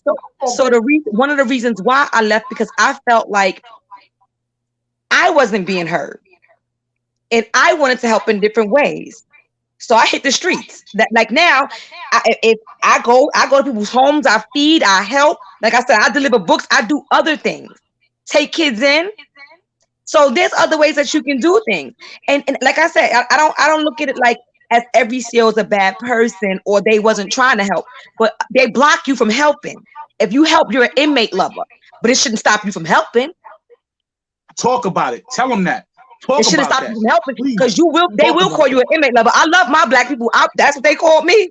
the reason, one of the reasons why I left, because I felt like I wasn't being heard, and I wanted to help in different ways. So I hit the streets. That like now, if I go to people's homes, I feed, I help. Like I said, I deliver books, I do other things, take kids in. So there's other ways that you can do things. And like I said, I don't look at it like as every CO is a bad person or they wasn't trying to help, but they block you from helping. If you help, you're an inmate lover, but it shouldn't stop you from helping. Talk about it. Tell them that. It shouldn't stop you from helping because they will call you an inmate lover. I love my black people. That's what they called me.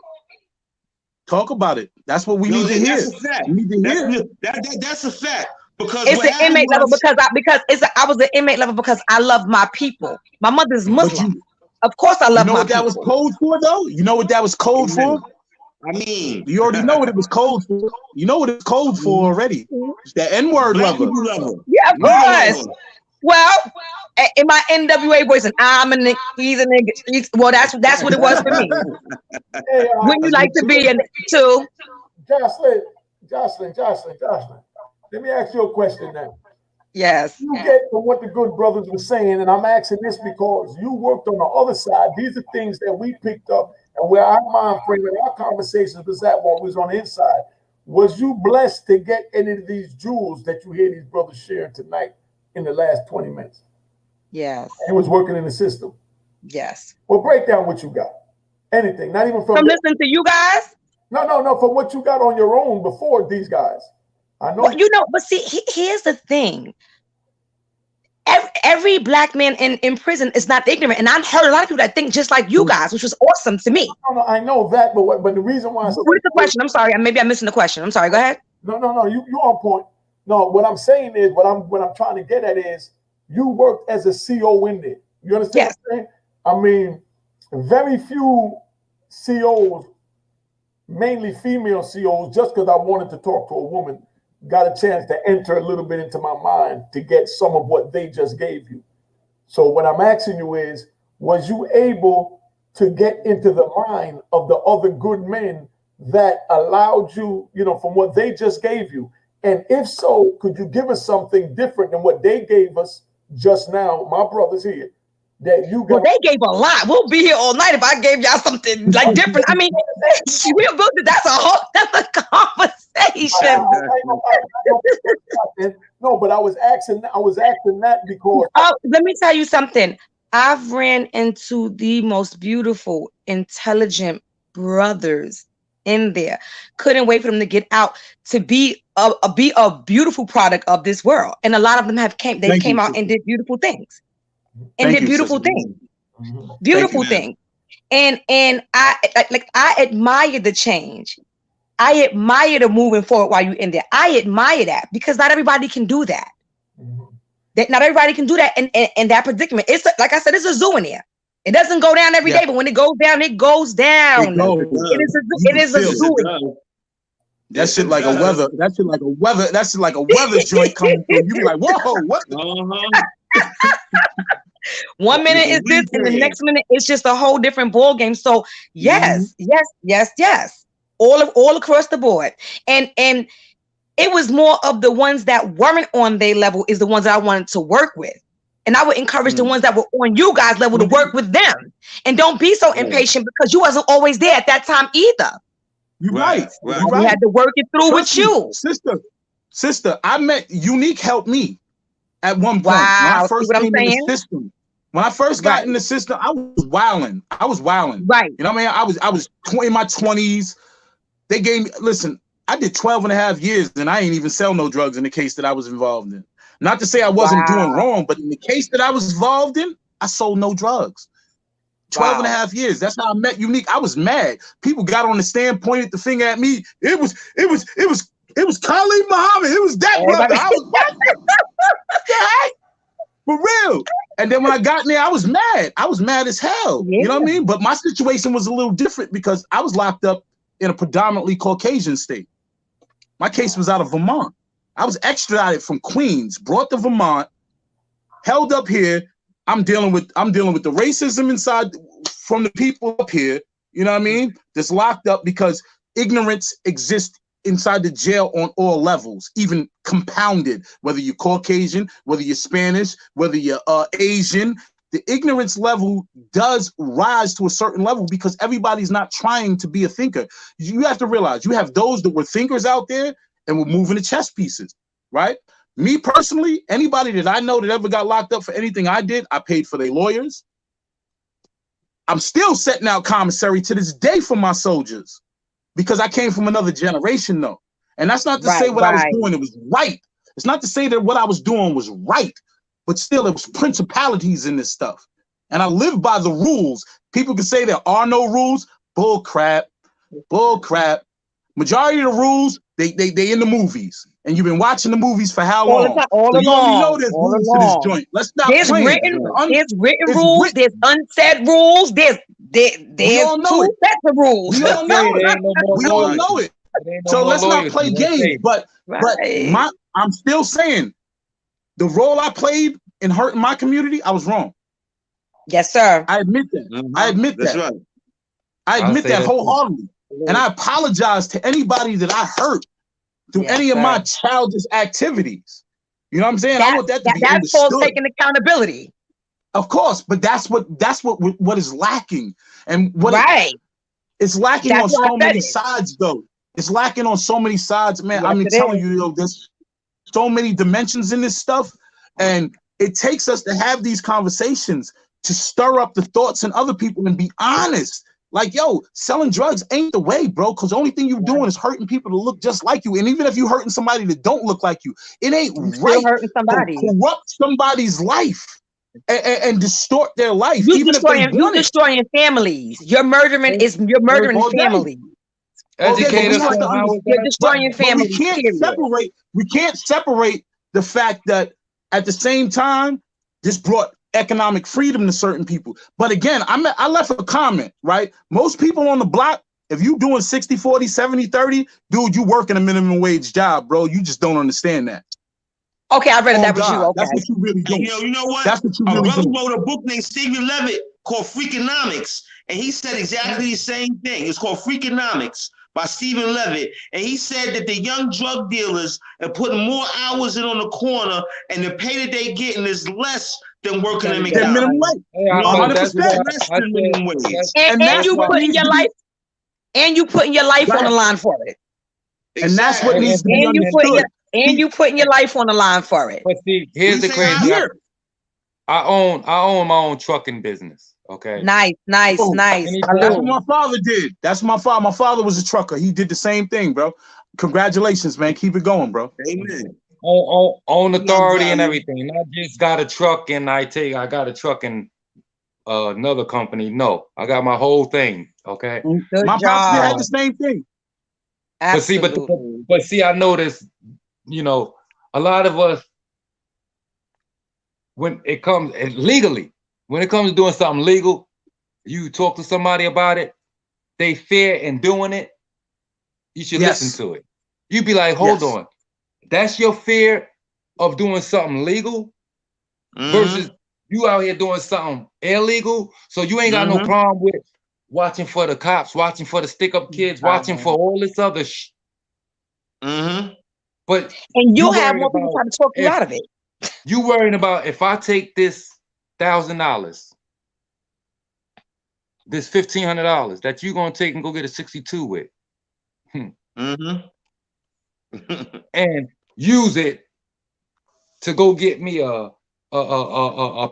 Talk about it. That's what we need to hear. That's a fact. Because it's an inmate lover I was an inmate lover because I love my people. My mother's Muslim. Of course I love my people. You know what that was code for though? You know what that was code for? I mean, you already know what it was code for. You know what it's code for already. It's the N-word lover. Yeah, of course. Well, in my NWA voice, and I'm a nigga, he's a nigga. Well, that's what it was for me. Hey, when you like to be in too. Jocelyn. Let me ask you a question now. Yes. You get from what the good brothers were saying, and I'm asking this because you worked on the other side. These are things that we picked up and where our mind frame and our conversations was at while we was on the inside. Was you blessed to get any of these jewels that you hear these brothers sharing tonight in the last 20 minutes? Yes. It was working in the system. Yes. Well, break down what you got. Anything, not even from listening to you guys? No, from what you got on your own before these guys. I know. Well, but see, here's the thing. Every black man in prison is not ignorant. And I've heard a lot of people that think just like you guys, which was awesome to me. No, I know that, but the reason why I said, what is the question? I'm sorry, maybe I'm missing the question. I'm sorry, go ahead. No, you're on point. No, what I'm saying is what I'm trying to get at is you worked as a CO in there. You understand what I'm saying? I mean, very few COs, mainly female COs, just because I wanted to talk to a woman, got a chance to enter a little bit into my mind to get some of what they just gave you. So what I'm asking you is, was you able to get into the mind of the other good men that allowed you, you know, from what they just gave you? And if so, could you give us something different than what they gave us just now, my brothers here, that you got? Well, they gave a lot. We'll be here all night if I gave y'all something like different. I mean, we'll build it. That's a whole other conversation. No, but I was asking that because let me tell you something. I've ran into the most beautiful, intelligent brothers in there. Couldn't wait for them to get out to be a beautiful product of this world. And a lot of them came out and did beautiful things. And did beautiful things. Beautiful things. And I admire the change. I admire the moving forward while you're in there. I admire that because not everybody can do that. That not everybody can do that in that predicament. It's like I said, it's a zoo in there. It doesn't go down every day, but when it goes down, it goes down. It is a zoo. That shit like a weather. That shit like a weather. That shit like a weather joint coming through. You be like, whoa, what? 1 minute is this, and the next minute it's just a whole different ball game. So yes, all across the board, and it was more of the ones that weren't on their level is the ones that I wanted to work with. And I would encourage the ones that were on you guys' level to work with them. And don't be so impatient because you wasn't always there at that time either. You're right. We had to work it through with you. Sister, I met Unique helped me at one point. Wow. When I first came in the system. When I first got in the system, I was wilding. Right. You know what I mean? I was in my 20s. They gave me, listen, I did 12 and a half years and I ain't even sell no drugs in the case that I was involved in. Not to say I wasn't doing wrong, but in the case that I was involved in, I sold no drugs. 12 and a half years. That's how I met Unique. I was mad. People got on the stand, pointed the finger at me. It was Khalid Muhammad. It was that brother. I was what the heck? For real. And then when I got in there, I was mad. I was mad as hell. Yeah. You know what I mean? But my situation was a little different because I was locked up in a predominantly Caucasian state. My case was out of Vermont. I was extradited from Queens, brought to Vermont, held up here. I'm dealing with the racism inside from the people up here. You know what I mean? That's locked up because ignorance exists inside the jail on all levels, even compounded, whether you're Caucasian, whether you're Spanish, whether you're Asian. The ignorance level does rise to a certain level because everybody's not trying to be a thinker. You have to realize you have those that were thinkers out there and were moving the chess pieces, right? Me personally, anybody that I know that ever got locked up for anything I did, I paid for their lawyers. I'm still setting out commissary to this day for my soldiers because I came from another generation though. And that's not to say what I was doing, it was right. It's not to say that what I was doing was right. But still, it was principalities in this stuff. And I live by the rules. People can say there are no rules. Bull crap. Bull crap. Majority of the rules, they in the movies. And you've been watching the movies for how long? All along. You already know there's rules to this joint. Let's stop playing. There's written rules. There's unsaid rules. There's two sets of rules. We all know it. We all know it. So let's not play games. But I'm still saying, the role I played in hurting my community, I was wrong. Yes, sir. I admit that. I admit that. Right. I admit that wholeheartedly. And I apologize to anybody that I hurt through any of my childish activities. You know what I'm saying? I want that to be understood. That's called taking accountability. Of course, but that's what is lacking. And what it's lacking on so many sides, though. It's lacking on so many sides, man. I mean, telling you, there's so many dimensions in this stuff, and it takes us to have these conversations to stir up the thoughts in other people and be honest. Like, yo, selling drugs ain't the way, bro, because the only thing you're doing is hurting people to look just like you. And even if you're hurting somebody that don't look like you, it ain't right to corrupt somebody's life and distort their life. You're destroying families. You're murdering families. You're destroying families. We can't separate the fact that at the same time This brought economic freedom to certain people. But again, I left a comment, right? Most people on the block, if you doing 60-40, 70-30, dude, you working a minimum wage job, bro. You just don't understand that. Okay, I read it. Oh, That was you. God, Okay. that's what you really do. You know what? That's what you A really brother do. wrote a book named Stephen Levitt called Freakonomics, and he said exactly the same thing. It's called Freakonomics by Stephen Levitt, and he said that the young drug dealers are putting more hours in on the corner, and the pay that they getting is less than working in Than minimum McDonald's. wage. Yeah, but that's 100%. why Less I than said minimum wage. And that's you what putting needs your to be- life, and you putting your life on the line for it. And that's what Exactly. needs to be And you understood. putting your life on the line for it. But see, here's the say crazy. Here. I own my own trucking business. Okay. Nice. Oh, Nice. Anytime- That's Salute. what my father did. That's my father. My father was a trucker. He did the same thing, bro. Congratulations, man. Keep it going, bro. Amen. Own authority and value. everything. Not just got a truck and I got a truck in another company. No, I got my whole thing. Okay. Good My pops job. had the same thing. Absolutely. But see, I noticed, you know, a lot of us, when it comes legally, when it comes to doing something legal, you talk to somebody about it, they fear in doing it, you should Yes. listen to it. You be like, hold Yes. on, that's your fear of doing something legal versus you out here doing something illegal. So you ain't got no problem with watching for the cops, watching for the stick-up kids, watching for all this other shit. But And you'll have worried more people about trying to talk you out of it. You worrying about if I take this $1,000, this $1,500 that you gonna take and go get a 62 with, and use it to go get me a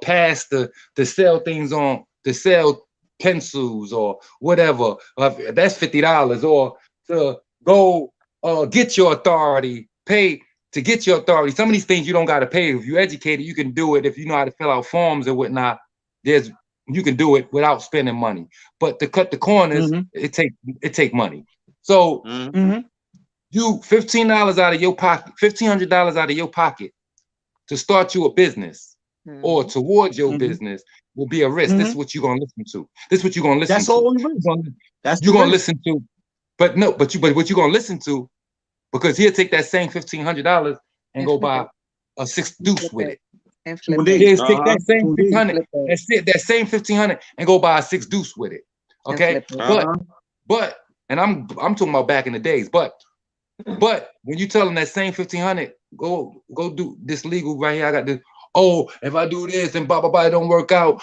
pass to sell things on, to sell pencils or whatever. That's $50, or to go get your authority, pay to get your authority. Some of these things you don't got to pay. If you're educated, you can do it. If you know how to fill out forms and whatnot, you can do it without spending money. But to cut the corners, it take money. So you $1,500 out of your pocket, $1,500 out of your pocket to start you a business or towards your business will be a risk. This is what you're gonna listen to. This is what you're gonna listen That's to. all. You're gonna listen to, but what you're gonna listen to, because he'll take that same $1,500 and go buy a 6 deuce with it. And flip Indeed. it. He'll take that same Indeed. 600, that same 1,500 and go buy a 6 deuce with it. Okay, but and I'm talking about back in the days, but when you tell them that same 1,500, go do this legal right here. I got this. Oh, if I do this and blah blah blah, it don't work out.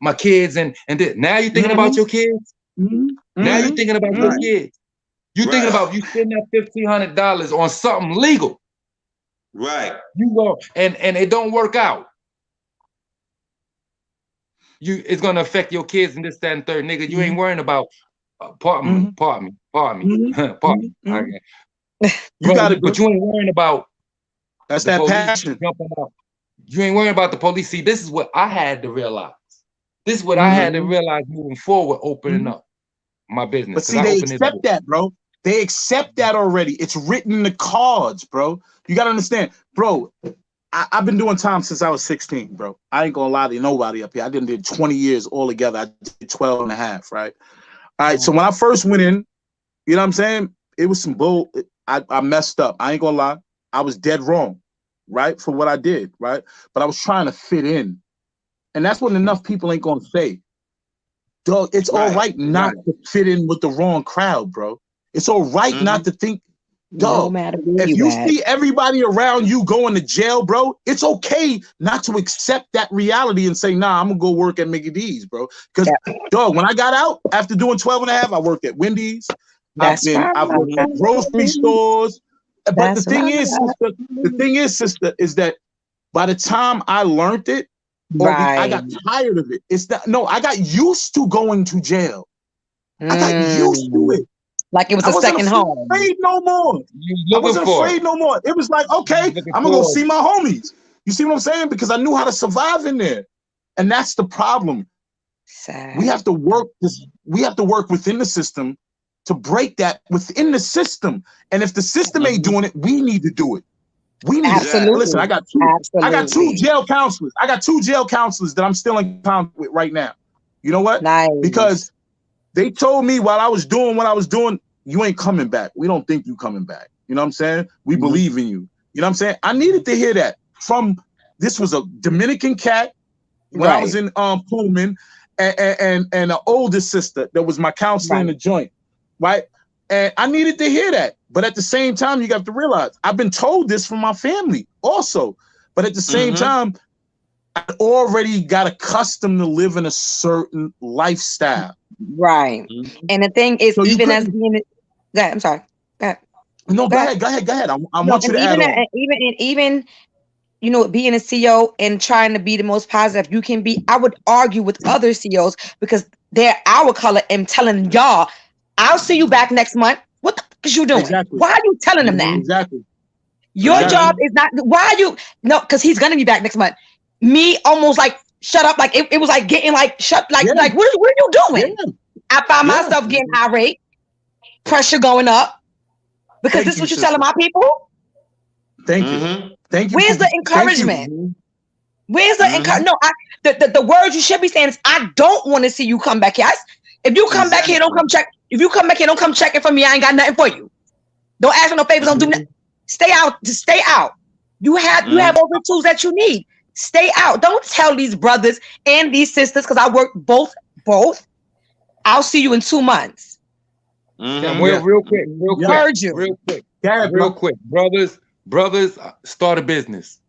My kids and this. Now you thinking about your kids. Now you thinking about your kids. You thinking about you spend that $1,500 on something legal. Right. You go and it don't work out. It's gonna affect your kids and this, that, and third. Nigga, you ain't worrying about pardon me. You got it, but you ain't worrying about that's the that police passion. jumping out. You ain't worrying about the police. See, this is what I had to realize. This is what I had to realize moving forward, opening up my business. But see, they accept that, bro. They accept that already. It's written in the cards, bro. You gotta understand, bro. I've been doing time since I was 16, bro. I ain't gonna lie to nobody up here. I did 20 years altogether. I did 12 and a half, right? All right, so when I first went in, you know what I'm saying? It was some bull. I messed up. I ain't gonna lie. I was dead wrong, right? For what I did, right? But I was trying to fit in. And that's what enough people ain't gonna say. Dog, it's all right not to fit in with the wrong crowd, bro. It's all right not to think, dog, No matter where if you you at. see everybody around you going to jail, bro, it's okay not to accept that reality and say, nah, I'm gonna go work at Mickey D's, bro. Because, dog, when I got out after doing 12 and a half, I worked at Wendy's. I've worked at grocery stores. But the thing is, sister, is that by the time I learned it, I got tired of it. I got used to going to jail. I got used to it. Like it was a second home. I wasn't afraid no more. I wasn't afraid no more. It was like, okay, I'm gonna go see my homies. You see what I'm saying? Because I knew how to survive in there. And that's the problem. Sad. We have to work within the system to break that within the system. And if the system ain't doing it, we need to do it. We need Absolutely. listen, I got two jail counselors. I got 2 jail counselors that I'm still in contact with right now. You know what? Nice. Because they told me while I was doing what I was doing, you ain't coming back. We don't think you coming back. You know what I'm saying? We believe in you. You know what I'm saying? I needed to hear that from this was a Dominican cat when I was in Pullman, and an older sister that was my counselor in the joint, right? And I needed to hear that. But at the same time, you got to realize I've been told this from my family also. But at the same time, I already got accustomed to living a certain lifestyle. Right. And the thing is, So even as being, go ahead, I'm sorry. Go ahead. No, go ahead. I want you to add on. Even you know, being a CEO and trying to be the most positive you can be, I would argue with other CEOs because they're our color and telling y'all, I'll see you back next month. What the fuck is you doing? Exactly. Why are you telling them that? Exactly. Your job is not, why are you, no, because he's going to be back next month. Me almost like, shut up. Like, it was like getting like, like, what are you doing? Yeah. I find myself getting irate, pressure going up, because this is what you're telling my people? Thank you. Thank you. Where's the encouragement? Where's the encouragement? No, the words you should be saying is, I don't want to see you come back here. If you come back here, don't come check. If you come back here, don't come checking for me. I ain't got nothing for you. Don't ask for no favors. Don't do nothing. Stay out. Just stay out. You have all the tools that you need. Stay out. Don't tell these brothers and these sisters, because I work both. I'll see you in 2 months. Real quick. Brothers, start a business.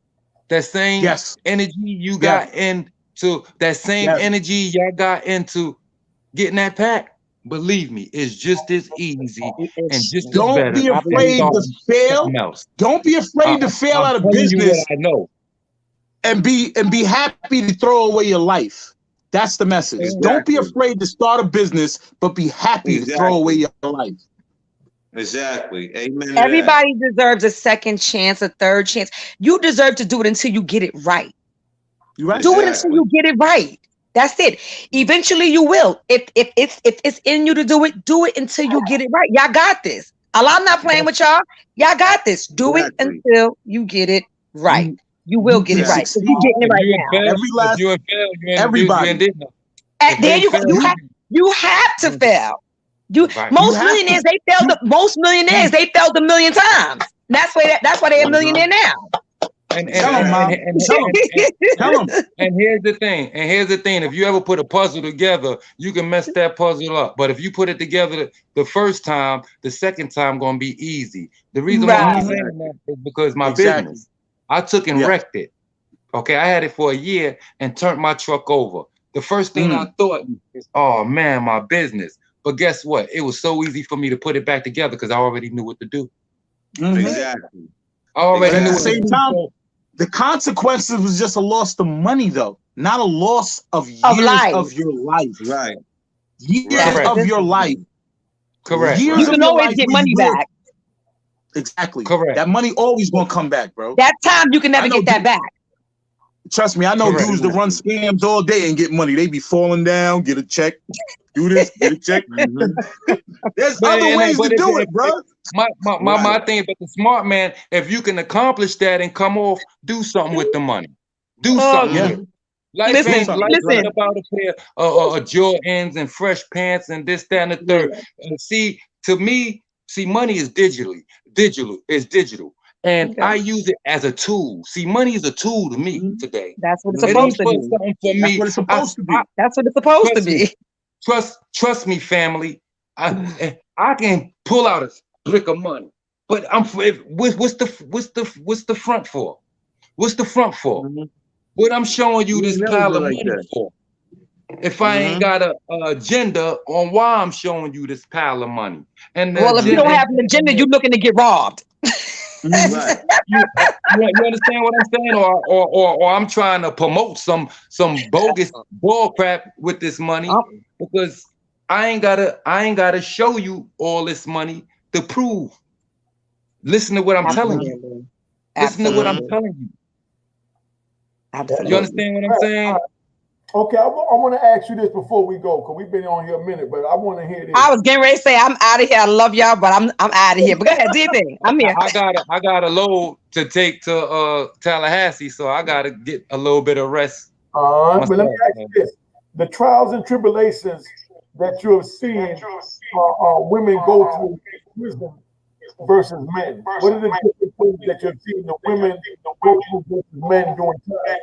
That same energy you got into, that same energy y'all got into getting that pack. Believe me, it's just as easy and just as better. Don't be afraid to fail. Don't be afraid to fail out of business. I know. And be happy to throw away your life. That's the message. Exactly. Don't be afraid to start a business, but be happy to throw away your life. Exactly. Amen. Everybody deserves a second chance, a third chance. You deserve to do it until you get it right. You're right. Do it until you get it right. That's it. Eventually you will. If it's in you to do it until you get it right. Y'all got this. I'm not playing with y'all. Y'all got this. Do it until you get it right. You will get it right. You're getting it right now. Everybody. There you have to fail. Most millionaires they failed a million times. That's why they're a millionaire now. And here's the thing. If you ever put a puzzle together, you can mess that puzzle up. But if you put it together the first time, the second time gonna be easy. The reason why I'm saying that is because my business, I took and wrecked it. Okay, I had it for a year and turned my truck over. The first thing I thought is, oh man, my business. But guess what? It was so easy for me to put it back together because I already knew what to do. Exactly. I already knew. At the same time, the consequences was just a loss of money, though, not a loss of years of your life. Right. Years of your life. Correct. You can always get money back. Exactly. Correct. That money always gonna come back, bro. That time you can never get that back. Trust me, I know dudes that run scams all day and get money. They be falling down, get a check, do this, get a check. There's other ways to do it, bro. My thing about the smart man, if you can accomplish that and come off, do something with the money. Do something with it. Life ain't about a pair of Jordans and fresh pants and this, that, and the third. And money is digital. And I use it as a tool. See, money is a tool to me today. That's what it's supposed to be. That's what it's supposed to be. That's what it's supposed to be. Trust me, family. I can pull out a brick of money, but what's the front for? What's the front for? What I'm showing you this pile of money for? If I ain't got a agenda on why I'm showing you this pile of money, and if you don't have an agenda, you're looking to get robbed. Right. You understand what I'm saying, or I'm trying to promote some bogus bull crap with this money because I ain't gotta show you all this money to prove. Listen to what I'm telling you. Listen to what I'm telling you. Absolutely. You understand what I'm saying? Okay, I want to ask you this before we go, because we've been on here a minute, but I want to hear this. I was getting ready to say I'm out of here. I love y'all, but I'm out of here. But go ahead, do your thing. I'm here. I got a load to take to Tallahassee, so I gotta get a little bit of rest. But let me ask you this: the trials and tribulations that you have seen women go through in prison versus men. What are the different things that you've seen the women go through versus men doing time?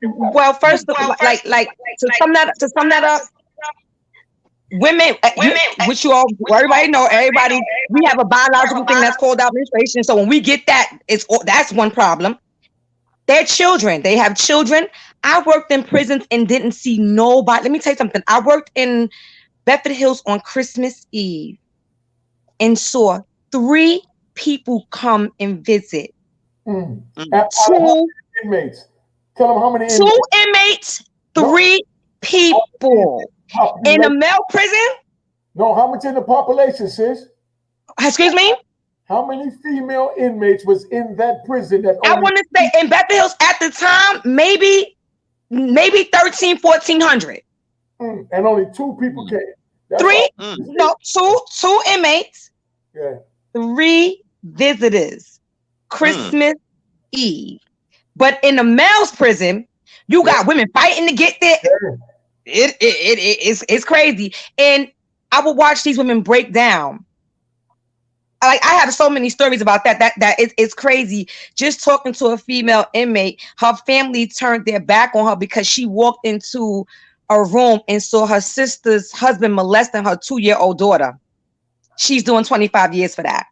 Well, first, like to sum that up, women, which everybody know, we have a biological thing that's called menstruation. So when we get that, that's one problem. Their children, they have children. I worked in prisons and didn't see nobody. Let me tell you something. I worked in Bedford Hills on Christmas Eve and saw 3 people come and visit. Two inmates. Tell them how many inmates. 2 inmates, 3 people. In a male prison? No, how much in the population, sis? Excuse me? How many female inmates was in that prison? I want to say in Bedford Hills at the time, maybe 1,300, 1,400. And only 2 people came. Two inmates. Yeah. 3 visitors. Christmas Eve. But in the male's prison, you got women fighting to get there. Yeah. It's crazy. And I would watch these women break down. Like, I have so many stories about that it's crazy. Just talking to a female inmate, her family turned their back on her because she walked into a room and saw her sister's husband molesting her 2-year-old daughter. She's doing 25 years for that.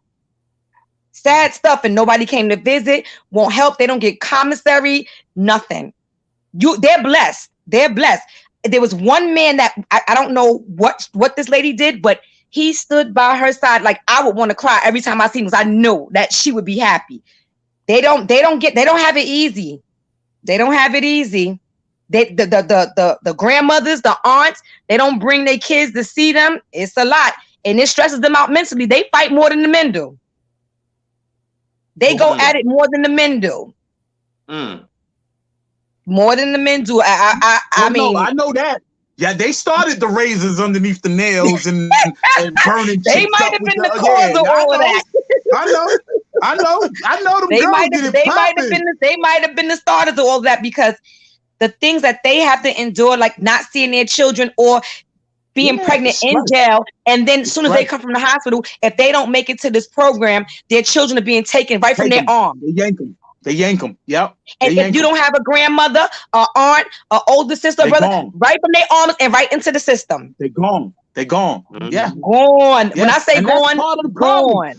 Sad stuff, and nobody came to visit, won't help. They don't get commissary, nothing. They're blessed. They're blessed. There was one man that I don't know what this lady did, but he stood by her side. Like, I would want to cry every time I see him because I know that she would be happy. They don't have it easy. They don't have it easy. The grandmothers, the aunts, they don't bring their kids to see them. It's a lot. And it stresses them out mentally. They fight more than the men do. They go at it more than the men do. More than the men do. I mean, I know that. Yeah, they started the razors underneath the nails and burning. They might have been the cause of all of that. I know them they girls might get it they might have been the starters of all of that, because the things that they have to endure, like not seeing their children or being pregnant in jail, and then as soon as they come from the hospital, if they don't make it to this program, their children are being taken from their arms. They yank them. Yep. And if you don't have a grandmother, an aunt, an older sister, brother, right from their arms and right into the system. They're gone. Yeah. Gone. Yeah. When I say gone, gone.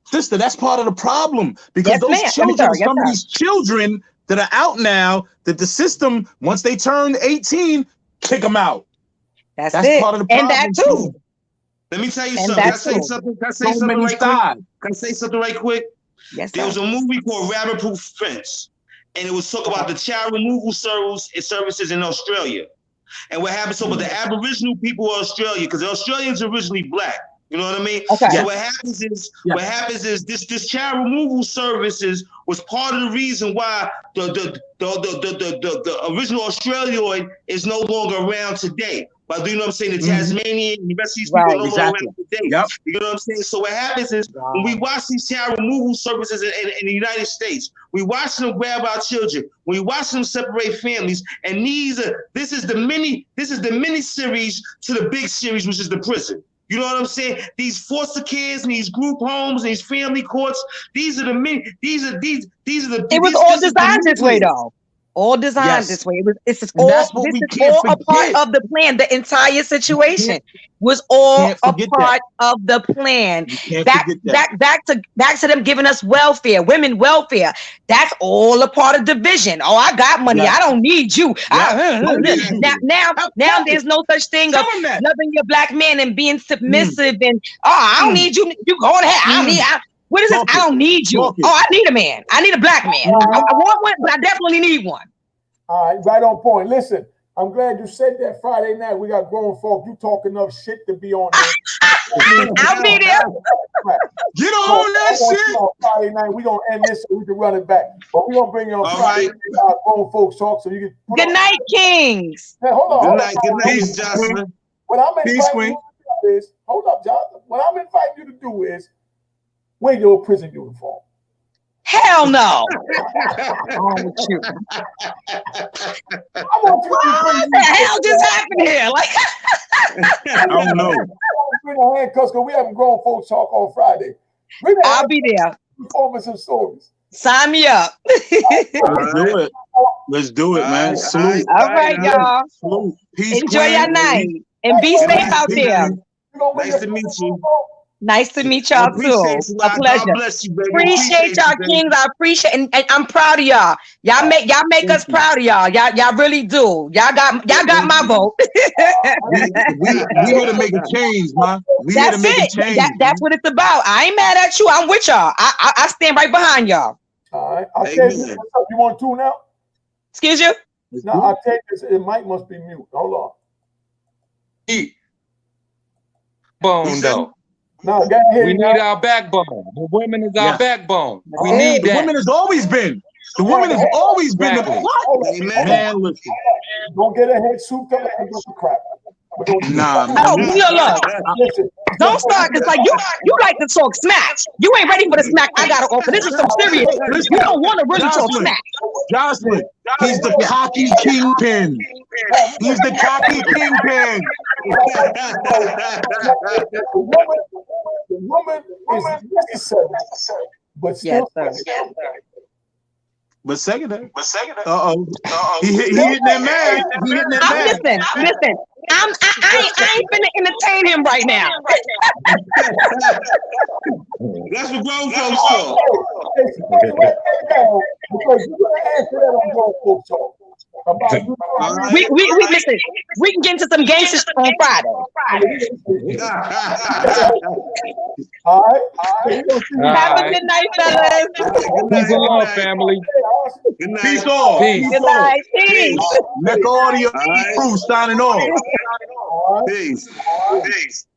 Sister, that's part of the problem, because those children, some of these children that are out now, that the system, once they turn 18, kick them out. That's part of the problem. And that too. Let me tell you something. Can I say something right quick? Yes, there was a movie called Rabbit Proof Fence, and it was talking about the child removal services in Australia. And what happens with the Aboriginal people of Australia, because the Australians are originally black. You know what I mean? Okay. So what happens is this child removal services was part of the reason why the original Australioid is no longer around today. But you know what I'm saying? The Tasmanian and the rest of these people are no longer around today. You know what I'm saying? So what happens is when we watch these child removal services in the United States, we watch them grab our children, we watch them separate families, and this is the mini series to the big series, which is the prison. You know what I'm saying? These foster kids and these group homes and these family courts, these are the It was all designed this way, though. All designed this way. This is all a part of the plan. The entire situation was all a part of the plan. Back to them giving us welfare, women welfare. That's all a part of division. Oh, I got money. I don't need you. Now there's no such thing of loving your black man and being submissive and I don't need you. You go ahead. What is this? I don't need you. I need a man. I need a black man. I want one, but I definitely need one. All right, right on point. Listen, I'm glad you said that. Friday night, we got grown folk. You talk enough shit to be on there. I'll be there. Get on that shit. On Friday night, we're going to end this so we can run it back. But we're going to bring you on Friday night, grown folks talk so you can. Good night, Kings. Hey, hold on. Good night, Jocelyn. What I'm inviting you to do is, hold up, Jonathan. What I'm inviting you to do is wear your prison uniform. Hell no. I want you to What the hell just happened here? Like, I don't know. bring the handcuffs because we having grown folks talk on Friday. I'll be there. Performing some stories. Sign me up. Let's do it, man. Salute. All right, y'all. Salute. Peace. Enjoy your night and be safe out there. Nice to meet you. Nice to meet y'all too. A pleasure. God bless you, baby. Appreciate y'all, you, Kings. I appreciate, and I'm proud of y'all. Y'all make us proud of y'all. Y'all really do. Y'all got my vote. we here to make a change, man. We here to make a change. That's what it's about. I ain't mad at you. I'm with y'all. I stand right behind y'all. All right. I'll tell you what's up. You want two now? Excuse you? No, I'll tell you this. The mic must be mute. Hold on. Bone though. No, go ahead. We need our backbone. The women is our backbone. We need the that. woman has always been. The woman has always been. Man, listen. Don't get a head soup up and go to crap. Nah, man. Oh, look. Don't start this like you like to talk smack. You ain't ready for the smack I gotta offer. This is some serious. You don't want to really talk smack. Jocelyn, he's the cocky kingpin. He's the cocky kingpin. The woman is necessary, but still. Yes, sir. But second, he hitting that man. He hitting that man. Listen. I ain't finna entertain him right now. That's what grown folks talk. Because you're gonna answer that on grown folks talk. We listen. We can get into some gangsters on Friday. All right. Have a good night, fellas. Peace and love, family. Good night. Peace off. Peace. Good night. Peace. Mecca Audio crew signing off. Peace. Peace.